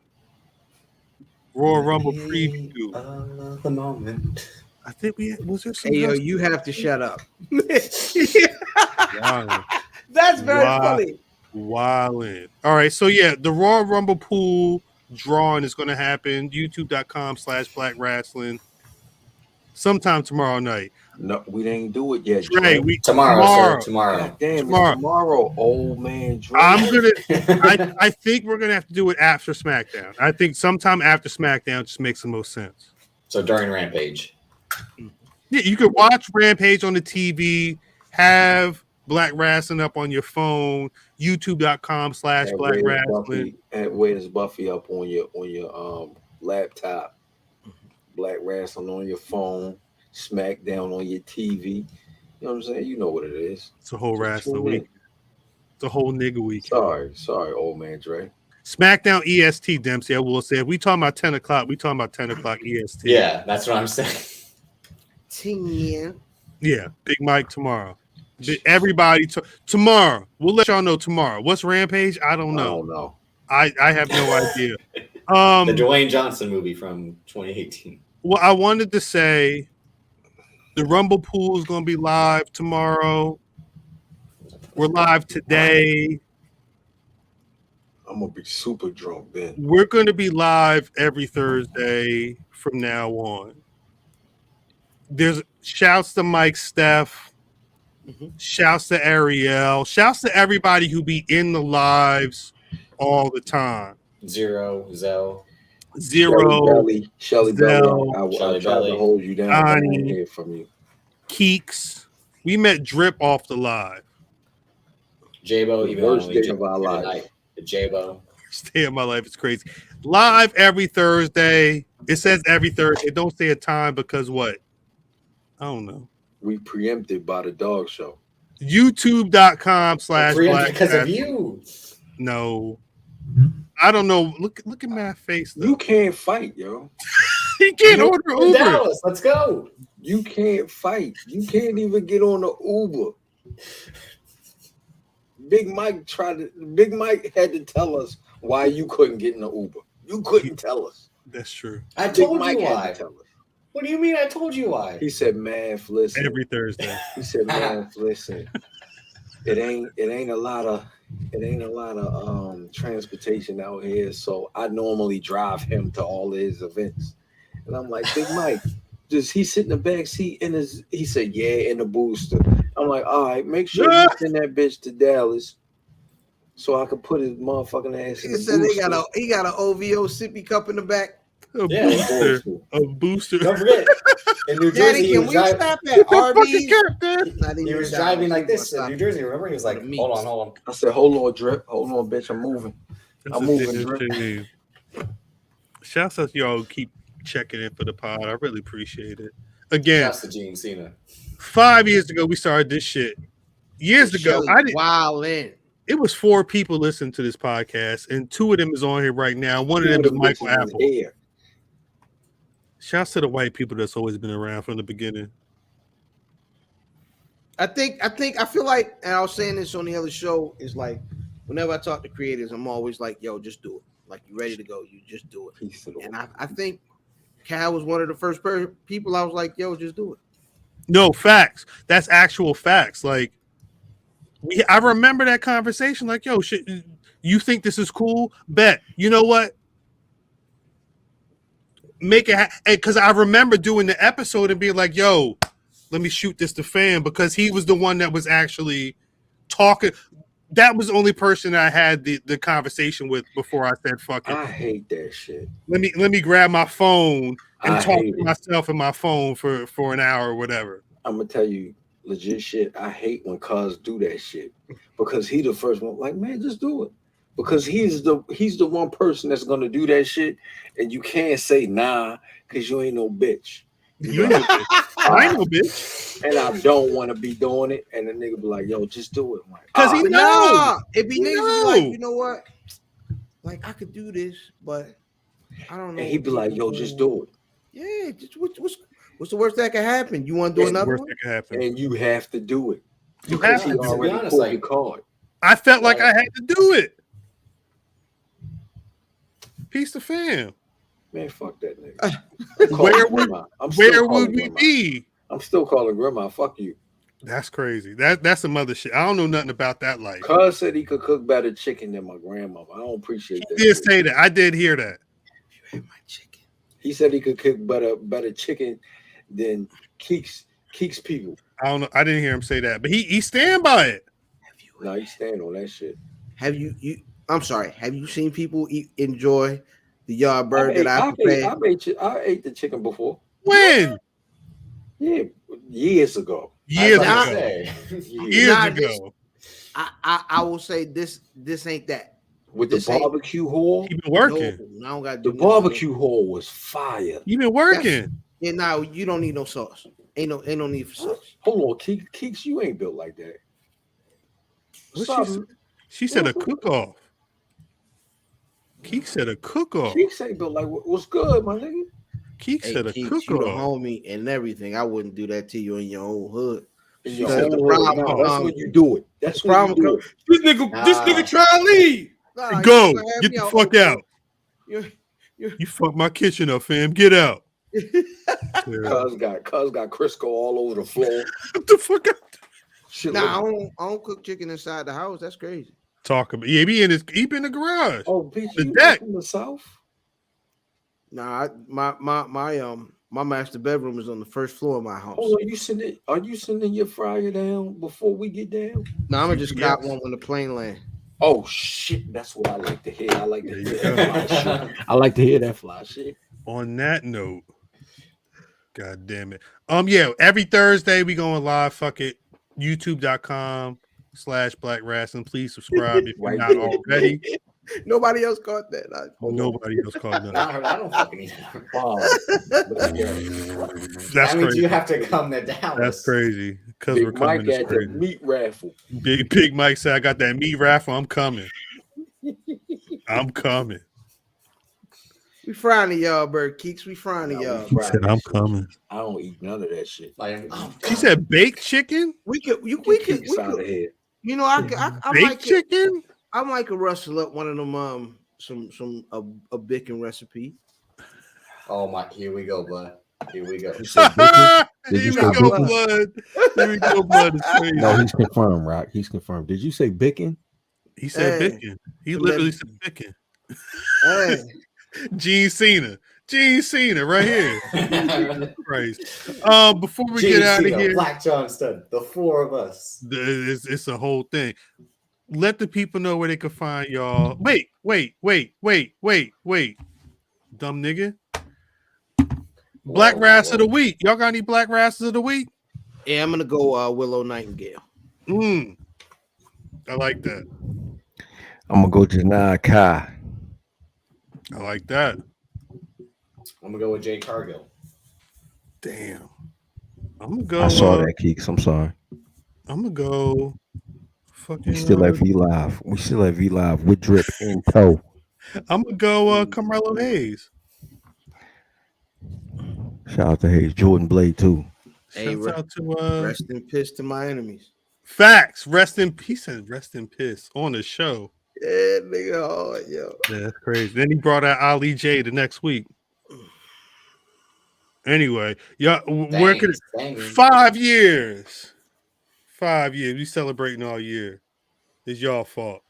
B: Royal Rumble preview.
A: The moment.
B: I think was there some.
D: Hey yo, you have to shut up.
B: Wildin'.
D: That's very funny.
B: Wildin'. All right, so yeah, the Royal Rumble pool drawing is going to happen. YouTube.com/Black Rasslin. Sometime tomorrow night.
E: No, we didn't do it yet.
B: Trey,
E: Dre.
A: Tomorrow.
E: God damn,
B: Tomorrow.
E: it's tomorrow, old man. Dre.
B: I think we're gonna have to do it after SmackDown. I think sometime after SmackDown just makes the most sense.
A: So during Rampage.
B: Yeah, you could watch Rampage on the TV, have Black Rasslin up on your phone, YouTube.com/Black Rasslin.
E: Where's Buffy up on your laptop? Black Rasslin on your phone, SmackDown on your TV. You know what I'm saying? You know what it is.
B: It's a whole wrestler week. It's a whole nigga week.
E: Sorry, old man Dre.
B: SmackDown EST, Dempsey. I will say, if we talking about 10 o'clock, we talking about 10 o'clock EST.
A: Yeah, that's what I'm saying.
D: 10.
B: Yeah, Big Mike tomorrow. Everybody tomorrow. We'll let y'all know tomorrow. What's Rampage? I don't know.
E: I don't know.
B: I have no idea.
A: The Dwayne Johnson movie from 2018.
B: Well, I wanted to say the Rumble pool is going to be live tomorrow. We're live today.
E: I'm gonna be super drunk then.
B: We're going to be live every Thursday from now on. There's shouts to Mike, Steph. Shouts to Ariel. Shouts to everybody who be in the lives all the time.
A: Zero, Zell.
B: Zero,
E: Shelly Belly. I tried to hold you down. I didn't hear from you.
B: Keeks. We met Drip off the live.
A: J-Bo, even
E: worst
A: on
E: day of our life.
A: J-Bo.
B: Stay of my life. It's crazy. Live every Thursday. It says every Thursday. It don't say a time because what? I don't know.
E: We preempted by the dog show.
B: YouTube.com/Black
A: because of you.
B: No. I don't know. Look at my face, though.
E: You can't fight, yo.
B: He can't order Uber.
A: Dallas, let's go.
E: You can't fight. You can't even get on the Uber. Big Mike had to tell us why you couldn't get in the Uber. You couldn't tell us.
B: That's true.
A: I told you why. What do you mean I told you why?
E: He said, man, listen.
B: Every Thursday.
E: He said, man, listen. It ain't a lot of transportation out here, so I normally drive him to all his events. And I'm like, Big Mike, does he sit in the back seat he said, yeah, in the booster. I'm like, all right, make sure you send that bitch to Dallas so I can put his motherfucking ass in the booster.
D: He got an OVO sippy cup in the back.
B: A booster.
A: Don't forget, in New Jersey, he was driving like this in New Jersey. Remember, he was like, "Hold on."
E: I said, "Hold on, Drip. Hold on, bitch. I'm moving. I'm moving, Drip."
B: Shouts out to y'all who keep checking in for the pod. I really appreciate it. Again,
A: shouts to Gene Cena.
B: 5 years ago, we started this shit. Years ago, I didn't.
D: Wildin'.
B: It was 4 people listening to this podcast, and 2 of them is on here right now. One of them is Michael Apple. Shouts to the white people that's always been around from the beginning.
D: I feel like, and I was saying this on the other show, is like whenever I talk to creators, I'm always like, yo, just do it. Like, you ready to go, you just do it. And I think Cal was one of the first people I was like, yo, just do it.
B: No, facts. That's actual facts. Like, I remember that conversation. Like, yo, shit, you think this is cool? Bet. You know what? Make it because I remember doing the episode and being like, yo, let me shoot this to Fam, because he was the one that was actually talking. That was the only person I had the conversation with before I said fuck it.
E: I hate that shit.
B: Let me grab my phone and talk to myself in my phone for an hour or whatever.
E: I'm gonna tell you legit shit. I hate when cuz do that shit because he the first one. Like, man, just do it. Because he's the one person that's gonna do that shit, and you can't say nah because you ain't no bitch.
B: You know, I ain't no bitch,
E: and I don't want to be doing it. And the nigga be like, "Yo, just do it."
B: Because he knows.
D: It'd be niggas like, you know what? Like, I could do this, but I don't know.
E: And he'd be like, "Yo, just do it."
D: Yeah, just what's the worst that could happen? You want to do another one?
B: That could happen.
E: And you have to do it.
B: You have to.
E: Already pulled your card.
B: I felt like I had to do it. Peace to Fam.
E: Man, fuck that nigga.
B: Where would we be?
E: I'm still calling grandma. Fuck you.
B: That's crazy. That's some other shit. I don't know nothing about that life.
E: Cuz said he could cook better chicken than my grandmama. I don't appreciate that.
B: He did say that. I did hear that.
D: You ate my chicken.
E: He said he could cook better chicken than Keeks people.
B: I don't know. I didn't hear him say that, but he stand by it.
E: No, he stand on that shit.
D: Have you seen people enjoy the yard bird that I prepared?
E: I ate the chicken before.
B: When?
E: Yeah, years ago.
B: Years ago.
D: I will say this ain't that.
E: With the barbecue hall?
B: You been working.
D: No, I don't got
E: the barbecue hall was fire.
B: You been working.
D: No, you don't need no sauce. Ain't no need for sauce.
E: Hold on, Keeks, you ain't built like that.
B: She said a cook-off. Keek said a cook-off.
E: Keek say, "But like, what's good, my nigga?"
B: Keek said a cook-off.
D: You the homie and everything. I wouldn't do that to you in your own hood.
E: In your own hood. No, that's when you do it. That's the problem.
D: This nigga try to leave.
B: Go get the fuck out. You fucked my kitchen up, fam. Get out.
E: Cuz got Crisco all over the floor.
B: What the fuck out?
D: Nah, I don't cook chicken inside the house. That's crazy.
B: Talk about he be in the garage.
E: Oh, bitch,
B: the deck
E: in the south.
D: Nah, my master bedroom is on the first floor of my house.
E: Oh, are you sending your fryer down before we get down?
D: No, I'm gonna just got one when the plane land.
E: Oh shit, that's what I like to hear. I like to hear that fly shit. I like to hear that fly shit.
B: On that note, god damn it. Yeah, every Thursday we going live. Fuck it. YouTube.com/Black Rasslin. Please subscribe if you're not already.
D: Nobody else caught that.
B: Nobody else caught that.
A: I don't fucking need
B: That's
A: that means
B: crazy.
A: you have to come to Dallas.
B: That's crazy. Because
E: Big
B: we're coming.
E: Mike at the meat raffle.
B: Big Mike said, I got that meat raffle. I'm coming. I'm coming.
D: We frowning y'all, Bird Keeks. We frowning y'all.
B: He said, I'm coming.
E: I don't eat none of that shit.
B: She said baked chicken?
D: We could
E: out of here.
D: you know, I
B: Baked
D: might
B: chicken?
D: I might could rustle up one of them a bacon recipe.
A: Oh my, here we go, bud. Here we go.
C: Did
B: Here
C: you
B: we
C: say
B: go,
C: bacon?
B: blood. Here we go, blood. It's crazy.
C: No, he's confirmed, Rock. He's confirmed. Did you say bacon?
B: He said
D: Hey.
B: bacon. He literally said bacon.
D: Hey,
B: Gene Cena right here. Christ. Before we
A: Gene
B: get out of
A: Cena,
B: here,
A: Black Jon Stud, the four of us.
B: it's a whole thing. Let the people know where they can find y'all. Wait. Dumb nigga. Black Rass of the week. Y'all got any Black Rasses of the week?
D: yeah, I'm gonna go Willow Nightingale.
B: I like that.
C: I'm gonna go Janai Kai.
B: I like that.
A: I'm gonna go with Jay Cargill.
B: Damn. I'm gonna go.
C: I saw that, Keeks. I'm sorry.
B: I'm gonna go. Fucking.
C: We still at V Live. We still at V Live with drip in tow.
B: I'm gonna go. Carmelo Hayes.
C: Shout out to Hayes. Jordan Blade too.
D: Hey,
B: Shout out to
D: rest in piss to my enemies.
B: Facts. Rest in peace and rest in piss on the show.
D: Yeah, nigga, oh, yo.
B: Yeah, that's crazy. Then he brought out Ali J the next week. Anyway, y'all, where could 5 years? 5 years. We celebrating all year. It's y'all fault.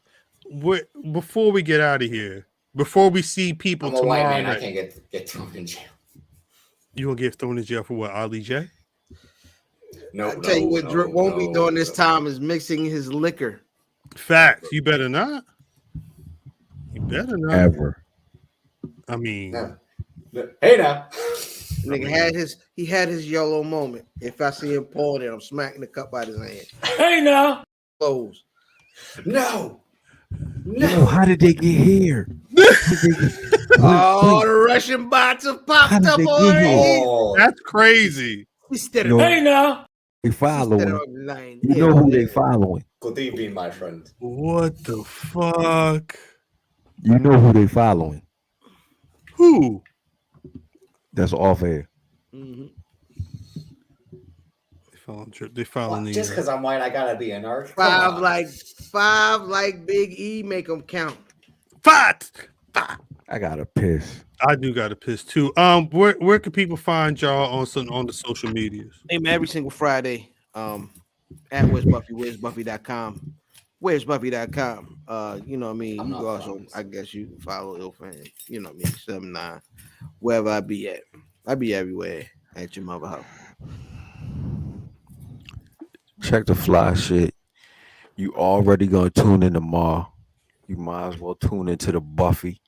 B: Before we get out of here, before we see people
A: I'm a
B: tomorrow
A: white man.
B: night,
A: I can't get thrown in jail.
B: you gonna get thrown in jail for what? Ali J?
A: No,
D: I tell you what, Drip won't be doing this time is mixing his liquor.
B: Facts. You better not. You better not.
C: Ever.
B: I mean,
A: No. Hey now.
D: Nigga had his yellow moment. If I see him pouring it, I'm smacking the cup out of his hand.
G: Hey now.
D: Close.
A: No.
C: No, how did they get here?
D: Oh, the Russian bots have
C: How
D: popped
C: did
D: up
C: they
D: on
C: get here?
D: it.
A: Oh,
B: that's crazy.
D: Instead
C: No.
D: of
G: Hey now.
C: They following.
D: line.
C: You know who they following.
A: good evening, my friend.
B: What the fuck?
C: You know who they following.
B: Who?
C: That's off air.
D: Mm-hmm.
B: They following
A: Just because I'm white, I gotta be an arc.
D: Five like Big E make them count.
B: Fat.
C: I gotta piss.
B: I do got to piss too. Where can people find y'all on the social medias?
D: Hey man, every single Friday. At Where's Buffy, where'sbuffy.com. Where'sbuffy.com. You know what I mean?
A: I'm
D: You
A: not
D: also,
A: promised.
D: I guess you can follow Ilfan, you know what I mean, 79. Wherever I be at. I be everywhere at your mother house.
C: Check the fly shit. You already gonna tune in tomorrow. You might as well tune into the Buffy.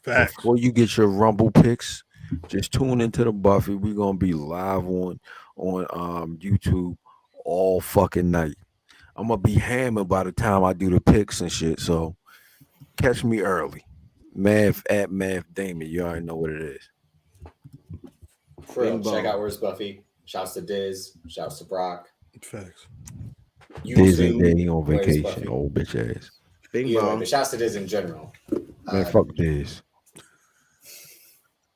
B: Facts.
C: Before you get your Rumble picks, just tune into the Buffy. We're gonna be live on YouTube all fucking night. I'm gonna be hammered by the time I do the picks and shit. So catch me early. Math at Math Damon. You already know what it is.
A: For real, check out Where's Buffy. Shouts to Diz. Shouts to Brock.
B: Facts.
C: Diz ain't there, he on
A: Where's
C: vacation,
A: Buffy?
C: old bitch ass.
D: Bing
A: Yeah,
D: bong.
A: but shouts to Diz in general.
C: Man, fuck Diz.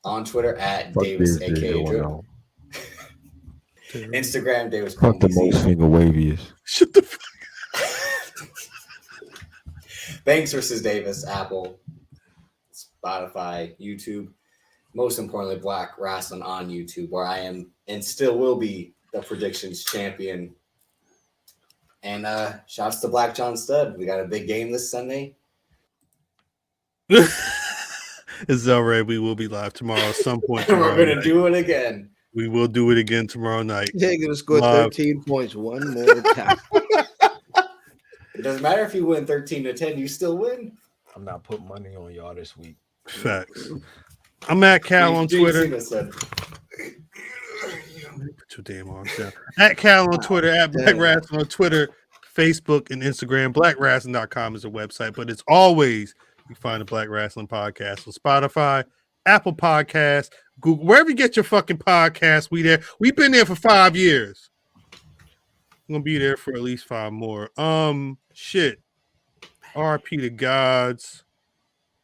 A: On Twitter at
C: Fuck
A: Davis,
C: Diz,
A: aka
C: going
A: Drip.
C: on.
A: Instagram, Davis.
C: Fuck the most finger waviest.
B: Shut the fuck.
A: Banks versus Davis, Apple, Spotify, YouTube. Most importantly, Black Rasslin on YouTube, where I am and still will be the predictions champion. And shouts to Black Jon Stud. We got a big game this Sunday.
B: It's all right. We will be live tomorrow at some point.
A: And we're
B: tomorrow
A: gonna
B: night.
A: do it again.
B: We will do it again tomorrow night.
D: They're gonna score
B: Live.
D: 13 points one more time.
A: doesn't matter if you win 13-10, you still win.
C: I'm not putting money on y'all this week.
B: Facts. I'm at Cal on Twitter. Put your damn arms down. At Cal on Twitter, at Black Rasslin on Twitter, Facebook, and Instagram. BlackRasslin.com is a website, but it's always you find the Black Rasslin Podcast on Spotify, Apple Podcasts, Google, wherever you get your fucking podcast. We there. We've been there for 5 years. We're gonna be there for at least 5 more. Shit. RP to gods.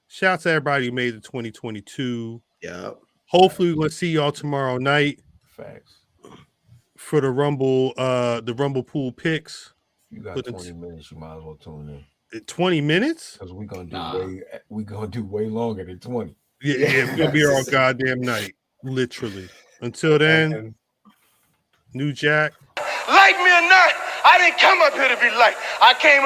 B: Shout out to everybody who made the 2022.
D: Yeah.
B: Hopefully, we're gonna see y'all tomorrow night.
C: Facts.
B: For the Rumble pool picks.
C: You got 20 minutes. You might as well tune in.
B: 20 minutes?
C: Because we're gonna do way longer than 20.
B: Yeah, we're gonna be here all goddamn night, literally. Until then, New Jack.
J: Like me or not, I didn't come up here to be liked. I came